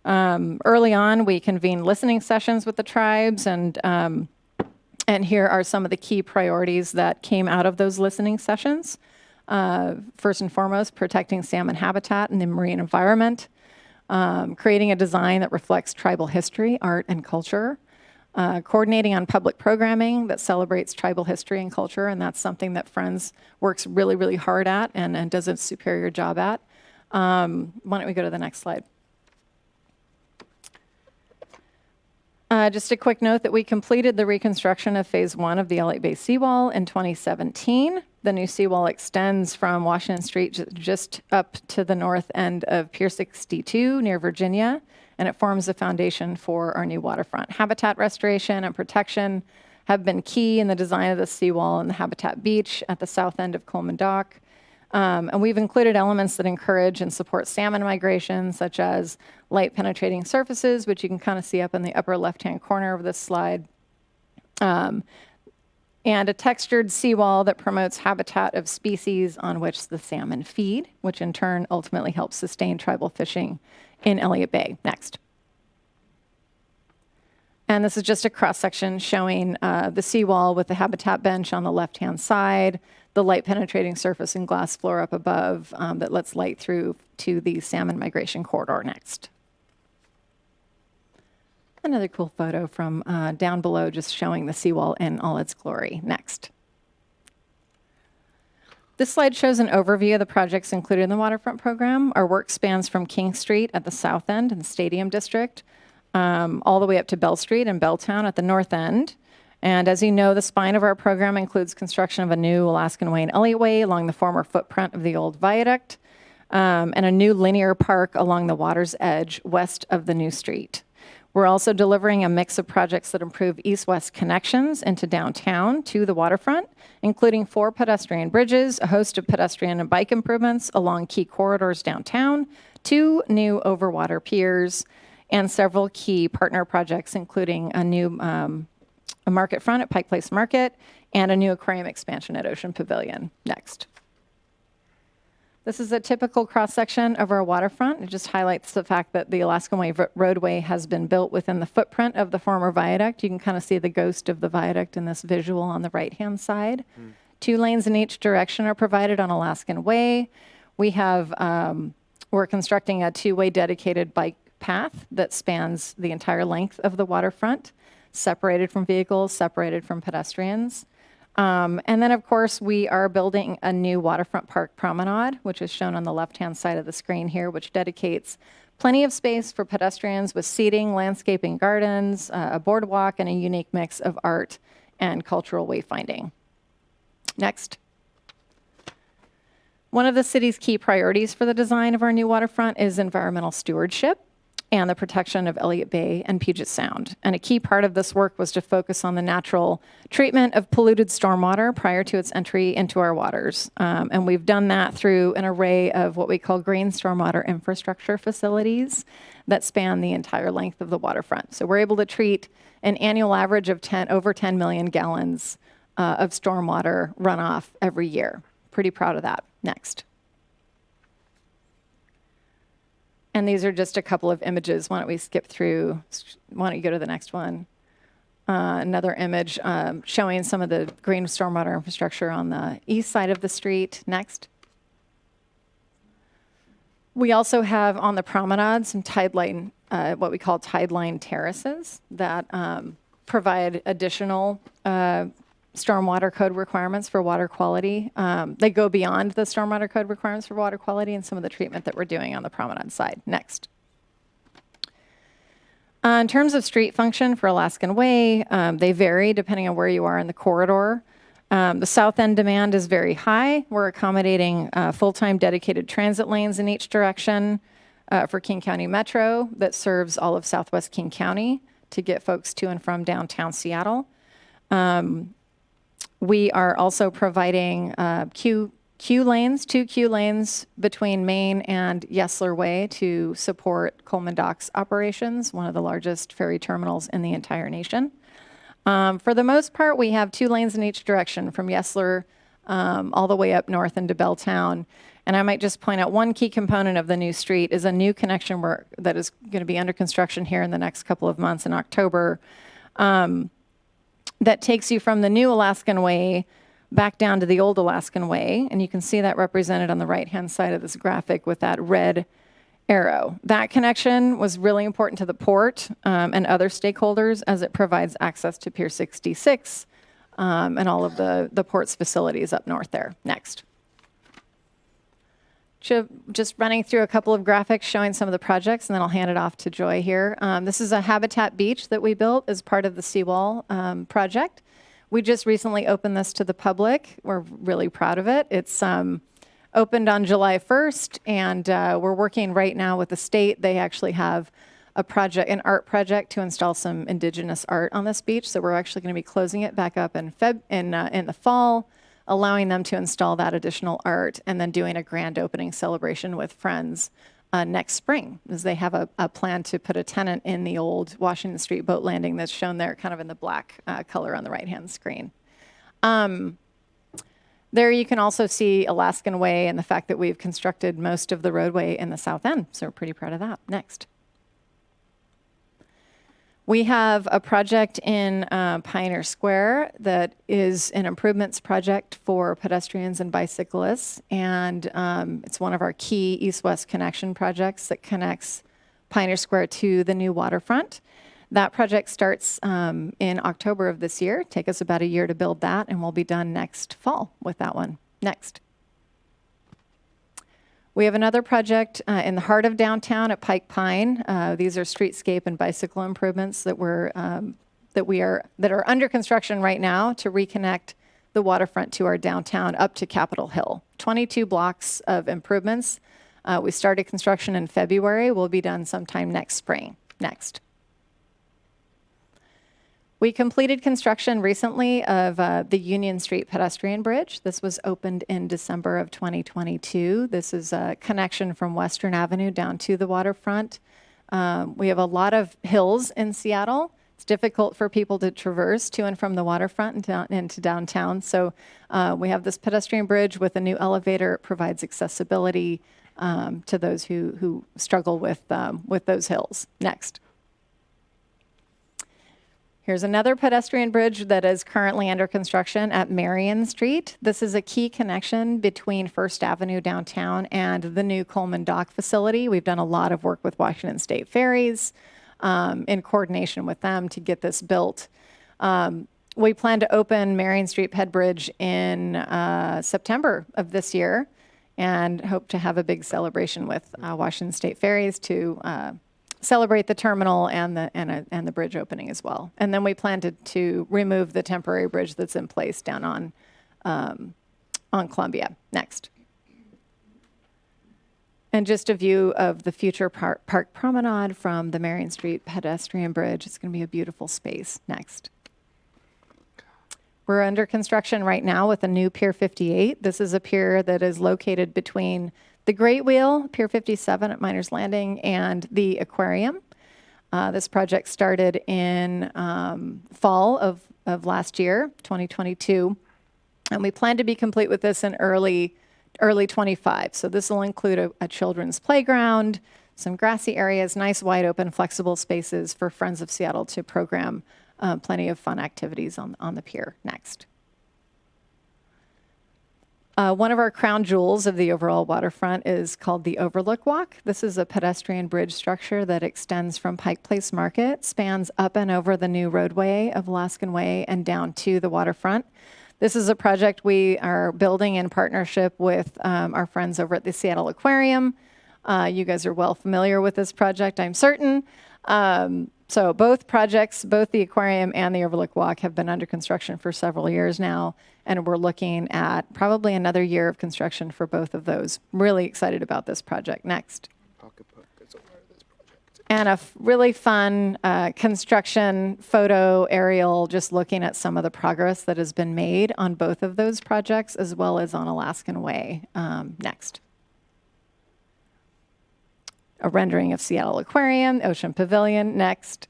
Early on, we convened listening sessions with the tribes, and here are some of the key priorities that came out of those listening sessions. First and foremost, protecting salmon habitat and the marine environment, creating a design that reflects tribal history, art, and culture, coordinating on public programming that celebrates tribal history and culture, and that's something that Friends works really, really hard at and does a superior job at. Why don't we go to the next slide? Just a quick note that we completed the reconstruction of phase 1 of the Elliott Bay seawall in 2017. The new seawall extends from Washington Street just up to the north end of Pier 62 near Virginia, and it forms the foundation for our new waterfront. Habitat restoration and protection have been key in the design of the seawall and the Habitat Beach at the south end of Coleman Dock. And we've included elements that encourage and support salmon migration, such as light penetrating surfaces, which you can kind of see up in the upper left-hand corner of this slide, and a textured seawall that promotes habitat of species on which the salmon feed, which in turn ultimately helps sustain tribal fishing in Elliott Bay. Next. And this is just a cross-section showing the seawall with the habitat bench on the left-hand side, the light penetrating surface and glass floor up above that lets light through to the salmon migration corridor. Next. Another cool photo from down below just showing the seawall in all its glory. Next. This slide shows an overview of the projects included in the waterfront program. Our work spans from King Street at the south end in the Stadium District, all the way up to Bell Street and Belltown at the north end. And as you know, the spine of our program includes construction of a new Alaskan Way and Elliott Way along the former footprint of the old viaduct, and a new linear park along the water's edge west of the new street. We're also delivering a mix of projects that improve east-west connections into downtown to the waterfront, including 4 pedestrian bridges, a host of pedestrian and bike improvements along key corridors downtown, 2 new overwater piers, and several key partner projects, including a new a market front at Pike Place Market and a new aquarium expansion at Ocean Pavilion. Next. This is a typical cross-section of our waterfront. It just highlights the fact that the Alaskan Way roadway has been built within the footprint of the former viaduct. You can kind of see the ghost of the viaduct in this visual on the right-hand side. 2 lanes in each direction are provided on Alaskan Way. We have, we're constructing a 2-way dedicated bike path that spans the entire length of the waterfront, separated from vehicles, separated from pedestrians. And then, of course, we are building a new waterfront park promenade, which is shown on the left-hand side of the screen here, which dedicates plenty of space for pedestrians with seating, landscaping, gardens, a boardwalk, and a unique mix of art and cultural wayfinding. Next. One of the city's key priorities for the design of our new waterfront is environmental stewardship and the protection of Elliott Bay and Puget Sound. And a key part of this work was to focus on the natural treatment of polluted stormwater prior to its entry into our waters. And we've done that through an array of what we call green stormwater infrastructure facilities that span the entire length of the waterfront. So we're able to treat an annual average of over 10 million gallons of stormwater runoff every year. Pretty proud of that. Next. And these are just a couple of images. Why don't we skip through? Why don't you go to the next one? Another image showing some of the green stormwater infrastructure on the east side of the street. Next. We also have on the promenade some tide line, what we call tide line terraces that provide additional stormwater code requirements for water quality. They go beyond the stormwater code requirements for water quality and some of the treatment that we're doing on the promenade side. Next. In terms of street function for Alaskan Way, they vary depending on where you are in the corridor. The south end demand is very high. We're accommodating full-time dedicated transit lanes in each direction for King County Metro that serves all of Southwest King County to get folks to and from downtown Seattle. We are also providing two queue lanes between Main and Yesler Way to support Coleman Dock's operations, one of the largest ferry terminals in the entire nation. For the most part, we have 2 lanes in each direction from Yesler all the way up north into Belltown. And I might just point out one key component of the new street is a new connection work that is going to be under construction here in the next couple of months in October, that takes you from the new Alaskan Way back down to the old Alaskan Way. And you can see that represented on the right-hand side of this graphic with that red arrow. That connection was really important to the port and other stakeholders as it provides access to Pier 66 and all of the port's facilities up north there. Next. Just running through a couple of graphics showing some of the projects, and then I'll hand it off to Joy here. This is a habitat beach that we built as part of the seawall project. We just recently opened this to the public. We're really proud of it. It's opened on July 1st, and we're working right now with the state. They actually have a project, an art project, to install some indigenous art on this beach. So we're actually going to be closing it back up in the fall, allowing them to install that additional art, and then doing a grand opening celebration with friends next spring, as they have a plan to put a tenant in the old Washington Street boat landing that's shown there kind of in the black color on the right-hand screen. There you can also see Alaskan Way and the fact that we've constructed most of the roadway in the south end, so we're pretty proud of that. Next. We have a project in Pioneer Square that is an improvements project for pedestrians and bicyclists, and it's one of our key east-west connection projects that connects Pioneer Square to the new waterfront. That project starts in October of this year. Take us about a year to build that, and we'll be done next fall with that one. Next. We have another project in the heart of downtown at Pike Pine. These are streetscape and bicycle improvements that are under construction right now to reconnect the waterfront to our downtown up to Capitol Hill. 22 blocks of improvements. We started construction in February. We'll be done sometime next spring. Next. We completed construction recently of the Union Street pedestrian bridge. This was opened in December of 2022. This is a connection from Western Avenue down to the waterfront. We have a lot of hills in Seattle. It's difficult for people to traverse to and from the waterfront and into downtown. So we have this pedestrian bridge with a new elevator. It provides accessibility to those who struggle with those hills. Next. Here's another pedestrian bridge that is currently under construction at Marion Street. This is a key connection between First Avenue downtown and the new Coleman Dock facility. We've done a lot of work with Washington State Ferries in coordination with them to get this built. We plan to open Marion Street Ped Bridge in September of this year, and hope to have a big celebration with Washington State Ferries to celebrate the terminal and the bridge opening as well. And then we plan to remove the temporary bridge that's in place down on Columbia. Next. And just a view of the future park promenade from the Marion Street pedestrian bridge. It's going to be a beautiful space. Next. We're under construction right now with a new Pier 58. This is a pier that is located between the Great Wheel, Pier 57 at Miners Landing, and the aquarium. This project started in fall of last year, 2022, and we plan to be complete with this in early 25. So this will include a children's playground, some grassy areas, nice wide open flexible spaces for Friends of Seattle to program plenty of fun activities on the pier. Next. One of our crown jewels of the overall waterfront is called the Overlook Walk. This is a pedestrian bridge structure that extends from Pike Place Market, spans up and over the new roadway of Alaskan Way and down to the waterfront. This is a project we are building in partnership with our friends over at the Seattle Aquarium. You guys are well familiar with this project, I'm certain. So both projects, both the aquarium and the Overlook Walk, have been under construction for several years now, and we're looking at probably another year of construction for both of those. Really excited about this project. Next. And a really fun construction photo aerial, just looking at some of the progress that has been made on both of those projects, as well as on Alaskan Way. Next. A rendering of Seattle Aquarium, Ocean Pavilion. Next.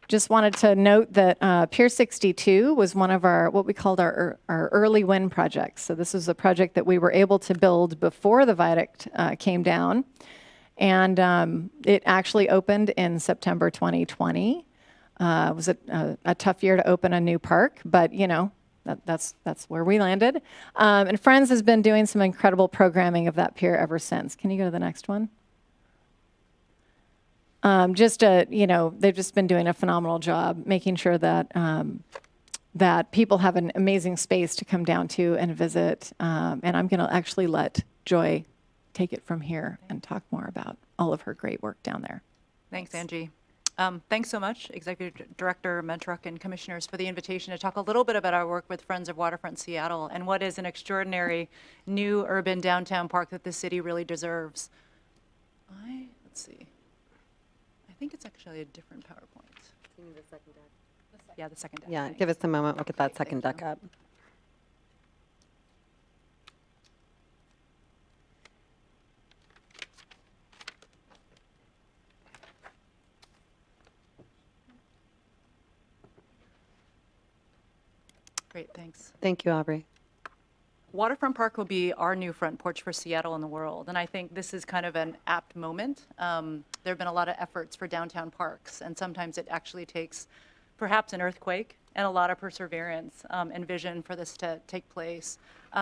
Just wanted to note that Pier 62 was one of our, what we called our early win projects. So this was a project that we were able to build before the viaduct came down. And it actually opened in September 2020. It was a tough year to open a new park, but you know, that's where we landed. And Friends has been doing some incredible programming of that pier ever since. Can you go to the next one? You know, they've just been doing a phenomenal job making sure that that people have an amazing space to come down to and visit. And I'm going to actually let Joy take it from here and talk more about all of her great work down there. Thanks, Angie. Thanks so much, Executive Director Medtruck and Commissioners, for the invitation to talk a little bit about our work with Friends of Waterfront Seattle and what is an extraordinary new urban downtown park that the city really deserves. Let's see. I think it's actually a different PowerPoint. You need the second deck. Yeah, the second deck. Yeah, Thanks. give us a moment. We'll get that second deck up. Great, thanks. Thank you, Aubrey. Waterfront Park will be our new front porch for Seattle and the world, and I think this is kind of an apt moment. There have been a lot of efforts for downtown parks, and sometimes it actually takes perhaps an earthquake and a lot of perseverance and vision for this to take place.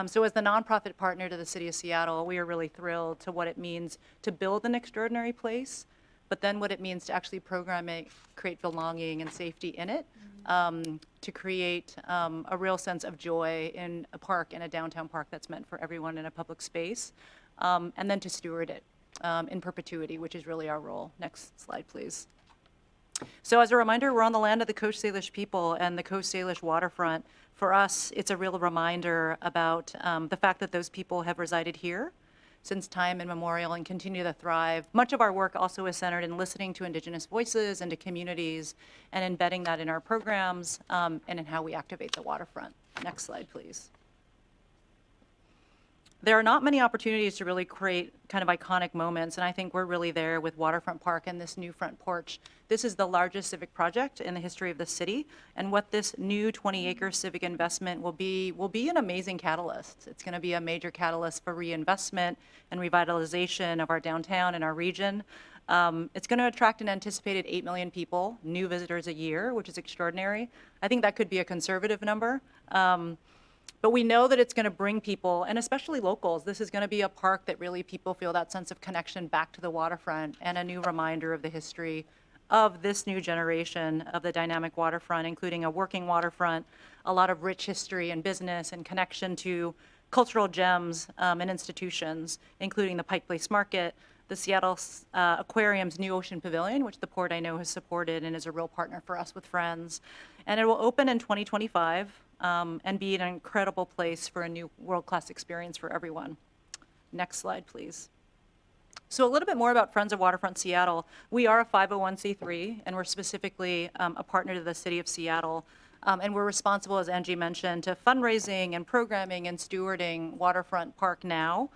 So as the nonprofit partner to the City of Seattle, we are really thrilled to what it means to build an extraordinary place, but then what it means to actually program it, create belonging and safety in it, to create a real sense of joy in a park, in a downtown park that's meant for everyone in a public space, and then to steward it in perpetuity, which is really our role. Next slide, please. So as a reminder, we're on the land of the Coast Salish people and the Coast Salish waterfront. For us, it's a real reminder about the fact that those people have resided here since time immemorial and continue to thrive. Much of our work also is centered in listening to Indigenous voices and to communities and embedding that in our programs and in how we activate the waterfront. Next slide, please. There are not many opportunities to really create kind of iconic moments, and I think we're really there with Waterfront Park and this new front porch. This is the largest civic project in the history of the city, and what this new 20-acre civic investment will be an amazing catalyst. It's going to be a major catalyst for reinvestment and revitalization of our downtown and our region. It's going to attract an anticipated 8 million people, new visitors a year, which is extraordinary. I think that could be a conservative number. But we know that it's going to bring people, and especially locals, this is going to be a park that really people feel that sense of connection back to the waterfront and a new reminder of the history of this new generation of the dynamic waterfront, including a working waterfront, a lot of rich history and business and connection to cultural gems and institutions, including the Pike Place Market, the Seattle Aquarium's New Ocean Pavilion, which the Port I know has supported and is a real partner for us with Friends. And it will open in 2025 and be an incredible place for a new world-class experience for everyone. Next slide, please. So a little bit more about Friends of Waterfront Seattle. We are a 501c3, and we're specifically a partner to the City of Seattle. And we're responsible, as Angie mentioned, to fundraising and programming and stewarding Waterfront Park now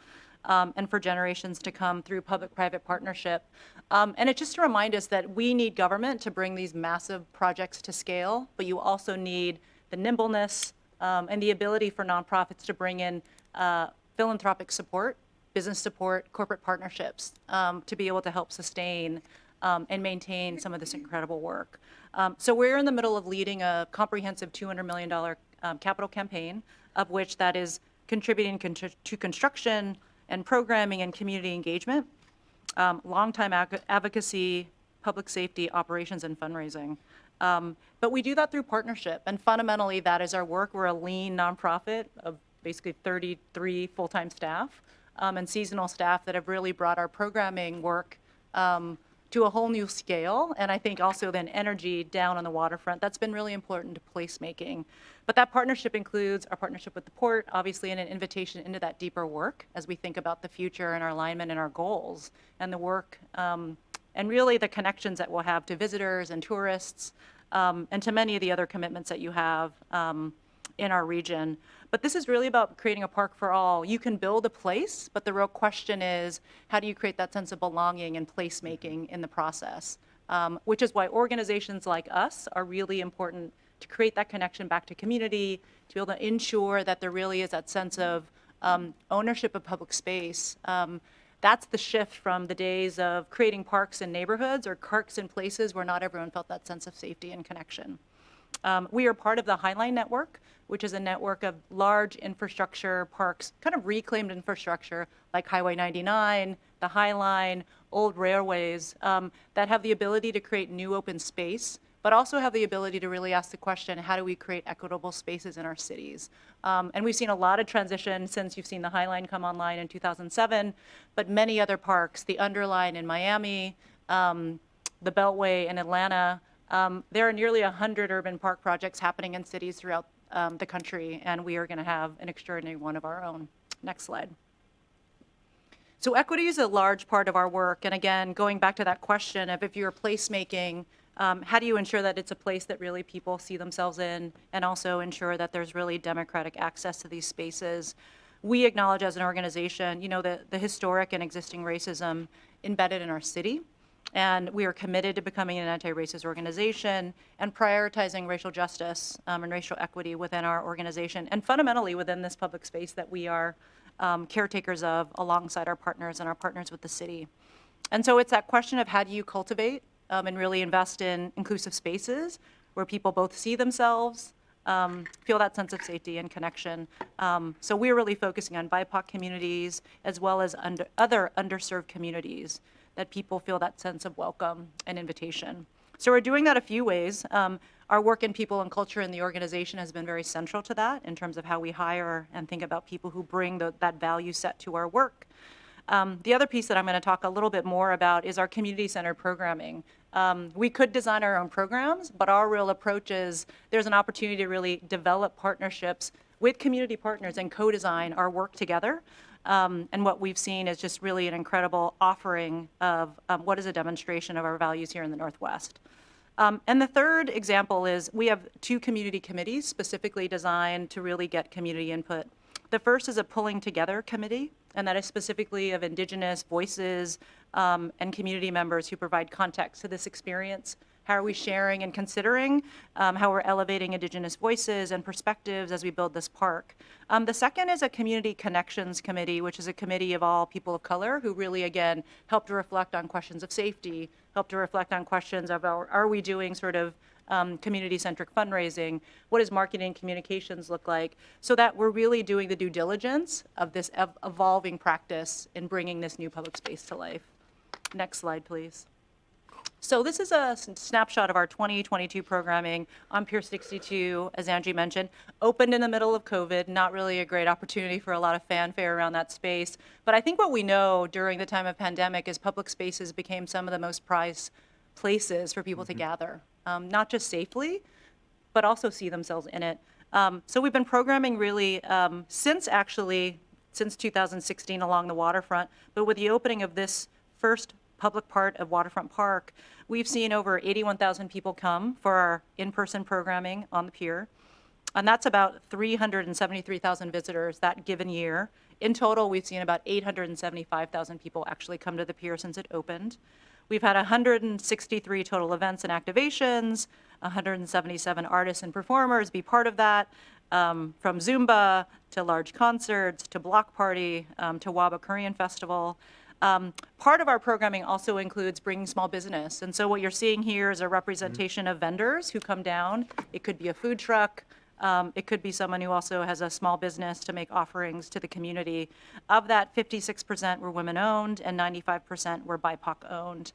and for generations to come through public-private partnership. And it's just to remind us that we need government to bring these massive projects to scale, but you also need the nimbleness and the ability for nonprofits to bring in philanthropic support, business support, corporate partnerships to be able to help sustain and maintain some of this incredible work. So we're in the middle of leading a comprehensive $200 million capital campaign, of which that is contributing to construction and programming and community engagement, long-time advocacy, public safety, operations, and fundraising. But we do that through partnership, and fundamentally that is our work. We're a lean nonprofit of basically 33 full-time staff and seasonal staff that have really brought our programming work to a whole new scale, and I think also then energy down on the waterfront. That's been really important to placemaking. But that partnership includes our partnership with the Port, obviously, and an invitation into that deeper work as we think about the future and our alignment and our goals and the work and really the connections that we'll have to visitors and tourists and to many of the other commitments that you have in our region. But this is really about creating a park for all. You can build a place, but the real question is, how do you create that sense of belonging and placemaking in the process? which is why organizations like us are really important to create that connection back to community, to be able to ensure that there really is that sense of ownership of public space. That's the shift from the days of creating parks in neighborhoods or parks in places where not everyone felt that sense of safety and connection. We are part of the Highline Network, which is a network of large infrastructure parks, kind of reclaimed infrastructure like Highway 99, the High Line, old railways, that have the ability to create new open space, but also have the ability to really ask the question, how do we create equitable spaces in our cities? And we've seen a lot of transition since you've seen the High Line come online in 2007, but many other parks, the Underline in Miami, the Beltway in Atlanta, there are nearly 100 urban park projects happening in cities throughout the country, and we are going to have an extraordinary one of our own. Next slide. So equity is a large part of our work, and again, going back to that question of if you're placemaking, how do you ensure that it's a place that really people see themselves in, and also ensure that there's really democratic access to these spaces? We acknowledge as an organization, you know, the historic and existing racism embedded in our city, and we are committed to becoming an anti-racist organization and prioritizing racial justice and racial equity within our organization, and fundamentally within this public space that we are caretakers of alongside our partners and our partners with the city. And so it's that question of how do you cultivate and really invest in inclusive spaces where people both see themselves, feel that sense of safety and connection. So we're really focusing on BIPOC communities as well as other underserved communities that people feel that sense of welcome and invitation. So we're doing that a few ways. Our work in people and culture in the organization has been very central to that in terms of how we hire and think about people who bring that value set to our work. The other piece that I'm going to talk a little bit more about is our community-centered programming. We could design our own programs, but our real approach is there's an opportunity to really develop partnerships with community partners and co-design our work together. And what we've seen is just really an incredible offering of what is a demonstration of our values here in the Northwest. And the third example is we have 2 community committees specifically designed to really get community input. The first is a pulling together committee, and that is specifically of Indigenous voices and community members who provide context to this experience. How are we sharing and considering how we're elevating Indigenous voices and perspectives as we build this park? The second is a community connections committee, which is a committee of all people of color who really, again, help to reflect on questions of safety, help to reflect on questions of are we doing sort of community-centric fundraising? What does marketing and communications look like? So that we're really doing the due diligence of this evolving practice in bringing this new public space to life. Next slide, please. So this is a snapshot of our 2022 programming on Pier 62, as Angie mentioned. Opened in the middle of COVID, not really a great opportunity for a lot of fanfare around that space. But I think what we know during the time of pandemic is public spaces became some of the most prized places for people to gather, not just safely, but also see themselves in it. So we've been programming really since 2016 along the waterfront, but with the opening of this first public part of Waterfront Park, we've seen over 81,000 people come for our in-person programming on the pier. And that's about 373,000 visitors that given year. In total, we've seen about 875,000 people actually come to the pier since it opened. We've had 163 total events and activations, 177 artists and performers be part of that, from Zumba to large concerts to block party to Waba Korean Festival. Part of our programming also includes bringing small business. And so what you're seeing here is a representation of vendors who come down. It could be a food truck. It could be someone who also has a small business to make offerings to the community. Of that, 56% were women-owned and 95% were BIPOC-owned.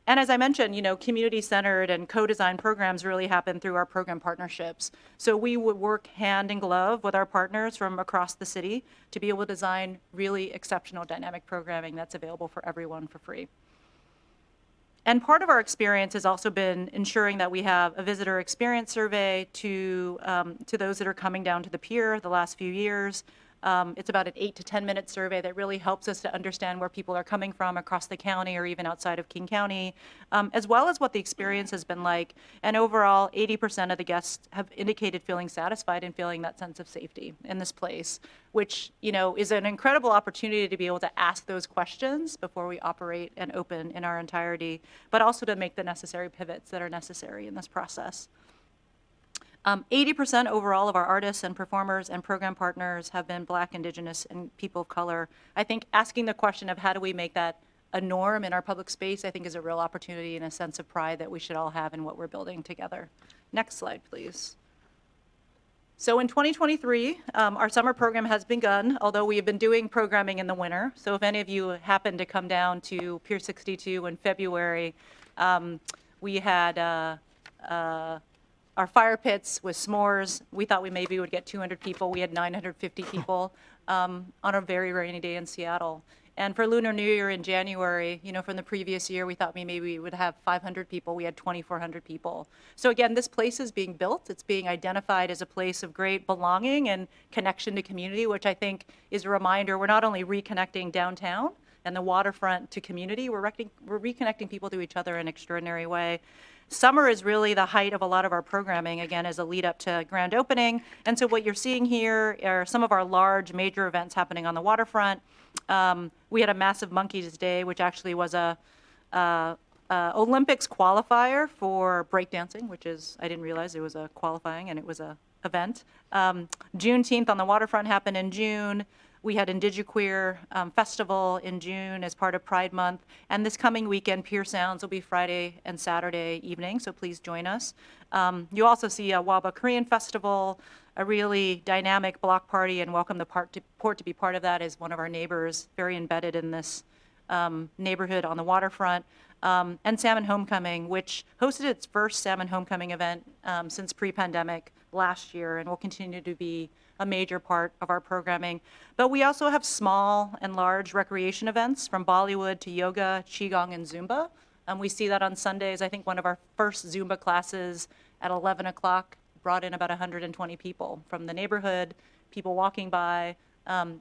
And as I mentioned, you know, community-centered and co-designed programs really happen through our program partnerships. So we would work hand in glove with our partners from across the city to be able to design really exceptional dynamic programming that's available for everyone for free. And part of our experience has also been ensuring that we have a visitor experience survey to those that are coming down to the pier the last few years. It's about an 8 to 10 minute survey that really helps us to understand where people are coming from across the county or even outside of King County, as well as what the experience has been like. And overall, 80% of the guests have indicated feeling satisfied and feeling that sense of safety in this place, which, you know, is an incredible opportunity to be able to ask those questions before we operate and open in our entirety, but also to make the necessary pivots that are necessary in this process. 80% overall of our artists and performers and program partners have been Black, Indigenous, and people of color. I think asking the question of how do we make that a norm in our public space, I think is a real opportunity and a sense of pride that we should all have in what we're building together. Next slide, please. So in 2023, our summer program has begun, although we have been doing programming in the winter. So if any of you happen to come down to Pier 62 in February, we had our fire pits with s'mores. We thought we maybe would get 200 people. We had 950 people on a very rainy day in Seattle. And for Lunar New Year in January, you know, from the previous year, we thought maybe we would have 500 people. We had 2,400 people. So again, this place is being built. It's being identified as a place of great belonging and connection to community, which I think is a reminder we're not only reconnecting downtown and the waterfront to community, we're reconnecting people to each other in an extraordinary way. Summer is really the height of a lot of our programming, again, as a lead up to grand opening. And so what you're seeing here are some of our large major events happening on the waterfront. We had a massive Monkeys Day, which actually was a Olympics qualifier for breakdancing, which is, I didn't realize it was a qualifying and it was a event. Juneteenth on the waterfront happened in June. We had IndigiQueer Festival in June as part of Pride Month. And this coming weekend, Pier Sounds will be Friday and Saturday evening, so please join us. You also see a Waba Korean Festival, a really dynamic block party, and welcome the port to be part of that as one of our neighbors, very embedded in this neighborhood on the waterfront. And Salmon Homecoming, which hosted its first Salmon Homecoming event since pre-pandemic last year and will continue to be a major part of our programming. But we also have small and large recreation events from Bollywood to yoga, Qigong, and Zumba. We see that on Sundays. I think one of our first Zumba classes at 11 o'clock brought in about 120 people from the neighborhood, people walking by,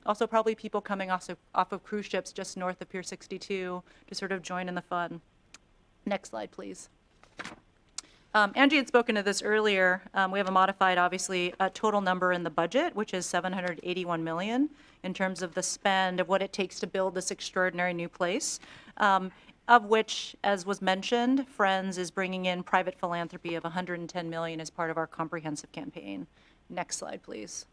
also probably people coming off of cruise ships just north of Pier 62 to sort of join in the fun. Next slide, please. Angie had spoken to this earlier. We have a modified, obviously, total number in the budget, which is $781 million in terms of the spend of what it takes to build this extraordinary new place, of which, as was mentioned, Friends is bringing in private philanthropy of $110 million as part of our comprehensive campaign. Next slide, please.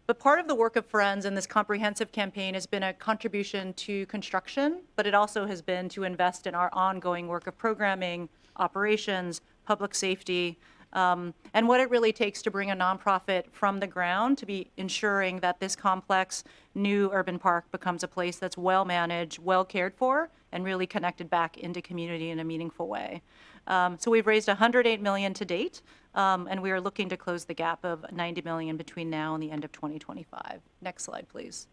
But part of the work of Friends in this comprehensive campaign has been a contribution to construction, but it also has been to invest in our ongoing work of programming, operations, public safety, and what it really takes to bring a nonprofit from the ground to be ensuring that this complex new urban park becomes a place that's well managed, well cared for, and really connected back into community in a meaningful way. So we've raised $108 million to date, and we are looking to close the gap of $90 million between now and the end of 2025. Next slide, please.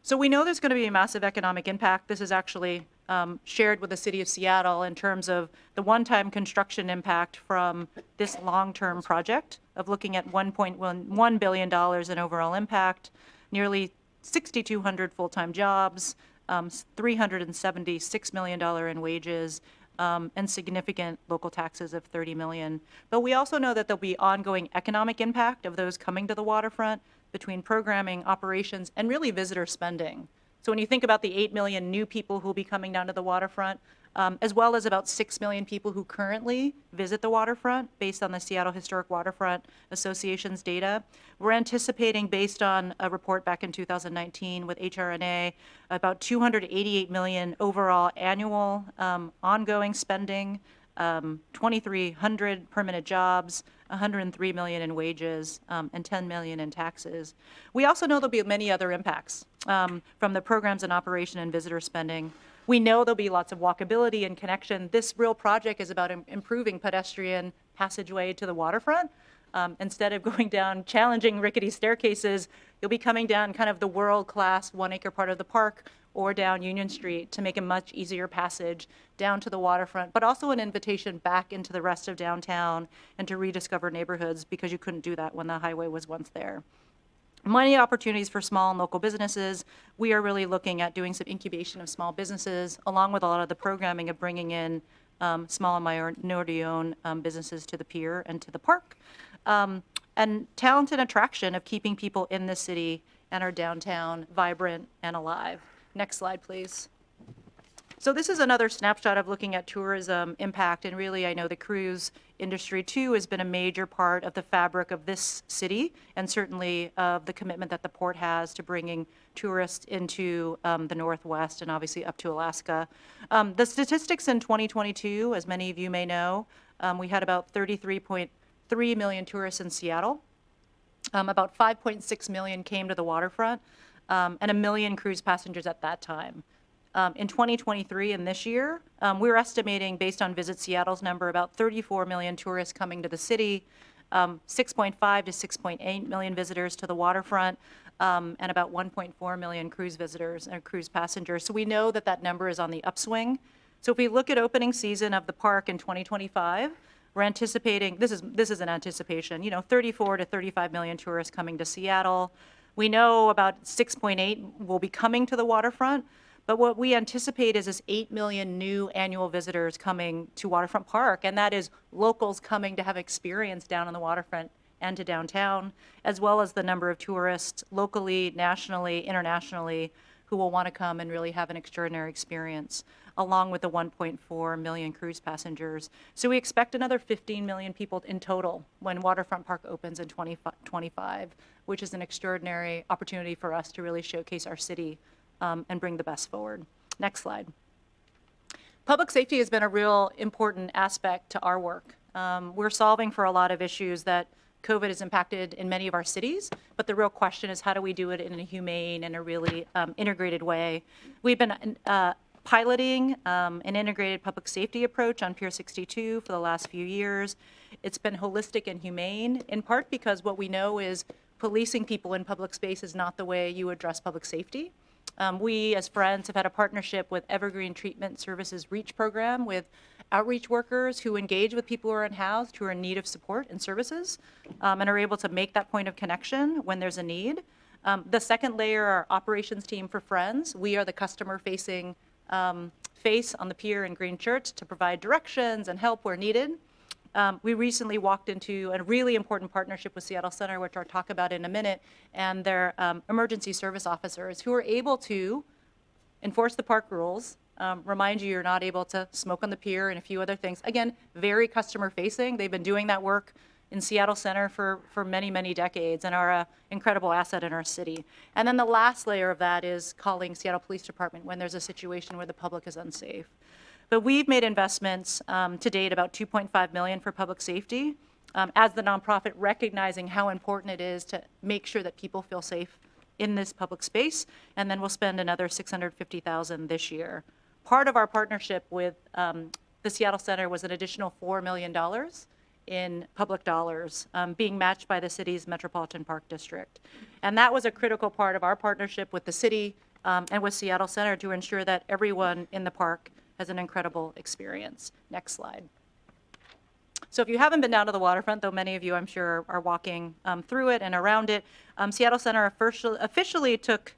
So we know there's going to be a massive economic impact. This is actually shared with the city of Seattle in terms of the one-time construction impact from this long-term project of looking at $1.1 billion in overall impact, nearly 6,200 full-time jobs, $376 million in wages, and significant local taxes of $30 million. But we also know that there'll be ongoing economic impact of those coming to the waterfront between programming, operations, and really visitor spending. So when you think about the 8 million new people who will be coming down to the waterfront, as well as about 6 million people who currently visit the waterfront based on the Seattle Historic Waterfront Association's data, we're anticipating, based on a report back in 2019 with HRNA, about $288 million overall annual ongoing spending, 2,300 permanent jobs, $103 million in wages, and $10 million in taxes. We also know there'll be many other impacts from the programs and operation and visitor spending. We know there'll be lots of walkability and connection. This real project is about improving pedestrian passageway to the waterfront. Instead of going down challenging rickety staircases, you'll be coming down kind of the world-class 1 acre part of the park or down Union Street to make a much easier passage down to the waterfront, but also an invitation back into the rest of downtown and to rediscover neighborhoods because you couldn't do that when the highway was once there. Many opportunities for small and local businesses. We are really looking at doing some incubation of small businesses, along with a lot of the programming of bringing in small and minority-owned businesses to the pier and to the park. And talent and attraction of keeping people in the city and our downtown vibrant and alive. Next slide, please. So this is another snapshot of looking at tourism impact, and really I know the cruise industry too has been a major part of the fabric of this city, and certainly of the commitment that the port has to bringing tourists into the Northwest and obviously up to Alaska. The statistics in 2022, as many of you may know, we had about 33.3 million tourists in Seattle. About 5.6 million came to the waterfront, and 1 million cruise passengers at that time. In 2023 and this year, we're estimating, based on Visit Seattle's number, about 34 million tourists coming to the city, 6.5 to 6.8 million visitors to the waterfront, and about 1.4 million cruise visitors and cruise passengers. So we know that that number is on the upswing. So if we look at opening season of the park in 2025, we're anticipating, this is an anticipation, 34 to 35 million tourists coming to Seattle. We know about 6.8 will be coming to the waterfront. But what we anticipate is this 8 million new annual visitors coming to Waterfront Park, and that is locals coming to have experience down on the waterfront and to downtown, as well as the number of tourists locally, nationally, internationally, who will want to come and really have an extraordinary experience, along with the 1.4 million cruise passengers. So we expect another 15 million people in total when Waterfront Park opens in 2025, which is an extraordinary opportunity for us to really showcase our city and bring the best forward. Next slide. Public safety has been a real important aspect to our work. We're solving for a lot of issues that COVID has impacted in many of our cities, but the real question is how do we do it in a humane and a really integrated way? We've been piloting an integrated public safety approach on Pier 62 for the last few years. It's been holistic and humane, in part because what we know is policing people in public space is not the way you address public safety. We, as Friends, have had a partnership with Evergreen Treatment Services REACH program with outreach workers who engage with people who are unhoused, who are in need of support and services, and are able to make that point of connection when there's a need. The second layer, our operations team for Friends. We are the customer-facing face on the pier in green shirts to provide directions and help where needed. We recently walked into a really important partnership with Seattle Center, which I'll talk about in a minute, and their emergency service officers who are able to enforce the park rules, remind you you're not able to smoke on the pier and a few other things. Again, very customer facing. They've been doing that work in Seattle Center for many, many decades and are an incredible asset in our city. And then the last layer of that is calling Seattle Police Department when there's a situation where the public is unsafe. But we've made investments to date, about $2.5 million for public safety, as the nonprofit, recognizing how important it is to make sure that people feel safe in this public space. And then we'll spend another $650,000 this year. Part of our partnership with the Seattle Center was an additional $4 million in public dollars being matched by the city's Metropolitan Park District. And that was a critical part of our partnership with the city and with Seattle Center to ensure that everyone in the park has an incredible experience. Next slide. So if you haven't been down to the waterfront, though many of you I'm sure are walking through it and around it, Seattle Center officially took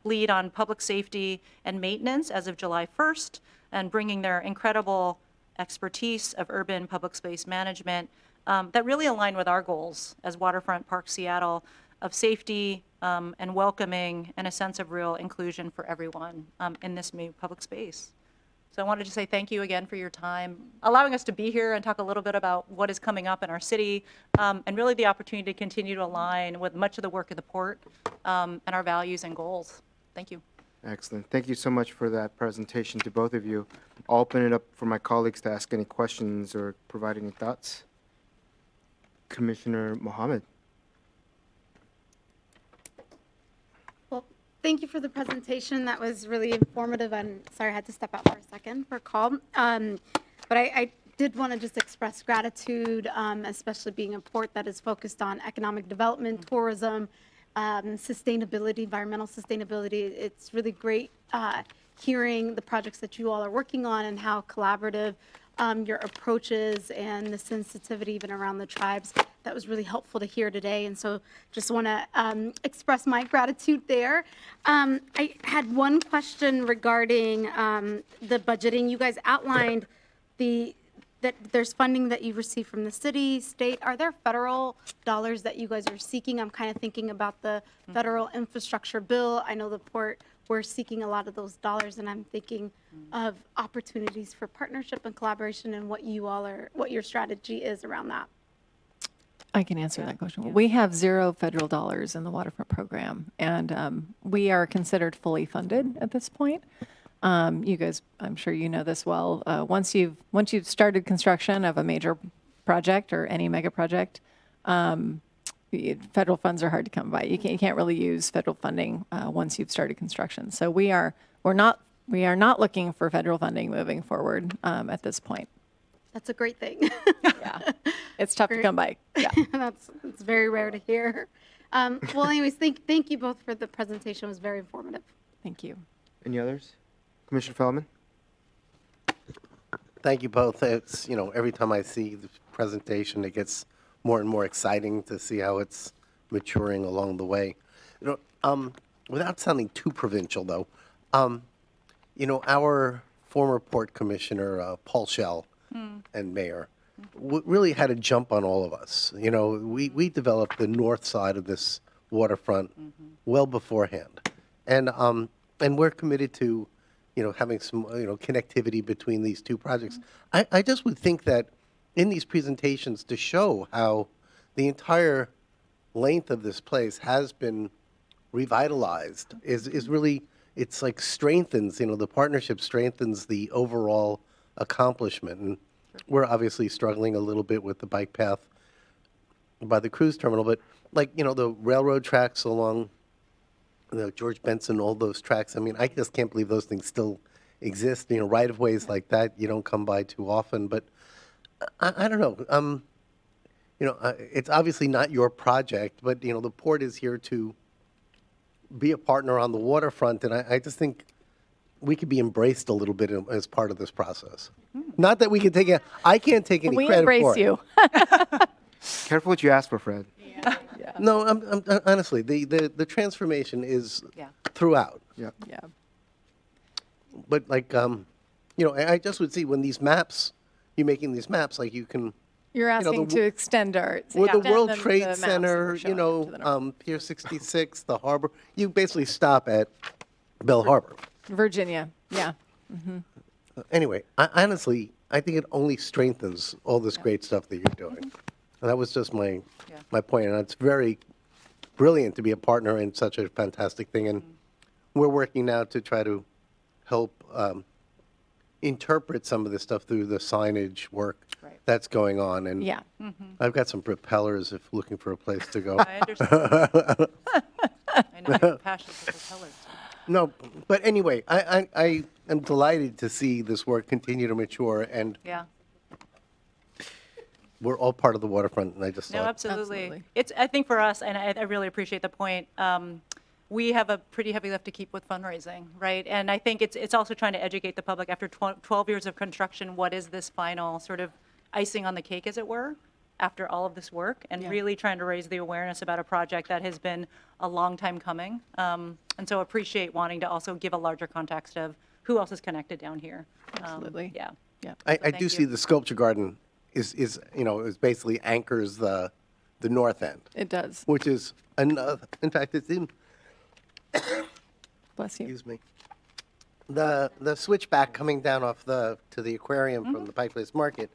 lead on public safety and maintenance as of July 1st, and bringing their incredible expertise of urban public space management that really align with our goals as Waterfront Park Seattle of safety and welcoming and a sense of real inclusion for everyone in this new public space. So I wanted to say thank you again for your time, allowing us to be here and talk a little bit about what is coming up in our city, and really the opportunity to continue to align with much of the work of the port and our values and goals. Thank you. Excellent. Thank you so much for that presentation to both of you. I'll open it up for my colleagues to ask any questions or provide any thoughts. Commissioner Mohammed. Thank you for the presentation. That was really informative. I'm sorry I had to step out for a second for a call. But I did want to just express gratitude, especially being a port that is focused on economic development, tourism, sustainability, environmental sustainability. It's really great hearing the projects that you all are working on and how collaborative your approach is and the sensitivity even around the tribes that was really helpful to hear today. And so just want to express my gratitude there. I had one question regarding the budgeting. You guys outlined that there's funding that you receive from the city, state. Are there federal dollars that you guys are seeking? I'm kind of thinking about the federal infrastructure bill. I know the port, we're seeking a lot of those dollars, and I'm thinking of opportunities for partnership and collaboration and what your strategy is around that. I can answer that question. We have 0 federal dollars in the waterfront program, and we are considered fully funded at this point. You guys, I'm sure you know this well. Once you've started construction of a major project or any mega project, federal funds are hard to come by. You can't really use federal funding once you've started construction. So we are not looking for federal funding moving forward at this point. That's a great thing. Yeah, it's tough to come by. Yeah, it's very rare to hear. Well, anyways, thank you both for the presentation. It was very informative. Thank you. Any others? Commissioner Feldman? Thank you both. It's, every time I see the presentation, it gets more and more exciting to see how it's maturing along the way. Without sounding too provincial, though, our former port commissioner, Paul Schell, and mayor, really had a jump on all of us. We developed the north side of this waterfront well beforehand. And we're committed to, having some, connectivity between these two projects. I just would think that in these presentations to show how the entire length of this place has been revitalized is really, it's like strengthens, the partnership strengthens the overall accomplishment. And we're obviously struggling a little bit with the bike path by the cruise terminal, but the railroad tracks along George Benson, all those tracks. I mean, I just can't believe those things still exist. Right of ways like that you don't come by too often. But I don't know. It's obviously not your project, but the port is here to be a partner on the waterfront, and I just think we could be embraced a little bit as part of this process. Not that we can take it. I can't take any credit for it. We embrace you. Careful what you ask for, Fred. No, I'm honestly, the transformation is throughout. Yeah. Yeah. But I just would see when these maps, you're making these maps, you can. You're asking to extend our. Well, the World the Trade maps that Center, we're showing up to the north. Pier 66, the harbor. You basically stop at Bell Harbor. Virginia. Yeah. Anyway, honestly, I think it only strengthens all this great stuff that you're doing. And that was just my point. And it's very brilliant to be a partner in such a fantastic thing. And we're working now to try to help interpret some of this stuff through the signage work that's going on. And Yeah. I've got some propellers if looking for a place to go. I understand. I know you're passionate for propellers. No, but anyway, I am delighted to see this work continue to mature, and Yeah. we're all part of the waterfront, and I just No, thought, absolutely. It's, I think for us, and I really appreciate the point, we have a pretty heavy lift to keep with fundraising, right? And I think it's also trying to educate the public after 12 years of construction, what is this final sort of icing on the cake, as it were, after all of this work, and really trying to raise the awareness about a project that has been a long time coming. And so appreciate wanting to also give a larger context of who else is connected down here. Absolutely. Yeah. Yeah. I do see the sculpture garden is basically anchors the north end. It does. Which is another. In fact, it's in. Bless you. Excuse me. The switchback coming down to the aquarium from the Pike Place Market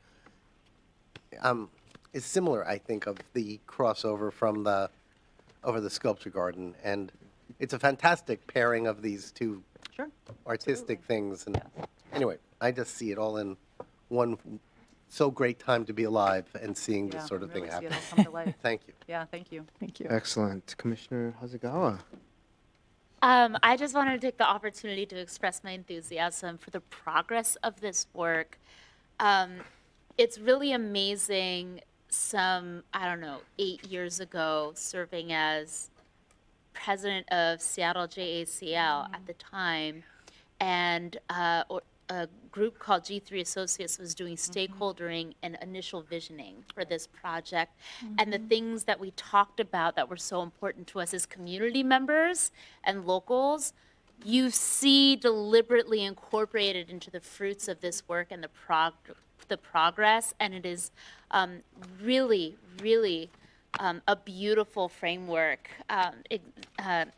is similar, I think, of the crossover from over the sculpture garden, and it's a fantastic pairing of these two artistic things. And anyway, I just see it all in one so great time to be alive and seeing this sort of thing happen. Thank you. Yeah, thank you. Thank you. Excellent. Commissioner Hasegawa. I just wanted to take the opportunity to express my enthusiasm for the progress of this work. It's really amazing. Some, 8 years ago, serving as president of Seattle JACL at the time, and a group called G3 Associates was doing stakeholdering and initial visioning for this project. And the things that we talked about that were so important to us as community members and locals, you see deliberately incorporated into the fruits of this work and the progress. And it is really, really a beautiful framework,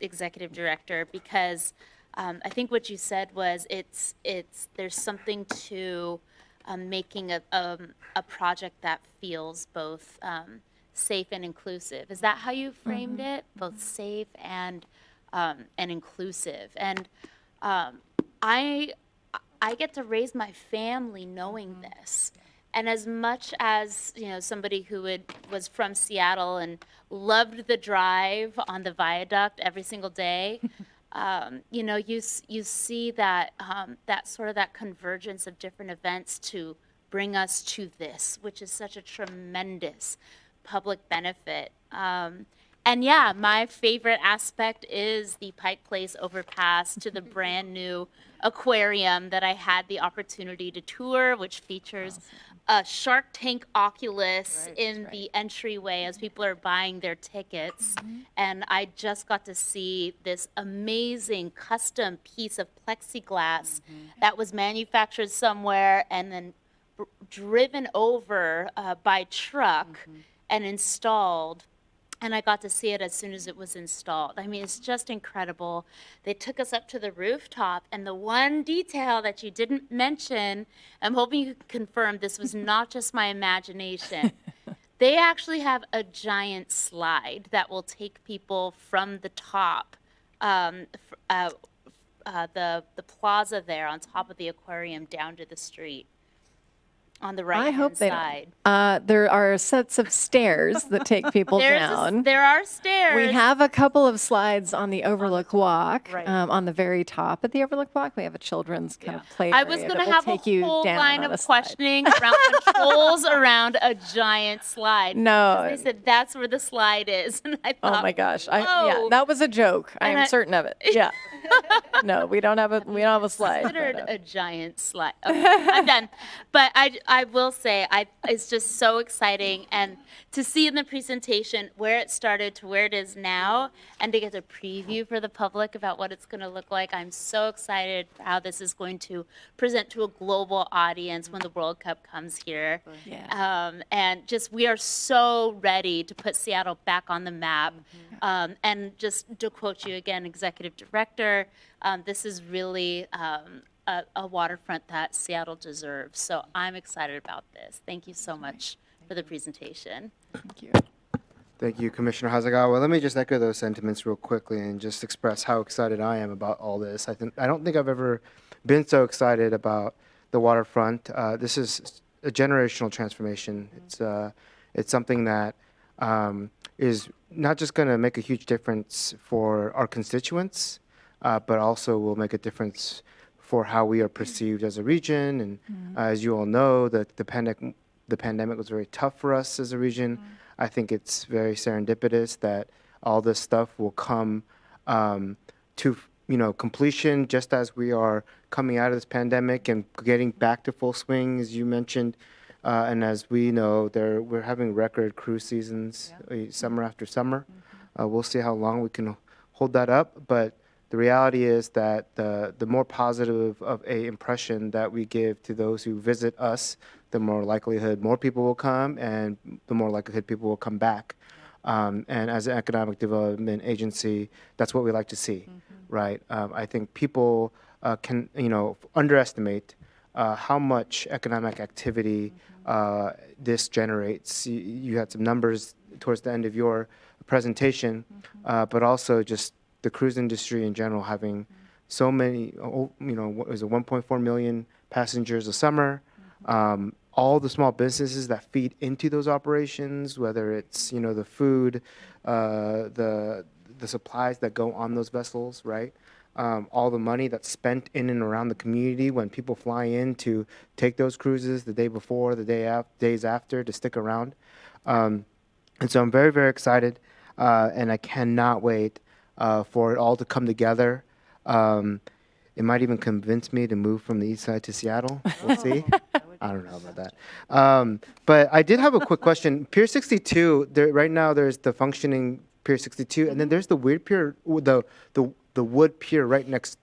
Executive Director, because I think what you said was there's something to making a project that feels both safe and inclusive. Is that how you framed it? Both safe and inclusive. And I get to raise my family knowing this. And as much as, somebody who was from Seattle and loved the drive on the viaduct every single day, you see that that convergence of different events to bring us to this, which is such a tremendous public benefit. And yeah, my favorite aspect is the Pike Place overpass to the brand new aquarium that I had the opportunity to tour, which features a Shark Tank Oculus in the entryway as people are buying their tickets. And I just got to see this amazing custom piece of plexiglass that was manufactured somewhere and then driven over by truck and installed. And I got to see it as soon as it was installed. I mean, it's just incredible. They took us up to the rooftop, and the one detail that you didn't mention, I'm hoping you can confirm this was not just my imagination. They actually have a giant slide that will take people from the top, the plaza there on top of the aquarium down to the street on the I hope right-hand they side. don't. There are sets of stairs that take people down. There are stairs. We have a couple of slides on the Overlook Walk. right. On the very top of the Overlook Walk, we have a children's kind of play I was area going that to will have take a you whole down line on a of slide. questioning around controls around a giant slide. No. Because they said that's where the slide is. And I thought, Oh my gosh! Yeah, whoa. that was a joke. I And am certain of it. Yeah. No, we don't have a slide. Considered a giant slide. Okay, I'm done. But I will say it's just so exciting, and to see in the presentation where it started to where it is now, and to get a preview for the public about what it's going to look like. I'm so excited for how this is going to present to a global audience when the World Cup comes here. Yeah. And just we are so ready to put Seattle back on the map. And just to quote you again, Executive Director, this is really a waterfront that Seattle deserves. So I'm excited about this. Thank you so much for the presentation. Thank you. Thank you, Commissioner Hasegawa. Let me just echo those sentiments real quickly and just express how excited I am about all this. I don't think I've ever been so excited about the waterfront. This is a generational transformation. It's something that is not just going to make a huge difference for our constituents, but also will make a difference for how we are perceived as a region. And as you all know, the pandemic was very tough for us as a region. I think it's very serendipitous that all this stuff will come to completion just as we are coming out of this pandemic and getting back to full swing, as you mentioned. And as we know, we're having record cruise seasons, summer after summer. We'll see how long we can hold that up, but the reality is that the more positive of a impression that we give to those who visit us, the more likelihood more people will come, and the more likelihood people will come back. And as an economic development agency, that's what we like to see, right? I think people can underestimate how much economic activity this generates. You had some numbers towards the end of your presentation, but also just the cruise industry in general having so many, what was it, 1.4 million passengers a summer. All the small businesses that feed into those operations, whether it's the food, the supplies that go on those vessels, right? All the money that's spent in and around the community when people fly in to take those cruises the day before, days after to stick around. And so I'm very, very excited, and I cannot wait for it all to come together. It might even convince me to move from the east side to Seattle. We'll see. I don't know about that. But I did have a quick question. Pier 62, right now there's the functioning Pier 62, and then there's the weird pier, the wood pier right next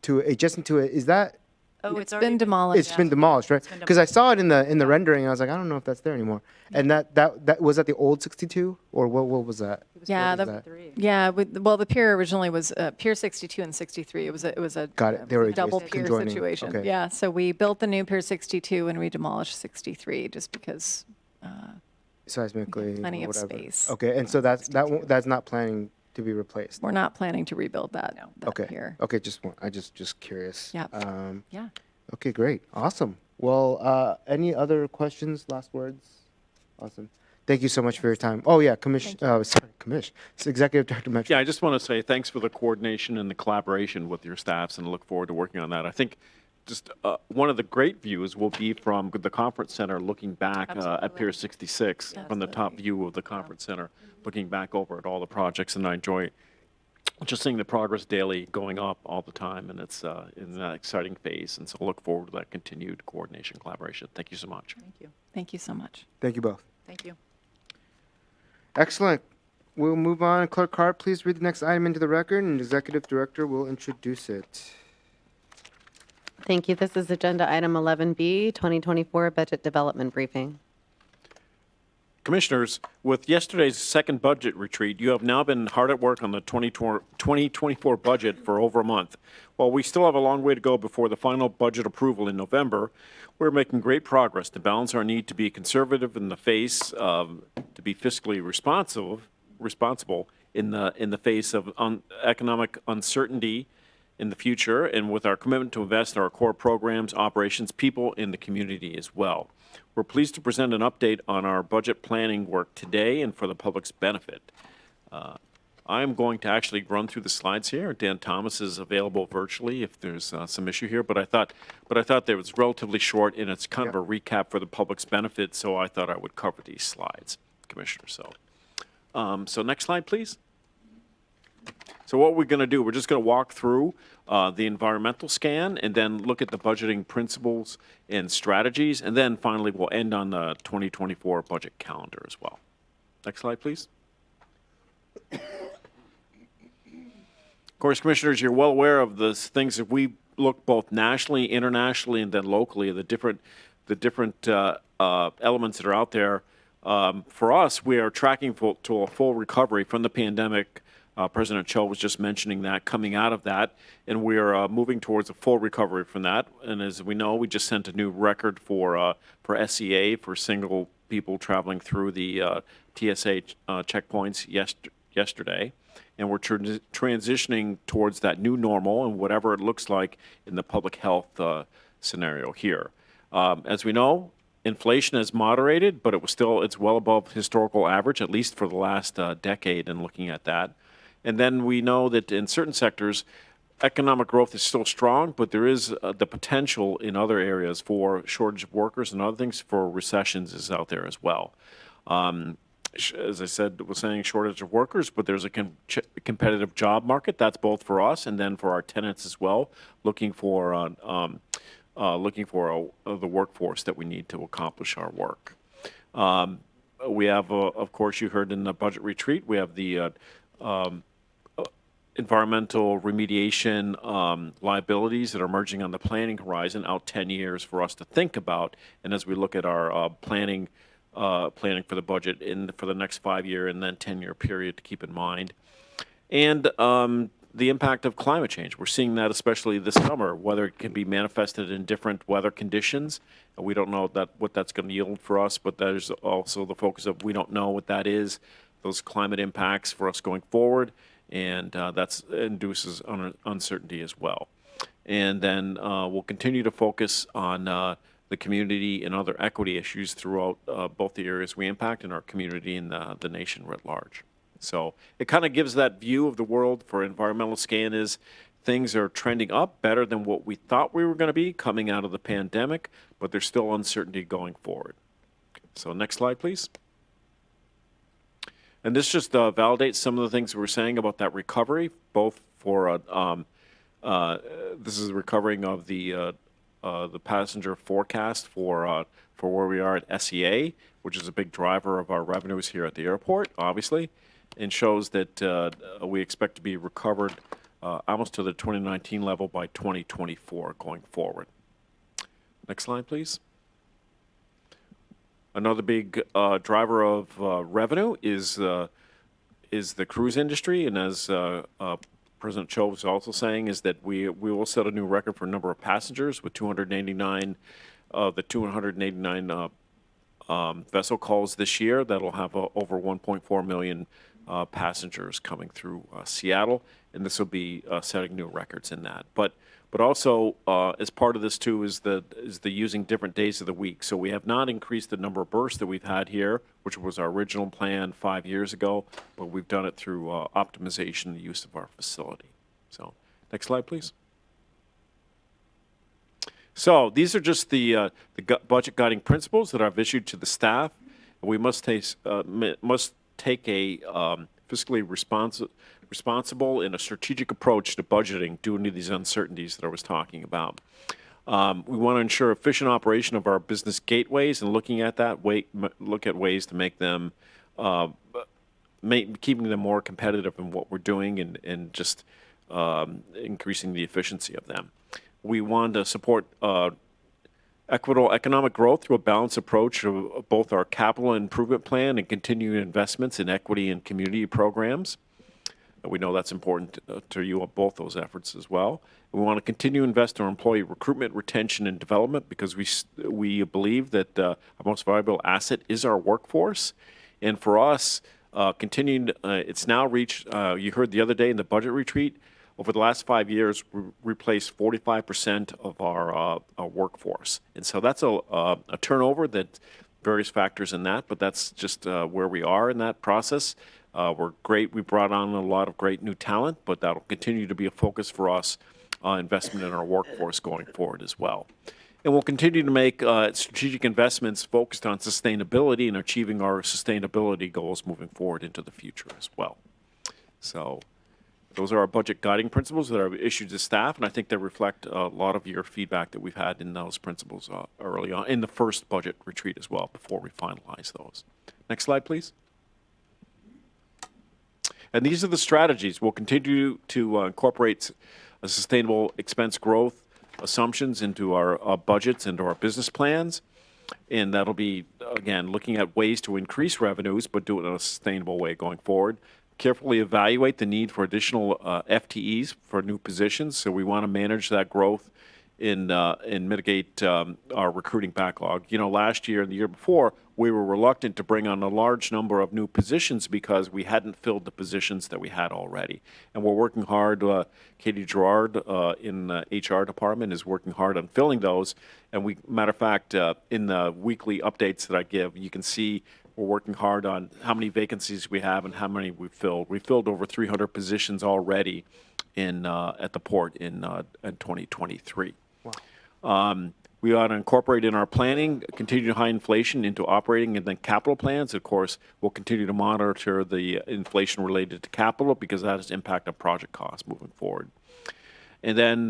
to it, adjacent to it. Is that? Oh, It's been demolished. It's been demolished, right? Because I saw it in the rendering, and I was like, I don't know if that's there anymore. And that was that the old 62, or what was that? Yeah, What was that? well, the pier originally was Pier 62 and 63. It was a Got it. They were double just pier conjoining. situation. Okay. Yeah, so we built the new Pier 62 and we demolished 63 just because Seismically, plenty or of whatever. space. Okay, and so that's not planning to be replaced. We're not planning to rebuild that Okay. pier. Okay, just curious. Yep. Yeah. Okay, great, awesome. Well, any other questions? Last words? Awesome. Thank you so much for your time. Oh yeah, Executive Director Metro. Yeah, I just want to say thanks for the coordination and the collaboration with your staffs, and look forward to working on that. I think just one of the great views will be from the conference center, looking back at Pier 66 from the top view of the conference center, looking back over at all the projects, and I enjoy just seeing the progress daily going up all the time, and it's in that exciting phase. And so look forward to that continued coordination, collaboration. Thank you so much. Thank you. Thank you so much. Thank you both. Thank you. Excellent. We'll move on. Clerk Hart, please read the next item into the record, and Executive Director will introduce it. Thank you. This is Agenda Item 11B, 2024 Budget Development Briefing. Commissioners, with yesterday's second budget retreat, you have now been hard at work on the 2024 budget for over a month. While we still have a long way to go before the final budget approval in November, we're making great progress to balance our need to be conservative in the face of, to be fiscally responsible in the face of economic uncertainty in the future, and with our commitment to invest in our core programs, operations, people, in the community as well. We're pleased to present an update on our budget planning work today and for the public's benefit. I'm going to actually run through the slides here. Dan Thomas is available virtually if there's some issue here, but I thought that it was relatively short, and it's kind of a recap for the public's benefit, so I thought I would cover these slides, Commissioner. So next slide, please. So what we're going to do, we're just going to walk through the environmental scan and then look at the budgeting principles and strategies, and then finally we'll end on the 2024 budget calendar as well. Next slide, please. Of course, Commissioners, you're well aware of the things that we look both nationally, internationally, and then locally, the different elements that are out there. For us, we are tracking to a full recovery from the pandemic. President Cho was just mentioning that, coming out of that, and we are moving towards a full recovery from that. And as we know, we just sent a new record for SEA, for single people traveling through the TSA checkpoints yesterday. And we're transitioning towards that new normal and whatever it looks like in the public health scenario here. As we know, inflation has moderated, but it's well above historical average, at least for the last decade, and looking at that. And then we know that in certain sectors, economic growth is still strong, but there is the potential in other areas for shortage of workers and other things, for recessions is out there as well. As I said, we're saying shortage of workers, but there's a competitive job market. That's both for us and then for our tenants as well, looking for the workforce that we need to accomplish our work. We have, of course, you heard in the budget retreat, we have the environmental remediation liabilities that are emerging on the planning horizon out 10 years for us to think about. And as we look at our planning for the budget for the next 5-year and then 10-year period to keep in mind. And the impact of climate change. We're seeing that especially this summer, whether it can be manifested in different weather conditions. We don't know what that's going to yield for us, but there's also the focus of we don't know what that is, those climate impacts for us going forward, and that induces uncertainty as well. And then we'll continue to focus on the community and other equity issues throughout both the areas we impact in our community and the nation writ large. So it kind of gives that view of the world for environmental scan is things are trending up better than what we thought we were going to be coming out of the pandemic, but there's still uncertainty going forward. So next slide, please. And this just validates some of the things we were saying about that recovery, both for This is recovering of the passenger forecast for where we are at SEA, which is a big driver of our revenues here at the airport, obviously, and shows that we expect to be recovered almost to the 2019 level by 2024 going forward. Next slide, please. Another big driver of revenue is the cruise industry, and as President Cho was also saying, is that we will set a new record for number of passengers with 289 the 289 vessel calls this year. That'll have over 1.4 million passengers coming through Seattle, and this will be setting new records in that. But also as part of this too is the using different days of the week. So we have not increased the number of berths that we've had here, which was our original plan 5 years ago, but we've done it through optimization and use of our facility. So next slide, please. So these are just the budget guiding principles that I've issued to the staff. We must take a fiscally responsible and a strategic approach to budgeting due to these uncertainties that I was talking about. We want to ensure efficient operation of our business gateways and looking at that look at ways to make them keeping them more competitive in what we're doing and just increasing the efficiency of them. We want to support equitable economic growth through a balanced approach of both our capital improvement plan and continuing investments in equity and community programs. We know that's important to you on both those efforts as well. We want to continue to invest in our employee recruitment, retention, and development because we believe that our most valuable asset is our workforce. And for us, continuing, it's now reached, you heard the other day in the budget retreat, over the last 5 years, we replaced 45% of our workforce. And so that's a turnover that various factors in that, but that's just where we are in that process. We're great. We brought on a lot of great new talent, but that'll continue to be a focus for us, investment in our workforce going forward as well. And we'll continue to make strategic investments focused on sustainability and achieving our sustainability goals moving forward into the future as well. So those are our budget guiding principles that are issued to staff, and I think they reflect a lot of your feedback that we've had in those principles early on in the first budget retreat as well before we finalize those. Next slide, please. And these are the strategies. We'll continue to incorporate a sustainable expense growth assumptions into our budgets, into our business plans. And that'll be, again, looking at ways to increase revenues, but do it in a sustainable way going forward. Carefully evaluate the need for additional FTEs for new positions. So we want to manage that growth and mitigate our recruiting backlog. You know, last year and the year before, we were reluctant to bring on a large number of new positions because we hadn't filled the positions that we had already. And we're working hard. Katie Gerard in the HR department is working hard on filling those. And matter of fact, in the weekly updates that I give, you can see we're working hard on how many vacancies we have and how many we've filled. We filled over 300 positions already at the port in 2023. Wow. We ought to incorporate in our planning continued high inflation into operating and then capital plans. Of course, we'll continue to monitor the inflation related to capital because that has impact on project costs moving forward. And then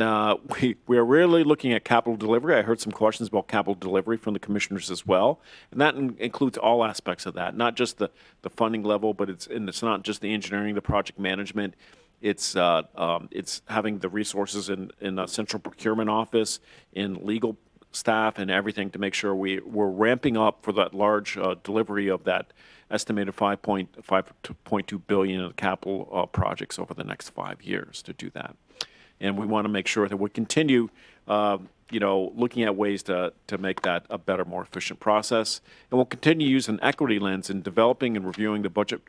we are really looking at capital delivery. I heard some questions about capital delivery from the commissioners as well. And that includes all aspects of that, not just the funding level, but it's not just the engineering, the project management. It's having the resources in a central procurement office, in legal staff and everything to make sure we're ramping up for that large delivery of that estimated $5.2 billion in capital projects over the next 5 years to do that. And we want to make sure that we continue, looking at ways to make that a better, more efficient process. And we'll continue to use an equity lens in developing and reviewing the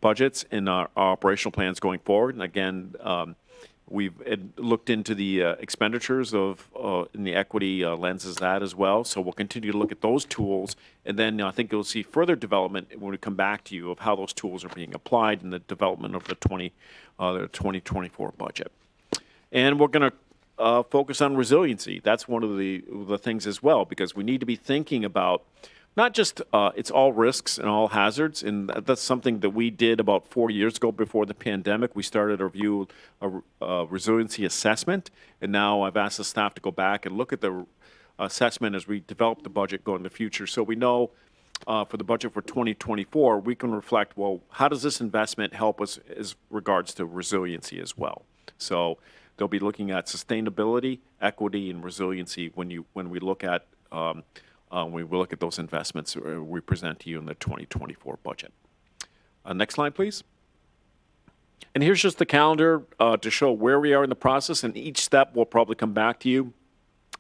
budgets in our operational plans going forward. And again, we've looked into the expenditures in the equity lenses that as well. So we'll continue to look at those tools. And then I think you'll see further development when we come back to you of how those tools are being applied in the development of the 2024 budget. And we're going to focus on resiliency. That's one of the things as well, because we need to be thinking about not just, it's all risks and all hazards, and that's something that we did about 4 years ago before the pandemic. We started a review, a resiliency assessment, and now I've asked the staff to go back and look at the assessment as we develop the budget going in the future. So we know for the budget for 2024, we can reflect, well, how does this investment help us as regards to resiliency as well? So they'll be looking at sustainability, equity, and resiliency when we look at those investments we present to you in the 2024 budget. Next slide, please. And here's just the calendar to show where we are in the process, and each step will probably come back to you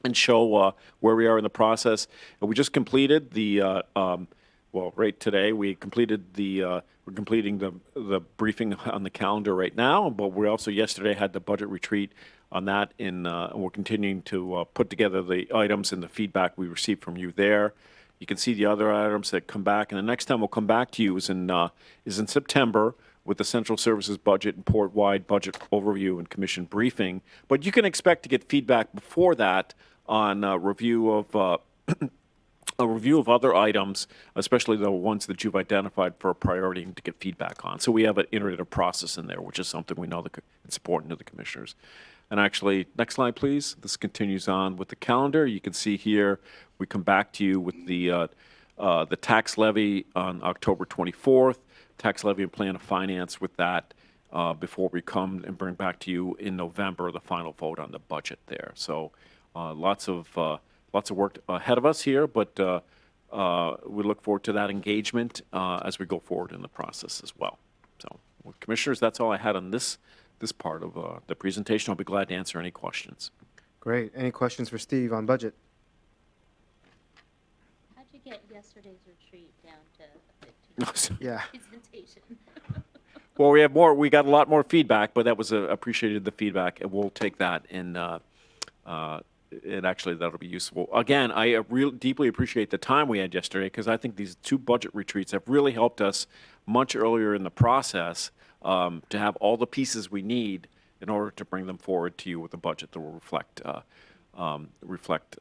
and show where we are in the process. And we just completed the, right today, we're completing the briefing on the calendar right now, but we also yesterday had the budget retreat on that, and we're continuing to put together the items and the feedback we received from you there. You can see the other items that come back, and the next time we'll come back to you is in September with the Central Services budget and port-wide budget overview and commission briefing. But you can expect to get feedback before that on a review of other items, especially the ones that you've identified for a priority and to get feedback on. So we have an iterative process in there, which is something we know that it's important to the commissioners. And actually, next slide, please. This continues on with the calendar. You can see here, we come back to you with the tax levy on October 24th, tax levy and plan of finance with that before we come and bring back to you in November the final vote on the budget there. So lots of work ahead of us here, but we look forward to that engagement as we go forward in the process as well. So, commissioners, that's all I had on this part of the presentation. I'll be glad to answer any questions. Great. Any questions for Steve on budget? How'd you get yesterday's retreat down to 15 Yeah. presentation? Well, we got a lot more feedback, but that was appreciated the feedback, and we'll take that and actually that'll be useful. Again, I deeply appreciate the time we had yesterday, because I think these 2 budget retreats have really helped us much earlier in the process to have all the pieces we need in order to bring them forward to you with a budget that will reflect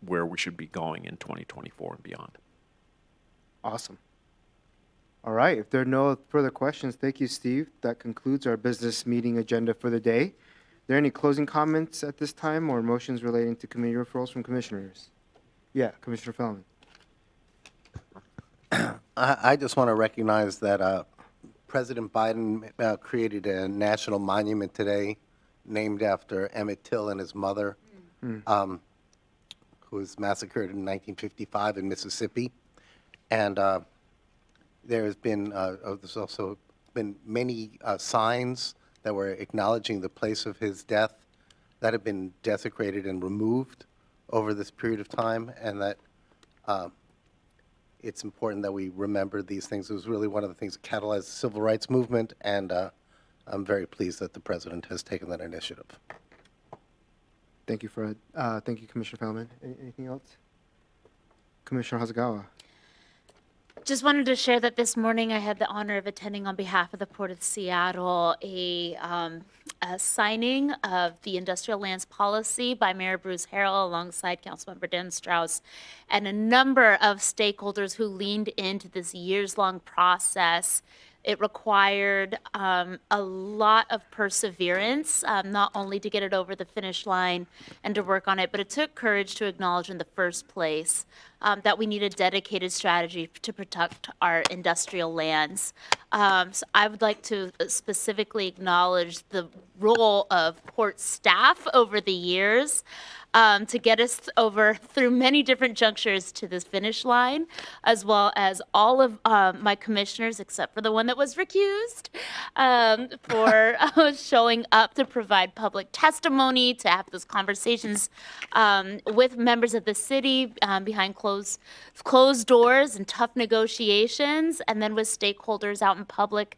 where we should be going in 2024 and beyond. Awesome. All right. If there are no further questions, thank you, Steve. That concludes our business meeting agenda for the day. Are there any closing comments at this time or motions relating to committee referrals from commissioners? Yeah, Commissioner Fellman. I just want to recognize that President Biden created a national monument today named after Emmett Till and his mother, who was massacred in 1955 in Mississippi. And there's also been many signs that were acknowledging the place of his death that have been desecrated and removed over this period of time, and that it's important that we remember these things. It was really one of the things that catalyzed the civil rights movement, and I'm very pleased that the president has taken that initiative. Thank you, Fred. Thank you, Commissioner Fellman. Anything else? Commissioner Hasegawa. Just wanted to share that this morning I had the honor of attending on behalf of the Port of Seattle a signing of the industrial lands policy by Mayor Bruce Harrell alongside Councilmember Dan Strauss and a number of stakeholders who leaned into this years-long process. It required a lot of perseverance, not only to get it over the finish line and to work on it, but it took courage to acknowledge in the first place that we need a dedicated strategy to protect our industrial lands. So I would like to specifically acknowledge the role of port staff over the years to get us through many different junctures to this finish line, as well as all of my commissioners, except for the one that was recused, for showing up to provide public testimony, to have those conversations with members of the city behind closed doors and tough negotiations, and then with stakeholders out in public.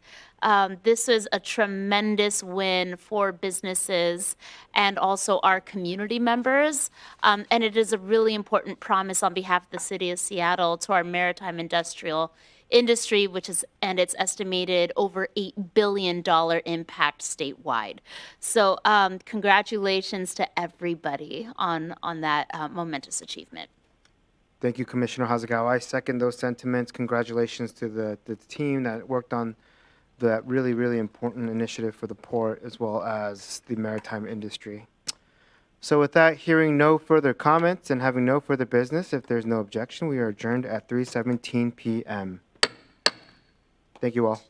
This is a tremendous win for businesses and also our community members. And it is a really important promise on behalf of the city of Seattle to our maritime industrial industry, which is, and it's estimated over $8 billion impact statewide. So congratulations to everybody on that momentous achievement. Thank you, Commissioner Hasegawa. I second those sentiments. Congratulations to the team that worked on that really, really important initiative for the port as well as the maritime industry. So with that, hearing no further comments and having no further business, if there's no objection, we are adjourned at 3:17 p.m. Thank you all.